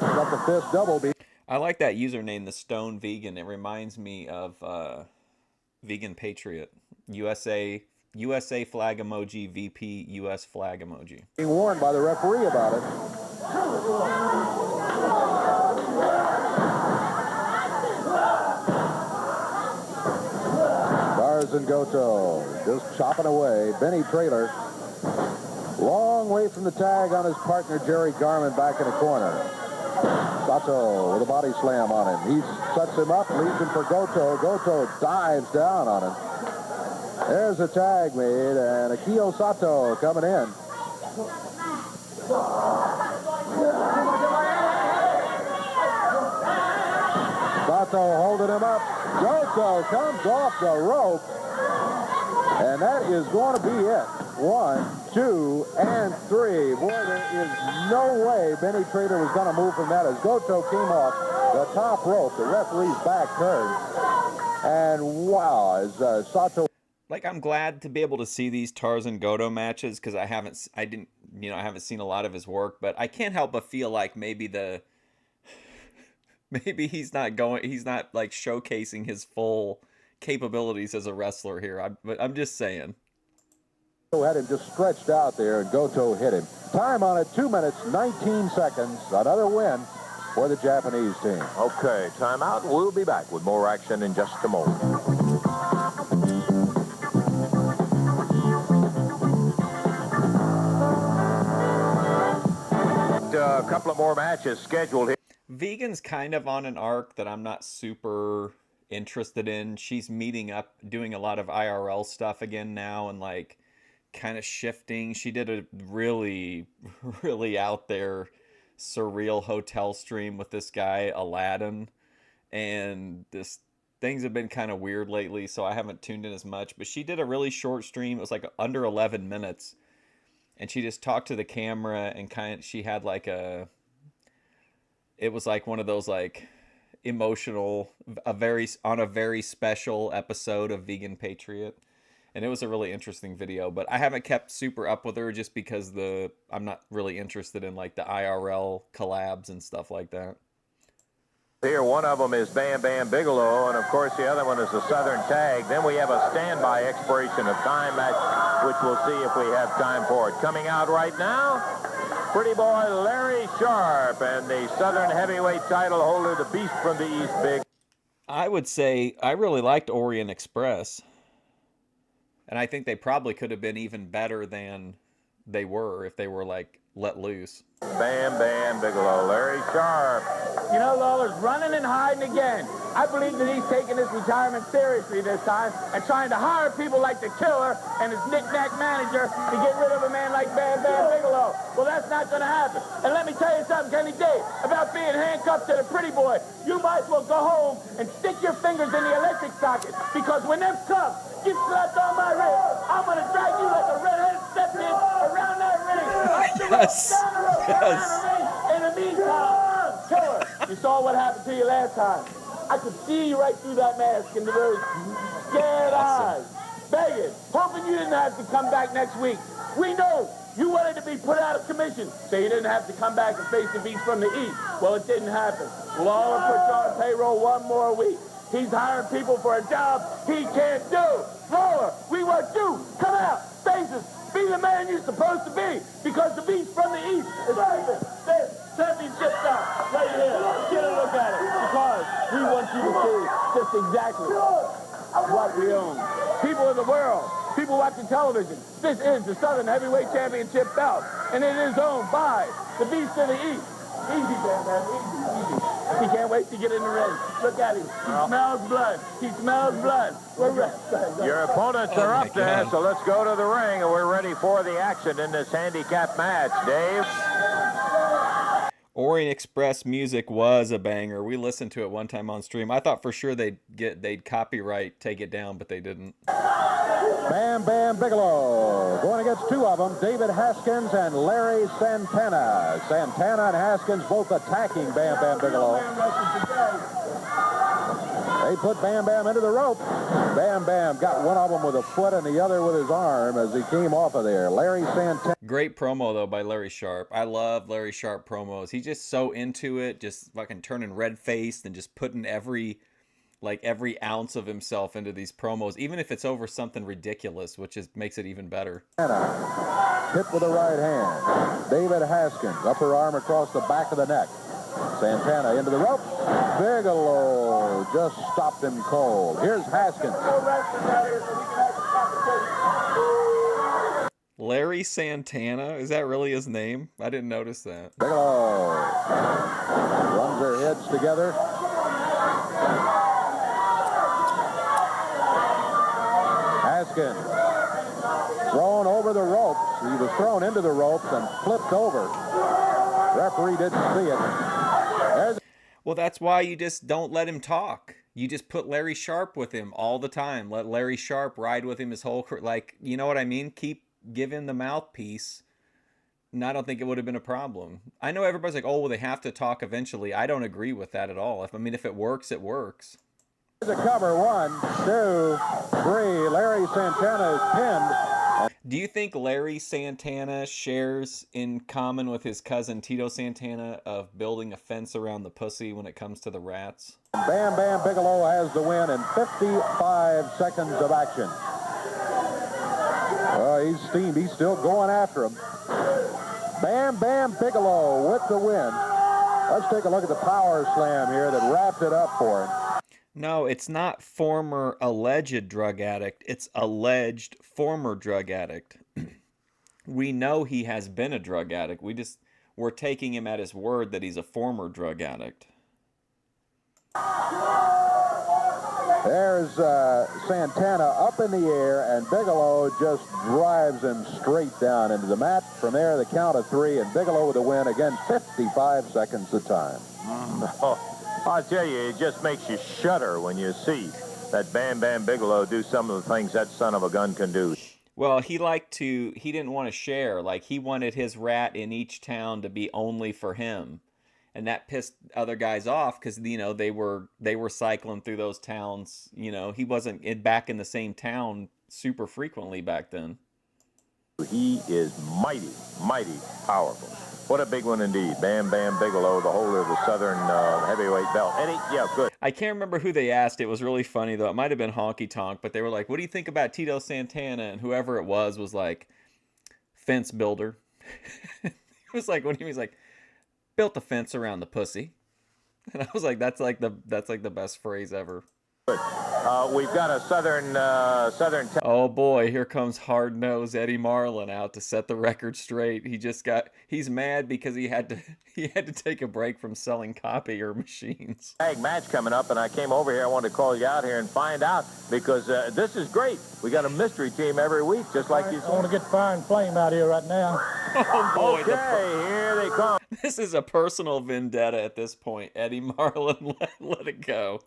Got the fist double beat. I like that username, the Stone Vegan. It reminds me of Vegan Patriot, USA flag emoji, VP US flag emoji. Being warned by the referee about it. Tarzan Goto just chopping away. Benny Traylor, long way from the tag on his partner Jerry Garman back in the corner. Sato with a body slam on him. He sets him up, leads him for Goto. Goto dives down on him. There's a tag made, and Akio Sato coming in. Sato holding him up. Goto comes off the rope, and that is going to be it. 1, 2, and 3. Boy, there is no way Benny Trader was going to move from that as Goto came off the top rope. The referee's back turned, and wow, as Sato. Like, I'm glad to be able to see these Tarzan Goto matches because I haven't seen a lot of his work, but I can't help but feel like maybe he's not like showcasing his full capabilities as a wrestler here. But I'm just saying. Had him just stretched out there, and Goto hit him. Time on it, 2 minutes, 19 seconds. Another win for the Japanese team. Okay, timeout. We'll be back with more action in just a moment. A couple of more matches scheduled here. Vegan's kind of on an arc that I'm not super interested in. She's meeting up, doing a lot of IRL stuff again now, and like kind of shifting. She did a really, really out there surreal hotel stream with this guy Aladdin, and things have been kind of weird lately, so I haven't tuned in as much. But she did a really short stream. It was like under 11 minutes. And she just talked to the camera and she had like it was like one of those like emotional, on a very special episode of Vegan Patriot. And it was a really interesting video, but I haven't kept super up with her just because I'm not really interested in like the IRL collabs and stuff like that. Here, one of them is Bam Bam Bigelow, and of course the other one is the Southern Tag. Then we have a standby expiration of time match, which we'll see if we have time for it. Coming out right now, pretty boy Larry Sharp and the Southern Heavyweight title holder, the Beast from the East, Big. I would say I really liked Orient Express, and I think they probably could have been even better than they were if they were like let loose. Bam Bam Bigelow, Larry Sharp. You know, Lawler's running and hiding again. I believe that he's taking his retirement seriously this time and trying to hire people like the Killer and his knick-knack manager to get rid of a man like Bam Bam Bigelow. Well, that's not going to happen. And let me tell you something, Kenny D, about being handcuffed to the pretty boy. You might as well go home and stick your fingers in the electric socket, because when them cuffs get slapped on my wrist, I'm going to drag you like a redheaded stepkid around that ring. Yes. Down the road, down the ring. In the meantime, Killer, you saw what happened to you last time. I could see you right through that mask in those scared eyes, begging, hoping you didn't have to come back next week. We know you wanted to be put out of commission, so you didn't have to come back and face the Beast from the East. Well, it didn't happen. Lawler put you on payroll one more week. He's hiring people for a job he can't do. Lawler, we want you. Come out, face us. Be the man you're supposed to be, because the Beast from the East is leaving this championship belt right here. Get a look at it, because we want you to see just exactly what we own. People of the world, people watching television, this is the Southern Heavyweight Championship belt, and it is owned by the Beast of the East. Easy, man, easy. He can't wait to get in the ring. Look at him. He smells blood. He smells blood. We're ready. Your opponents are up there, so let's go to the ring, and we're ready for the action in this handicap match. Dave? Orient Express music was a banger. We listened to it one time on stream. I thought for sure they'd copyright take it down, but they didn't. Bam Bam Bigelow going against two of them, David Haskins and Larry Santana. Santana and Haskins both attacking Bam Bam Bigelow. They put Bam Bam into the rope. Bam Bam got one of them with a foot and the other with his arm as he came off of there. Larry Santana. Great promo, though, by Larry Sharp. I love Larry Sharp promos. He's just so into it, just fucking turning red-faced and just putting every ounce of himself into these promos, even if it's over something ridiculous, which makes it even better. Hit with the right hand. David Haskins, upper arm across the back of the neck. Santana into the rope. Bigelow just stopped him cold. Here's Haskins. Larry Santana? Is that really his name? I didn't notice that. Bigelow runs their heads together. Haskins thrown over the ropes. He was thrown into the ropes and flipped over. Referee didn't see it. Well, that's why you just don't let him talk. You just put Larry Sharp with him all the time. Let Larry Sharp ride with him his whole career. Like, you know what I mean? Give him the mouthpiece. And I don't think it would have been a problem. I know everybody's like, oh, well, they have to talk eventually. I don't agree with that at all. If it works, it works. Here's a cover. 1, 2, 3. Larry Santana is pinned. Do you think Larry Santana shares in common with his cousin Tito Santana of building a fence around the pussy when it comes to the rats? Bam Bam Bigelow has the win in 55 seconds of action. He's steamed. He's still going after him. Bam Bam Bigelow with the win. Let's take a look at the power slam here that wrapped it up for him. No, it's not former alleged drug addict. It's alleged former drug addict. We know he has been a drug addict. We're taking him at his word that he's a former drug addict. There's Santana up in the air, and Bigelow just drives him straight down into the mat. From there, the count of 3, and Bigelow with the win. Again, 55 seconds of time. I'll tell you, it just makes you shudder when you see that Bam Bam Bigelow do some of the things that son of a gun can do. Well, he didn't want to share. Like, he wanted his rat in each town to be only for him. And that pissed other guys off because, you know, they were cycling through those towns. You know, he wasn't back in the same town super frequently back then. He is mighty, mighty powerful. What a big one indeed. Bam Bam Bigelow, the holder of the Southern heavyweight belt. Eddie, yeah, good. I can't remember who they asked. It was really funny, though. It might have been Honky Tonk, but they were like, what do you think about Tito Santana? And whoever it was like, fence builder. It was like, what do you mean? He's like, built a fence around the pussy. And I was like, that's like the best phrase ever. We've got a Southern. Oh boy, here comes hard-nosed Eddie Marlin out to set the record straight. He's mad because he had to take a break from selling copier machines. Tag match coming up, and I came over here. I wanted to call you out here and find out because this is great. We got a mystery team every week, just like you. I want to get Fire and Flame out here right now. Oh boy, okay, here they come. This is a personal vendetta at this point. Eddie Marlin, let it go.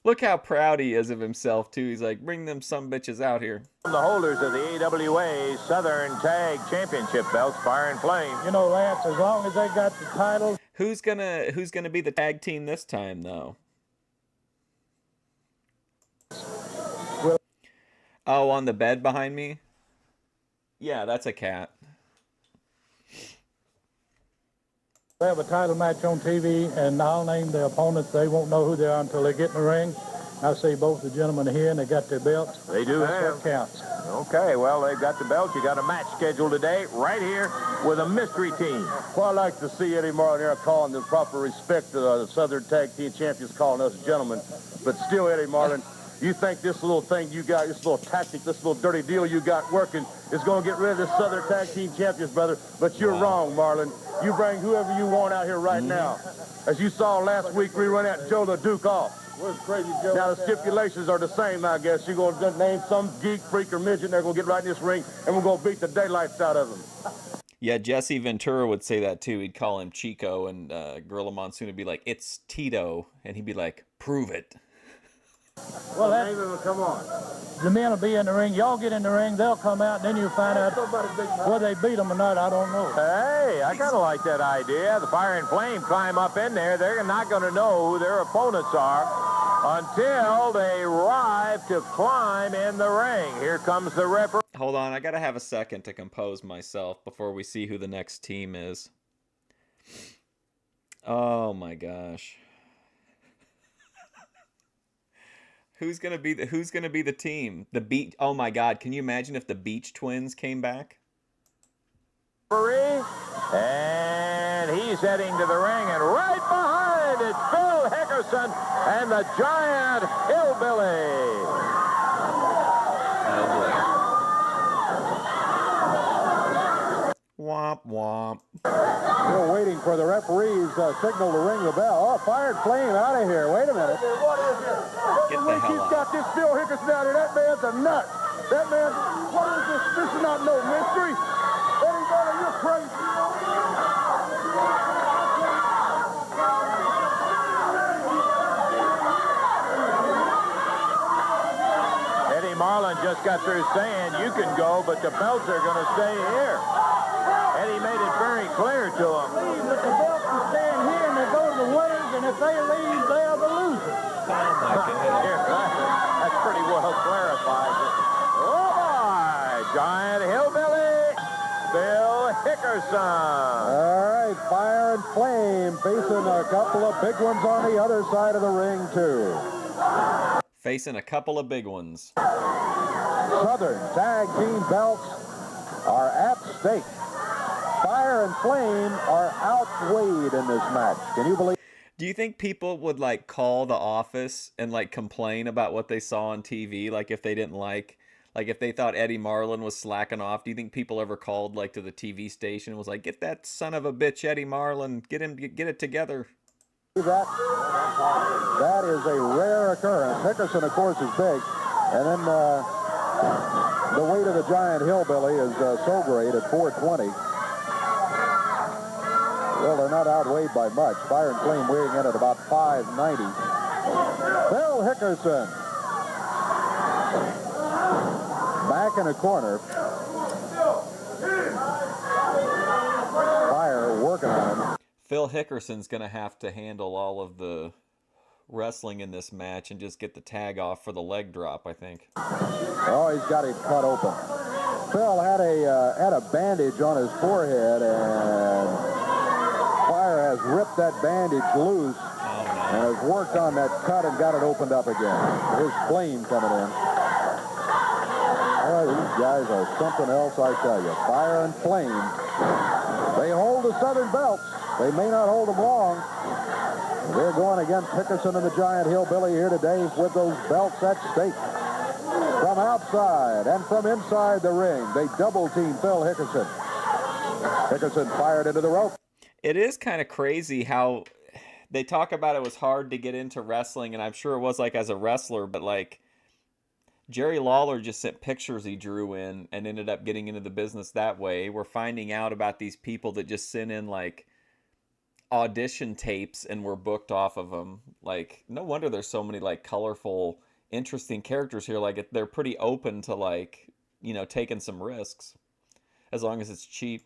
Look how proud he is of himself, too. He's like, bring them some bitches out here. The holders of the AWA Southern Tag Championship belts, Fire and Flame. You know, Lance, as long as they got the title. Who's gonna be the tag team this time, though? Oh, on the bed behind me? Yeah, that's a cat. They have a title match on TV, and I'll name the opponents. They won't know who they are until they get in the ring. I see both the gentlemen here, and they got their belts. They do That's have. what counts. Okay, well, they've got the belts. You got a match scheduled today right here with a mystery team. Well, I like to see Eddie Marlin here calling the proper respect to the Southern Tag Team Champions, calling us gentlemen. But still, Eddie Marlin, you think this little thing you got, this little tactic, this little dirty deal you got working is going to get rid of this Southern Tag Team Champions, brother. But you're wrong, Marlin. You bring whoever you want out here right now. As you saw last week, we run that Joe the Duke off. Where's Crazy Joe? Now, the stipulations are the same, I guess. You're going to name some geek, freak, or midget, and they're going to get right in this ring, and we're going to beat the daylights out of them. Yeah, Jesse Ventura would say that too. He'd call him Chico, and Gorilla Monsoon would be like, "It's Tito," and he'd be like, "Prove it." Well, come on. The men will be in the ring. Y'all get in the ring. They'll come out, and then you'll find out whether they beat them or not. I don't know. Hey, I kind of like that idea. The Fire and Flame climb up in there. They're not going to know who their opponents are until they arrive to climb in the ring. Here comes the referee. Hold on, I gotta have a second to compose myself before we see who the next team is. Oh my gosh. Who's gonna be the team? The Beach. Oh my God! Can you imagine if the Beach Twins came back? And he's heading to the ring, and right behind it's Phil Hickerson and the Giant Hillbilly. Womp womp. Still waiting for the referee's signal to ring the bell. Oh, Fire and Flame out of here. Wait a minute. Get the hell He's out. got this Phil Hickerson out here. That man's a nut. That man, what is this? This is not no mystery. Eddie Marlin, you're crazy. Eddie Marlin just got through saying you can go, but the belts are going to stay here. Eddie made it very clear to him. But the belts are staying here, and they go to the winners, and if they leave, they are the losers. That's pretty well clarified. Oh, boy. Giant Hillbilly, Phil Hickerson. All right, Fire and Flame facing a couple of big ones on the other side of the ring, too. Facing a couple of big ones. Southern Tag Team belts are at stake. Fire and Flame are outweighed in this match. Can you believe? Do you think people would like call the office and like complain about what they saw on TV? Like if they didn't like if they thought Eddie Marlin was slacking off, do you think people ever called like to the TV station and was like, "Get that son of a bitch Eddie Marlin, get it together"? That is a rare occurrence. Hickerson, of course, is big. And then the weight of the Giant Hillbilly is so great at 420. Well, they're not outweighed by much. Fire and Flame weighing in at about 590. Phil Hickerson. Back in a corner. Fire working on him. Phil Hickerson's going to have to handle all of the wrestling in this match and just get the tag off for the leg drop, I think. Oh, he's got it cut open. Phil had a bandage on his forehead, and Fire has ripped that bandage loose and has worked on that cut and got it opened up again. Here's Flame coming in. Oh, these guys are something else, I tell you. Fire and Flame. They hold the Southern belts. They may not hold them long. They're going against Hickerson and the Giant Hillbilly here today with those belts at stake. From outside and from inside the ring, they double-team Phil Hickerson. Hickerson fired into the rope. It is kind of crazy how they talk about it was hard to get into wrestling, and I'm sure it was like as a wrestler, but like Jerry Lawler just sent pictures he drew in and ended up getting into the business that way. We're finding out about these people that just sent in like audition tapes and were booked off of them. Like, no wonder there's so many like colorful, interesting characters here. Like, they're pretty open to like, you know, taking some risks as long as it's cheap.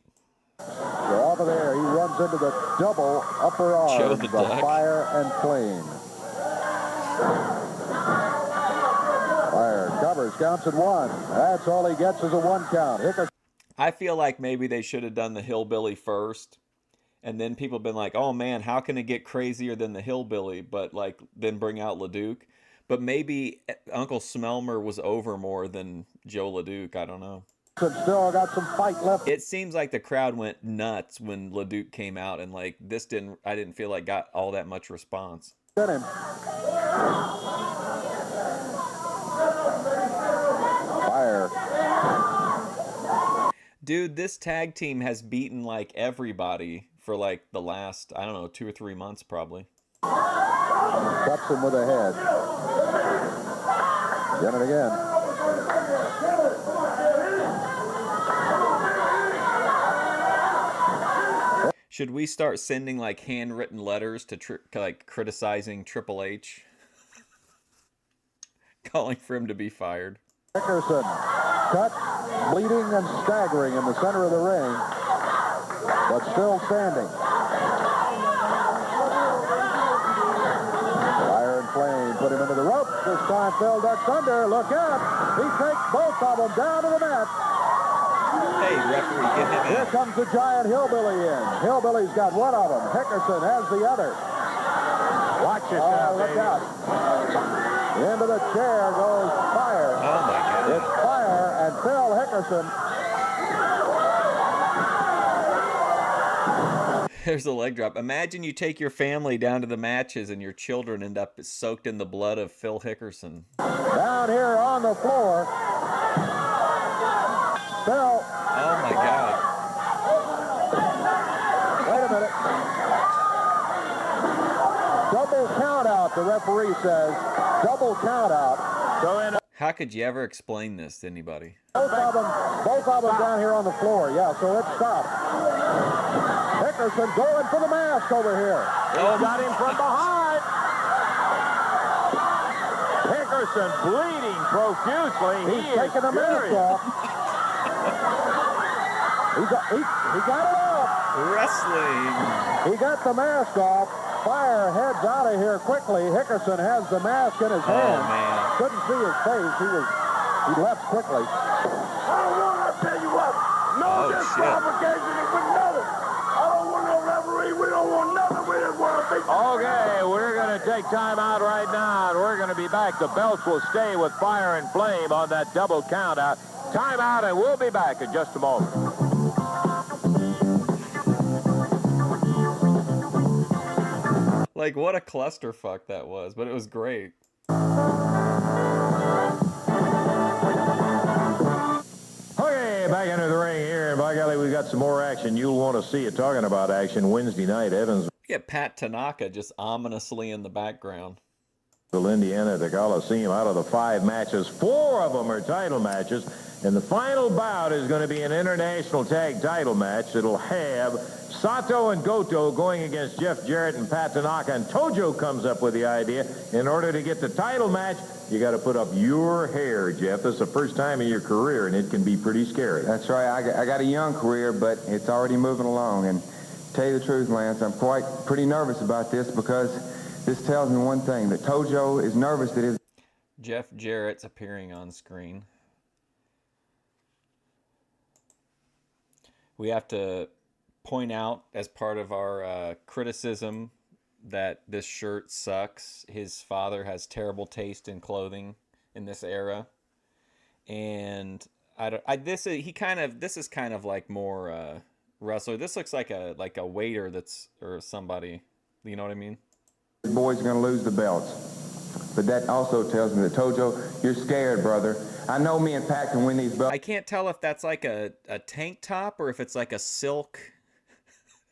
So off of there, he runs into the double upper arms of Fire and Flame. Fire covers, counts at one. That's all he gets is a one count. Hickerson. I feel like maybe they should have done the Hillbilly first. And then people have been like, oh man, how can it get crazier than the Hillbilly? But like, then bring out LeDuc. But maybe Uncle Smelmer was over more than Joe LeDuc. I don't know. Still got some fight left. It seems like the crowd went nuts when LeDuc came out, and like I didn't feel like got all that much response. Get him. Fire. Dude, this tag team has beaten like everybody for like the last, I don't know, 2 or 3 months probably. Cuts him with a head. Again and again. Should we start sending like handwritten letters to like criticizing Triple H, calling for him to be fired? Hickerson, cut, bleeding and staggering in the center of the ring, but still standing. Fire and Flame put him into the ropes. This time Phil ducks under. Look out! He takes both of them down to the mat. Hey, referee, get him Here out. comes the giant Hillbilly in. Hillbilly's got one of them. Hickerson has the other. Watch yourself, look baby. out. Into the chair goes Fire. Oh, my God. It's Fire and Phil Hickerson. There's a leg drop. Imagine you take your family down to the matches and your children end up soaked in the blood of Phil Hickerson. Down here on the floor. Phil. Oh, my God. Wait a minute. Double count out, the referee says. Double count out. How could you ever explain this to anybody? Both of them down here on the floor. Yeah, so let's stop. Hickerson going for the mask over here. Oh, got him from behind. Hickerson bleeding profusely. He's taking the mask off. He got it off. Wrestling. He got the mask off. Fire heads out of here quickly. Hickerson has the mask in his hand. Man. Couldn't see his face. He left quickly. I tell you what, no disqualification with nothing. I don't want no referee. We don't want nothing. We just want to be. Okay, we're going to take time out right now, and we're going to be back. The belts will stay with Fire and Flame on that double count out. Time out, and we'll be back in just a moment. Like, what a clusterfuck that was, but it was great. Okay, back into the ring here, and by golly, we got some more action. You'll want to see it. Talking about action, Wednesday night, Evansville, Get Pat Tanaka just ominously in the background. Indiana, at the Coliseum. Out of the 5 matches, 4 of them are title matches, and the final bout is going to be an international tag title match. It'll have Sato and Goto going against Jeff Jarrett and Pat Tanaka, and Tojo comes up with the idea, in order to get the title match, you got to put up your hair, Jeff. This is the first time in your career, and it can be pretty scary. That's right. I got a young career, but it's already moving along. And to tell you the truth, Lance, I'm pretty nervous about this, because this tells me one thing, that Tojo is nervous that his... Jeff Jarrett's appearing on screen. We have to point out, as part of our criticism, that this shirt sucks. His father has terrible taste in clothing in this era, and this is kind of like more wrestler. This looks like a waiter or somebody. You know what I mean? The boys are going to lose the belts. But that also tells me that, Tojo, you're scared, brother. I know me and Pat can win these belts. I can't tell if that's like a tank top or if it's like a silk,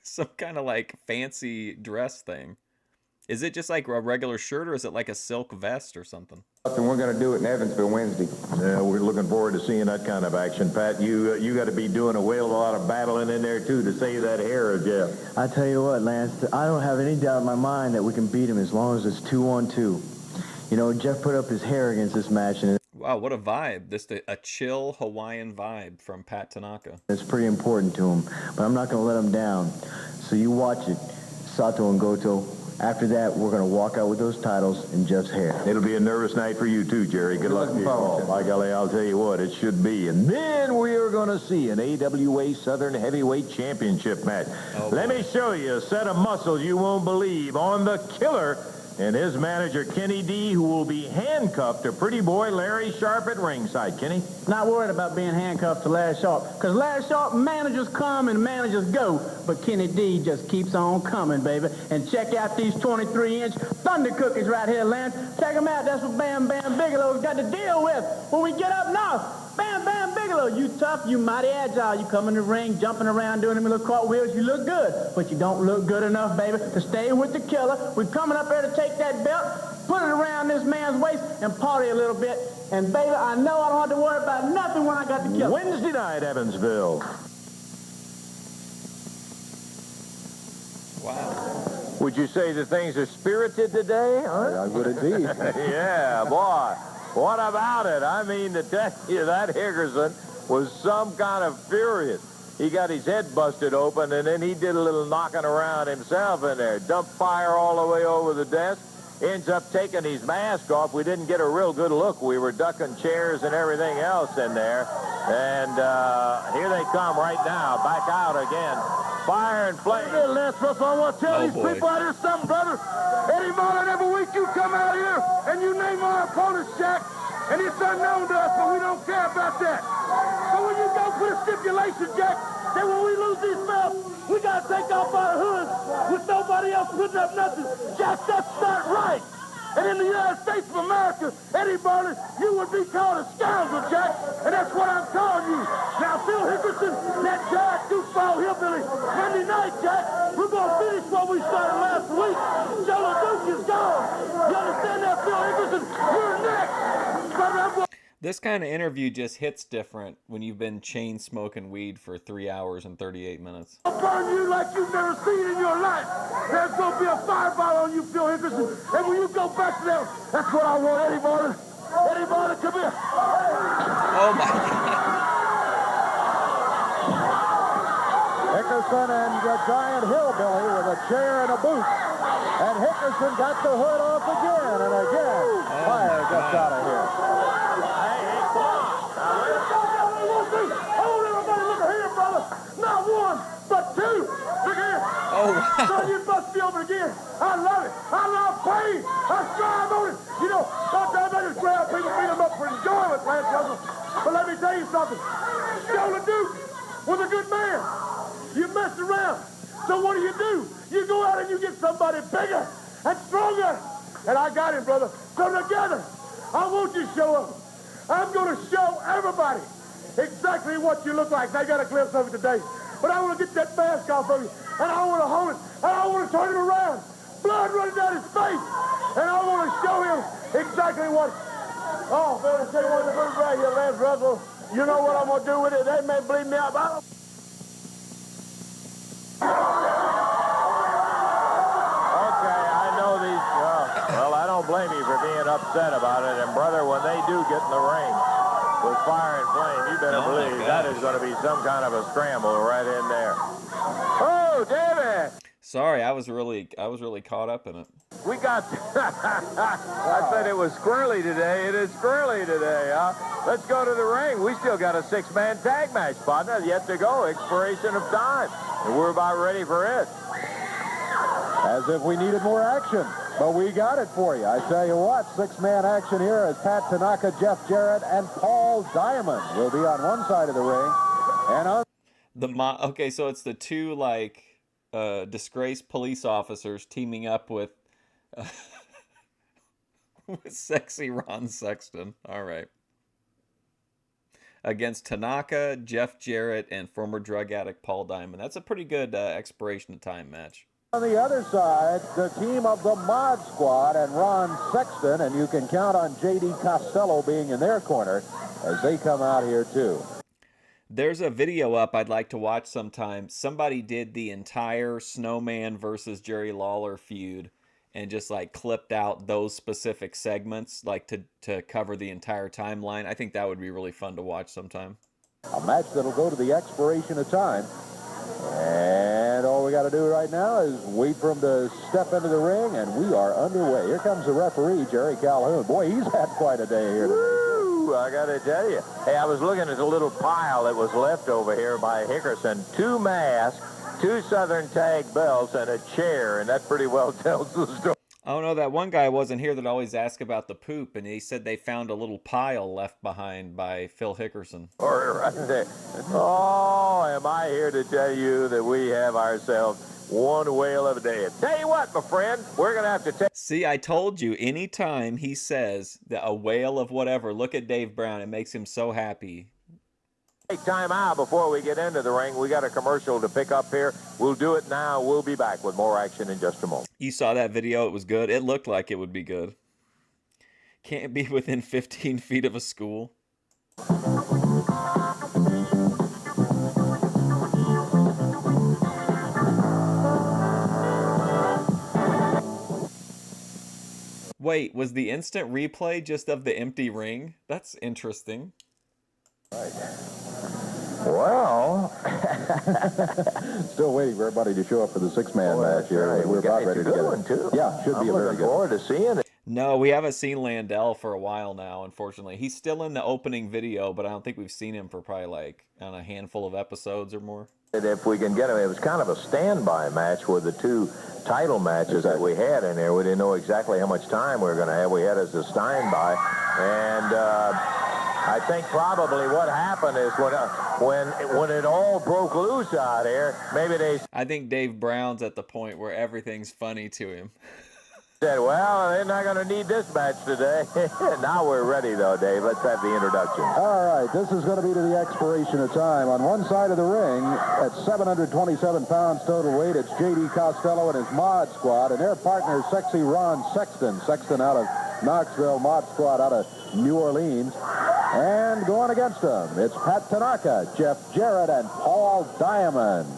some kind of like fancy dress thing. Is it just like a regular shirt, or is it like a silk vest or something? And we're going to do it in Evansville Wednesday. Yeah, we're looking forward to seeing that kind of action. Pat, you got to be doing a whale of a lot of battling in there, too, to save that hair, Jeff. I tell you what, Lance, I don't have any doubt in my mind that we can beat him as long as it's 2-on-2. You know, Jeff put up his hair against this match, and wow, what a vibe. Just a chill Hawaiian vibe from Pat Tanaka. it's pretty important to him, but I'm not going to let him down. So you watch it, Sato and Goto. After that, we're going to walk out with those titles in Jeff's hair. It'll be a nervous night for you, too, Jerry. Good luck to you all. By golly, I'll tell you what, it should be. And then we are going to see an AWA Southern Heavyweight Championship match. Let me show you a set of muscles you won't believe on the Killer and his manager, Kenny D, who will be handcuffed to pretty boy Larry Sharp at ringside. Kenny? Not worried about being handcuffed to Larry Sharp, because Larry Sharp, managers come and managers go, but Kenny D just keeps on coming, baby. And check out these 23-inch Thunder Cookies right here, Lance. Check them out. That's what Bam Bam Bigelow's got to deal with when we get up north. Bam Bam Bigelow, you tough, you mighty agile. You come in the ring, jumping around, doing them little cartwheels. You look good, but you don't look good enough, baby, to stay with the Killer. We're coming up there to take that belt, put it around this man's waist, and party a little bit. And, baby, I know I don't have to worry about nothing when I got the Killer. Wednesday night, Evansville. Wow. Would you say that things are spirited today? Huh? I would indeed. Yeah, boy. What about it? I mean, to tell you, that Hickerson was some kind of furious. He got his head busted open, and then he did a little knocking around himself in there. Dumped fire all the way over the desk. Ends up taking his mask off. We didn't get a real good look. We were ducking chairs and everything else in there. And here they come right now, back out again. Fire and flame. Hey, Lance Russell, I want to tell these people out here something, brother. Eddie Marlin, every week you come out here and you name our opponents, Jack, and it's unknown to us, but we don't care about that. So when you go put a stipulation, Jack, that when we lose these belts, we got to take off our hoods with nobody else putting up nothing. Jack, that's not right. And in the United States of America, Eddie Marlin, you would be called a scoundrel, Jack, and that's what I'm calling you. Now, Phil Hickerson, that Jarrett goofball hillbilly, Monday night, Jack, we're going to finish what we started last week. Joe LeDuc is gone. You understand that, Phil Hickerson? You're next. This kind of interview just hits different when you've been chain smoking weed for 3 hours and 38 minutes. I'll burn you like you've never seen in your life. There's going to be a fireball on you, Phil Hickerson. And when you go back to them, that's what I want, Eddie Marlin. Eddie Marlin, come here. Oh, my God. Hickerson and the giant hillbilly with a chair and a boot. And Hickerson got the hood off again and again. Fire gets out of here. Hold everybody, look here, brother. Not one, but two. Look here. Oh, wow. Son, you must be over again. I love it. I love pain. I strive on it. You know, sometimes I just grab people, beat them up for enjoyment, Lance Russell. But let me tell you something. Joe LeDuc was a good man. You messed around. So what do? You go out and you get somebody bigger and stronger. And I got him, brother. So together, I want you to show up. I'm going to show everybody exactly what you look like. They got a glimpse of it today. But I want to get that mask off of you. And I want to hold it. And I want to turn it around. Blood running down his face. And I want to show him exactly what... Oh, man, I tell you what, the move right here, Lance Russell. You know what I'm going to do with it. They may bleed me out, but I don't... Okay, I know these... well, I don't blame you for being upset about it. And, brother, when they do get in the ring with fire and flame, you better believe that is going to be some kind of a scramble right in there. Oh, David! Sorry, I was really caught up in it. We got... I said it was squirrely today. It is squirrely today, huh? Let's go to the ring. We still got a six-man tag match, partner, yet to go. Expiration of time. And we're about ready for it. As if we needed more action. But we got it for you. I tell you what, six-man action here as Pat Tanaka, Jeff Jarrett, and Paul Diamond will be on one side of the ring. And on okay, so it's the two, like, disgraced police officers teaming up with with sexy Ron Sexton. All right. Against Tanaka, Jeff Jarrett, and former drug addict Paul Diamond. That's a pretty good expiration of time match. On the other side, the team of the Mod Squad and Ron Sexton, and you can count on J.D. Costello being in their corner as they come out here too. There's a video up I'd like to watch sometime. Somebody did the entire Snowman versus Jerry Lawler feud and just like clipped out those specific segments like to cover the entire timeline. I think that would be really fun to watch sometime. A match that'll go to the expiration of time. And all we got to do right now is wait for him to step into the ring, and we are underway. Here comes the referee, Jerry Calhoun. Boy, he's had quite a day here today. Woo! I got to tell you. Hey, I was looking at the little pile that was left over here by Hickerson. 2 masks, 2 Southern tag belts, and a chair, and that pretty well tells the story. Oh, no, that one guy wasn't here that always asked about the poop, and he said they found a little pile left behind by Phil Hickerson. Right there. Oh, am I here to tell you that we have ourselves one whale of a day. Tell you what, my friend, we're going to have to take... See, I told you, anytime he says that a whale of whatever, look at Dave Brown, it makes him so happy. Take time out before we get into the ring. We got a commercial to pick up here. We'll do it now. We'll be back with more action in just a moment. You saw that video. It was good. It looked like it would be good. Can't be within 15 feet of a school. Wait, was the instant replay just of the empty ring? That's interesting. Right. Well, still waiting for everybody to show up for the six-man match here. Right. We're about ready to get one, too. Yeah, should be a very good. I'm looking forward to seeing it. No, we haven't seen Landell for a while now, unfortunately. He's still in the opening video, but I don't think we've seen him for probably like on a handful of episodes or more. If we can get him, it was kind of a standby match with the two title matches that we had in there. We didn't know exactly how much time we were going to have. We had as a standby, and I think probably what happened is when it all broke loose out here, maybe they. I think Dave Brown's at the point where everything's funny to him. Said, well, they're not going to need this match today. Now we're ready, though, Dave. Let's have the introduction. All right, this is going to be to the expiration of time. On one side of the ring, at 727 pounds total weight, it's J.D. Costello and his Mod Squad, and their partner, Sexy Ron Sexton. Sexton out of Knoxville, Mod Squad out of New Orleans. And going against them, it's Pat Tanaka, Jeff Jarrett, and Paul Diamond.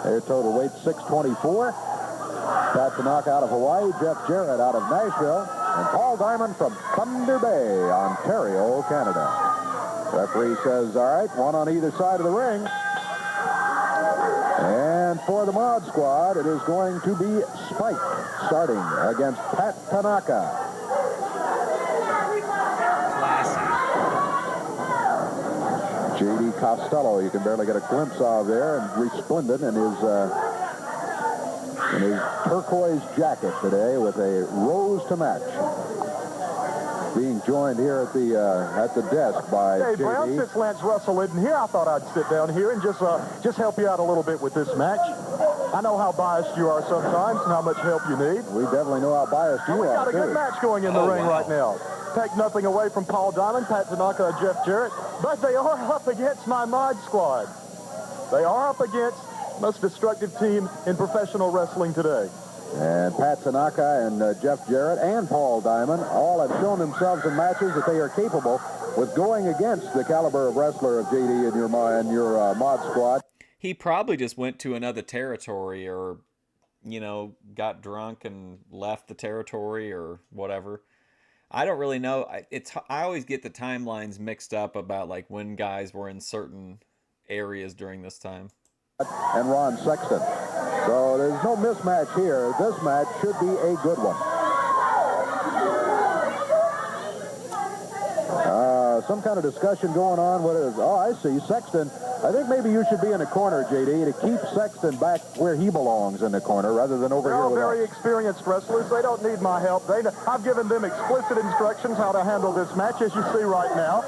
Their total weight, 624. Pat Tanaka out of Hawaii, Jeff Jarrett out of Nashville, and Paul Diamond from Thunder Bay, Ontario, Canada. Referee says, all right, one on either side of the ring. And for the Mod Squad, it is going to be Spike starting against Pat Tanaka. J.D. Costello, you can barely get a glimpse of there, and resplendent in his turquoise jacket today with a rose to match. Being joined here at the desk by Hey, J.D. Brown, since Lance Russell isn't here, I thought I'd sit down here and just help you out a little bit with this match. I know how biased you are sometimes and how much help you need. We definitely know how biased you are, We got a good match going in the ring right now. Take nothing away from Paul Diamond, Pat Tanaka, and Jeff Jarrett, but they are up against my Mod Squad. They are up against the most destructive team in professional wrestling today. And Pat Tanaka and Jeff Jarrett and Paul Diamond all have shown themselves in matches that they are capable with going against the caliber of wrestler of JD and your Mod Squad. He probably just went to another territory or, got drunk and left the territory or whatever. I don't really know. I always get the timelines mixed up about like when guys were in certain areas during this time. And Ron Sexton. So there's no mismatch here. This match should be a good one. Some kind of discussion going on. What is? Oh, I see. Sexton. I think maybe you should be in the corner, JD, to keep Sexton back where he belongs in the corner rather than over here with us. They're all very experienced wrestlers. They don't need my help. I've given them explicit instructions how to handle this match, as you see right now.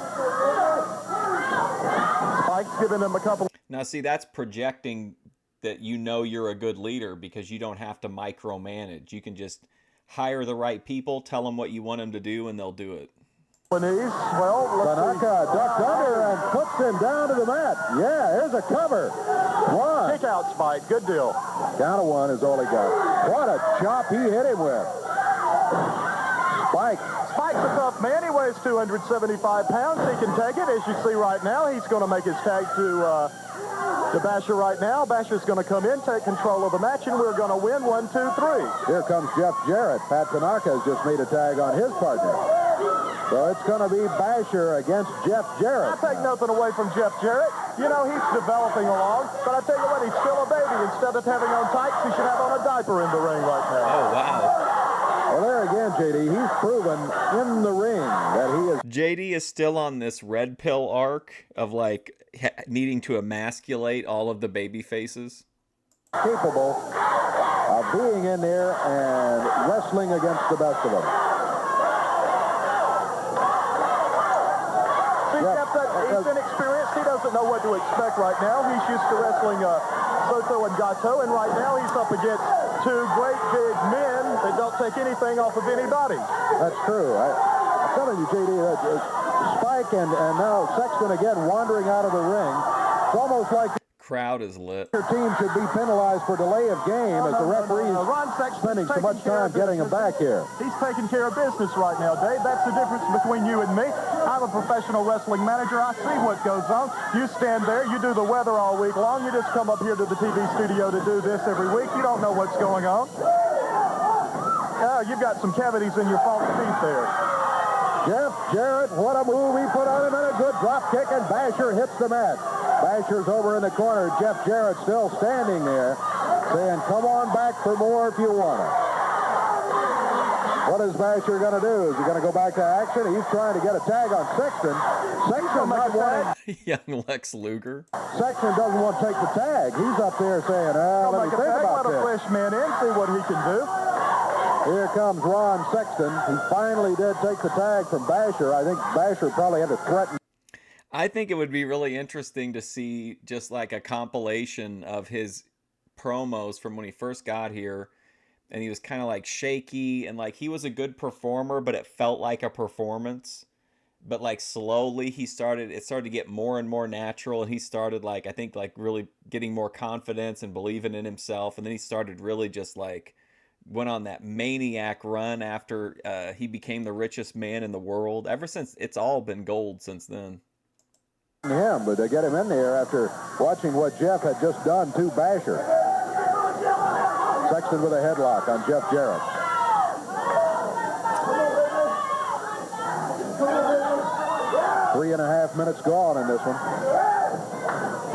Spike's giving them a couple. Now, see, that's projecting that you're a good leader because you don't have to micromanage. You can just hire the right people, tell them what you want them to do, and they'll do it. Tanaka ducked under and puts him down to the mat. Yeah, here's a cover. One. Kick out, Spike. Good deal. Count of one is all he got. What a chop he hit him with. Spike. Spike's a tough man. He weighs 275 pounds. He can take it. As you see right now, he's going to make his tag to Basher right now. Basher's going to come in, take control of the match, and we're going to win 1, 2, 3. Here comes Jeff Jarrett. Pat Tanaka has just made a tag on his partner. So it's going to be Basher against Jeff Jarrett. I take nothing away from Jeff Jarrett. He's developing along, but I tell you what, he's still a baby. Instead of having on tights, he should have on a diaper in the ring right now. Oh, wow. Well, there again, JD, he's proven in the ring that he is. JD is still on this red pill arc of like needing to emasculate all of the baby faces. Capable of being in there and wrestling against the best of them. He's inexperienced. He doesn't know what to expect right now. He's used to wrestling Sato and Gato, and right now he's up against two great big men that don't take anything off of anybody. That's true. I'm telling you, JD, Spike and now Sexton again wandering out of the ring. It's almost like crowd is lit. Your team should be penalized for delay of game as the referee's spending so much time getting him back here. He's taking care of business right now, Dave. That's the difference between you and me. I'm a professional wrestling manager. I see what goes on. You stand there. You do the weather all week long. You just come up here to the TV studio to do this every week. You don't know what's going on. You've got some cavities in your false teeth there. Jeff Jarrett, what a move he put on him, and a good drop kick, and Basher hits the mat. Basher's over in the corner. Jeff Jarrett still standing there, saying, come on back for more if you want it. What is Basher going to do? Is he going to go back to action? He's trying to get a tag on Sexton. Sexton not wanting... Young Lex Luger. Sexton doesn't want to take the tag. He's up there saying, let me think about this. Let a fresh man in, see what he can do. Here comes Ron Sexton. He finally did take the tag from Basher. I think Basher probably had to threaten. I think it would be really interesting to see just like a compilation of his promos from when he first got here. And he was kind of like shaky, and like he was a good performer, but it felt like a performance. But like slowly it started to get more and more natural, and he started like, I think like really getting more confidence and believing in himself. And then he started really just like went on that maniac run after he became the richest man in the world. Ever since, it's all been gold since then. Him, but to get him in there after watching what Jeff had just done to Basher. Sexton with a headlock on Jeff Jarrett. Three and a half minutes gone in this one.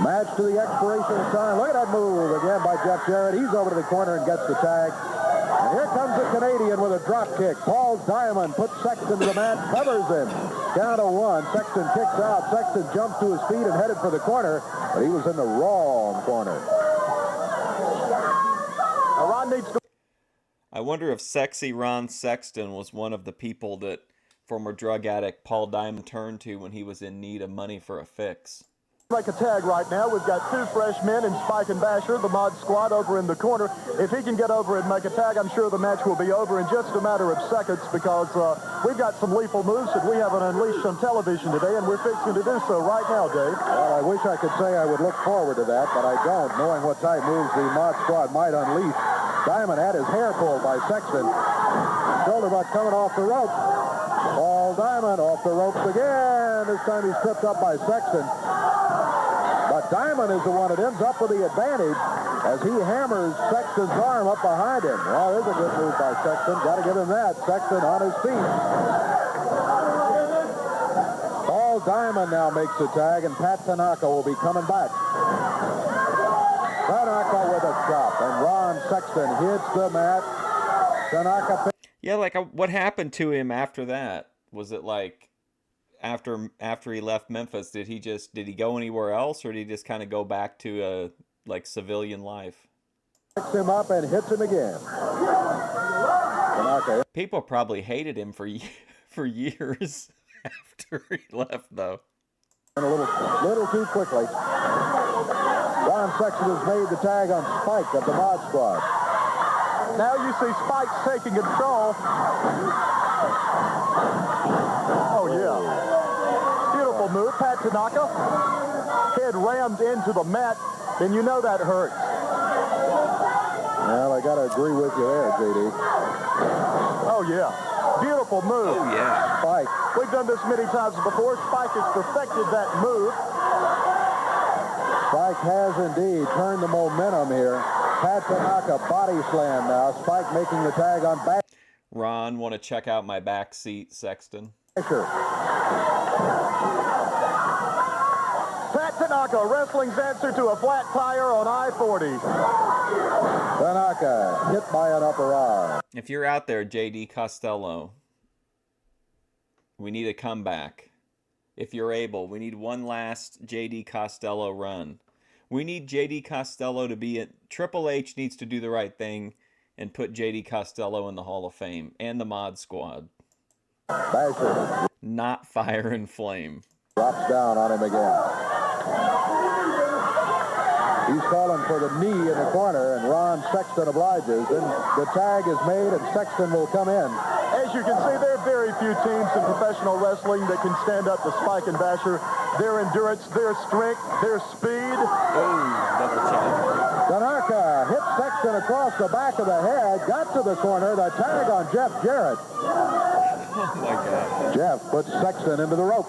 Match to the expiration of time. Look at that move again by Jeff Jarrett. He's over to the corner and gets the tag. And here comes the Canadian with a drop kick. Paul Diamond puts Sexton to the mat, covers him. Count of one. Sexton kicks out. Sexton jumps to his feet and headed for the corner, but he was in the wrong corner. Ron needs to... I wonder if sexy Ron Sexton was one of the people that former drug addict Paul Diamond turned to when he was in need of money for a fix. Make a tag right now. We've got two fresh men in Spike and Basher, the Mod Squad over in the corner. If he can get over and make a tag, I'm sure the match will be over in just a matter of seconds, because we've got some lethal moves that we haven't unleashed on television today, and we're fixing to do so right now, Dave. Well, I wish I could say I would look forward to that, but I don't, knowing what type moves the Mod Squad might unleash. Diamond had his hair pulled by Sexton. Shoulder butt coming off the ropes. Paul Diamond off the ropes again. This time he's tripped up by Sexton. But Diamond is the one that ends up with the advantage as he hammers Sexton's arm up behind him. Well, there's a good move by Sexton. Got to give him that. Sexton on his feet. Paul Diamond now makes the tag, and Pat Tanaka will be coming back. Tanaka with a chop, and Ron Sexton hits the mat. Tanaka. Yeah, like what happened to him after that? Was it like after he left Memphis, did he go anywhere else, or did he just kind of go back to like civilian life? Picks him up and hits him again. Tanaka. People probably hated him for years after he left, though. A little too quickly. Ron Sexton has made the tag on Spike of the Mod Squad. Now you see Spike taking control. Oh, yeah. Beautiful move. Pat Tanaka. Head rammed into the mat, and you know that hurts. Well, I got to agree with you there, JD. Oh, yeah. Beautiful move. Oh, yeah. Spike. We've done this many times before. Spike has perfected that move. Spike has indeed turned the momentum here. Pat Tanaka body slam now. Spike making the tag on back. Ron, want to check out my back seat, Sexton? Sure. Pat Tanaka, wrestling's answer to a flat tire on I-40. Tanaka hit by an upper arm. If you're out there, J.D. Costello, we need a comeback. If you're able, we need one last J.D. Costello run. We need J.D. Costello to be it. Triple H needs to do the right thing and put J.D. Costello in the Hall of Fame and the Mod Squad. Basher. Not Fire and Flame. Drops down on him again. He's calling for the knee in the corner, and Ron Sexton obliges. Then the tag is made, and Sexton will come in. As you can see, there are very few teams in professional wrestling that can stand up to Spike and Basher. Their endurance, their strength, their speed. Oh, double tap. Tanaka hit Sexton across the back of the head, got to the corner, the tag on Jeff Jarrett. Oh, my God. Jeff puts Sexton into the ropes.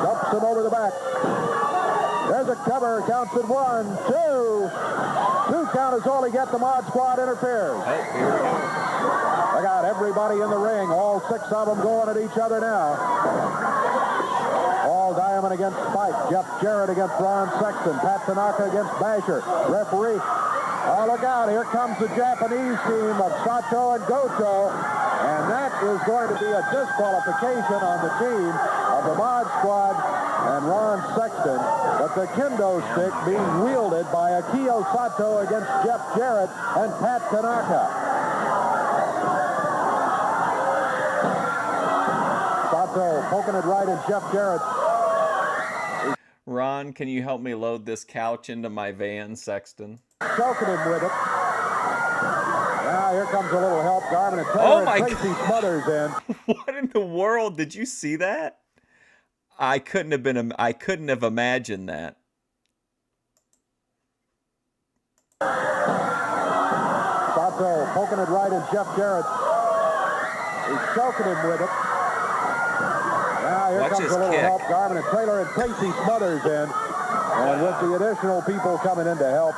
Dumps him over the back. There's a cover. Counts at 1, 2. 2 count is all he gets. The Mod Squad interferes. Oh, here we go. I got everybody in the ring. All 6 of them going at each other now. Paul Diamond against Spike. Jeff Jarrett against Ron Sexton. Pat Tanaka against Basher. Referee. Oh, look out. Here comes the Japanese team of Sato and Goto. And that is going to be a disqualification on the team of the Mod Squad and Ron Sexton. But the kendo stick being wielded by Akio Sato against Jeff Jarrett and Pat Tanaka. Sato poking it right at Jeff Jarrett. Ron, can you help me load this couch into my van, Sexton? Choking him with it. Now here comes a little help. Garvin and Taylor. Oh my Tracy Smothers in. What in the world? Did you see that? I couldn't have imagined that. Sato poking it right at Jeff Jarrett. He's choking him with it. Now here comes a little help. Garvin and Taylor and Tracy Smothers in. And with the additional people coming in to help,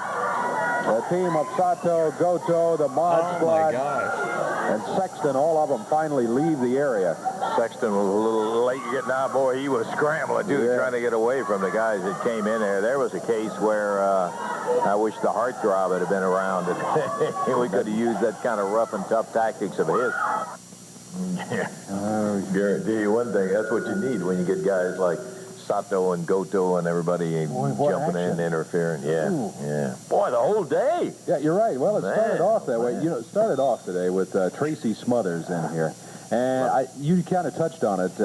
the team of Sato, Goto, the Mod Squad, and Sexton, all of them finally leave the area. Sexton was a little late getting out. Boy, he was scrambling, too, trying to get away from the guys that came in there. There was a case where I wish the heartthrob had been around. We could have used that kind of rough and tough tactics of his. Yeah. I guarantee you one thing. That's what you need when you get guys like Sato and Goto and everybody jumping in, interfering. Yeah, yeah. Boy, the whole day. Yeah, you're right. Well, it started off that way. You know, it started off today with Tracy Smothers in here. And you kind of touched on it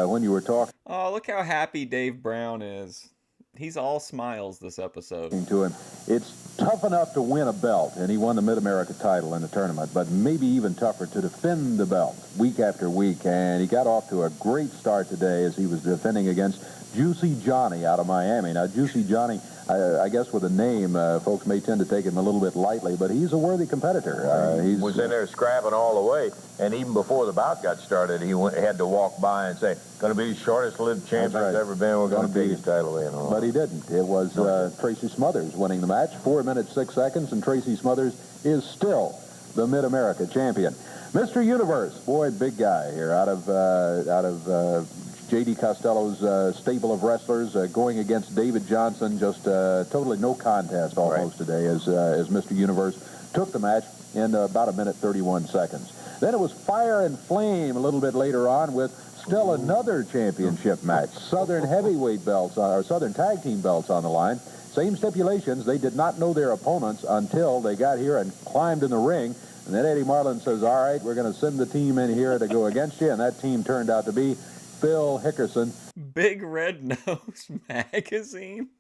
when you were talking. Oh, look how happy Dave Brown is. He's all smiles this episode. To him. It's tough enough to win a belt, and he won the Mid-America title in the tournament, but maybe even tougher to defend the belt week after week. And he got off to a great start today as he was defending against Juicy Johnny out of Miami. Now, Juicy Johnny, I guess with a name, folks may tend to take him a little bit lightly, but he's a worthy competitor. He was in there scrapping all the way, and even before the bout got started, he had to walk by and say, going to be the shortest-lived champ there's ever been. We're going to take his title in. But he didn't. It was Tracy Smothers winning the match, 4 minutes, 6 seconds, and Tracy Smothers is still the Mid-America champion. Mr. Universe, boy, big guy here out of J.D. Costello's stable of wrestlers going against David Johnson. Just totally no contest almost today as Mr. Universe took the match in about 1 minute 31 seconds. Then it was Fire and Flame a little bit later on with still another championship match. Southern heavyweight belts, or Southern tag team belts on the line. Same stipulations. They did not know their opponents until they got here and climbed in the ring. And then Eddie Marlin says, all right, we're going to send the team in here to go against you. And that team turned out to be Phil Hickerson. Big Red Nose Magazine?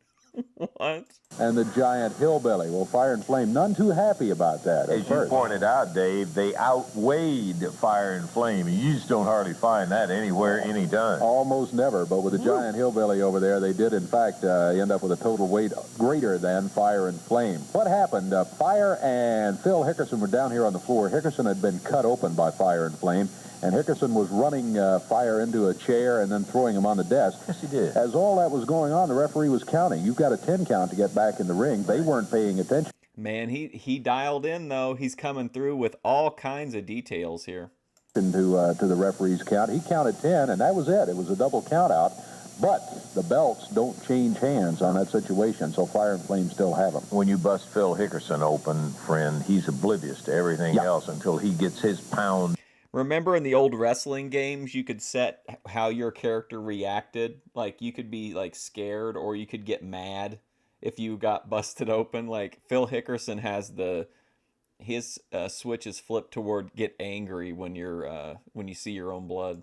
What? And the Giant Hillbilly. Well, Fire and Flame, none too happy about that. As you pointed out, Dave, they outweighed Fire and Flame. You just don't hardly find that anywhere, anytime. Almost never, but with the Giant Hillbilly over there, they did, in fact, end up with a total weight greater than Fire and Flame. What happened? Fire and Phil Hickerson were down here on the floor. Hickerson had been cut open by Fire and Flame. And Hickerson was running Fire into a chair and then throwing him on the desk. Yes, he did. As all that was going on, the referee was counting. You've got a 10 count to get back in the ring. They weren't paying attention. Man, he dialed in, though. He's coming through with all kinds of details here. To the referee's count. He counted 10, and that was it. It was a double count out. But the belts don't change hands on that situation, so Fire and Flame still have them. When you bust Phil Hickerson open, friend, he's oblivious to everything else until he gets his pound. Remember in the old wrestling games, you could set how your character reacted? Like, you could be, like, scared or you could get mad if you got busted open. Like, Phil Hickerson has his switch is flipped toward get angry when you see your own blood.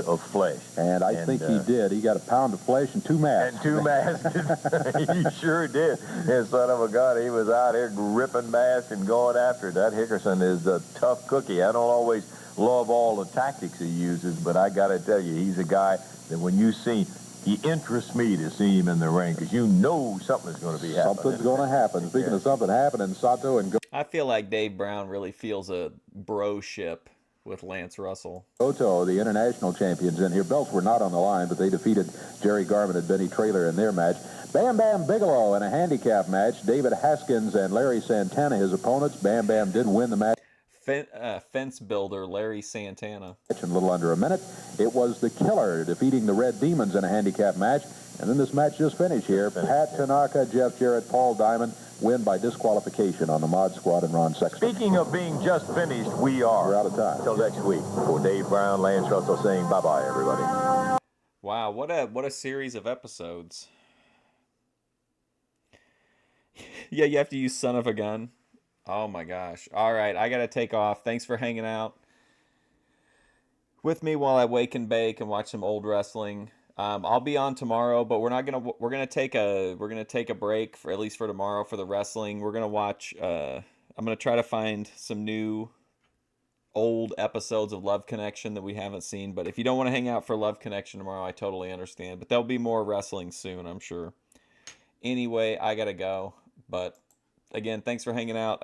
Of flesh. And I think he did. He got a pound of flesh and 2 masks. And 2 masks. He sure did. His son of a gun, he was out here ripping masks and going after it. That Hickerson is a tough cookie. I don't always love all the tactics he uses, but I got to tell you, he's a guy that when you see, he interests me to see him in the ring because you know something's going to be happening. Something's going to happen. Speaking of something happening, Sato and I feel like Dave Brown really feels a bro-ship with Lance Russell. Goto, the international champions in here. Belts were not on the line, but they defeated Jerry Garvin and Benny Traylor in their match. Bam Bam Bigelow in a handicap match. David Haskins and Larry Santana, his opponents. Bam Bam did win the match. Fence builder Larry Santana. In a little under a minute, it was the Killer defeating the Red Demons in a handicap match. And then this match just finished here. Pat Tanaka, Jeff Jarrett, Paul Diamond win by disqualification on the Mod Squad and Ron Sexton. Speaking of being just finished, we're out of time. Until next week. For Dave Brown, Lance Russell saying bye-bye, everybody. Wow, what a series of episodes. Yeah, you have to use son of a gun. Oh my gosh. All right, I got to take off. Thanks for hanging out with me while I wake and bake and watch some old wrestling. I'll be on tomorrow, but we're gonna take a break for at least for tomorrow for the wrestling. We're gonna watch. I'm gonna try to find some new old episodes of Love Connection that we haven't seen. But if you don't want to hang out for Love Connection tomorrow, I totally understand. But there'll be more wrestling soon, I'm sure. Anyway, I gotta go. But again, thanks for hanging out.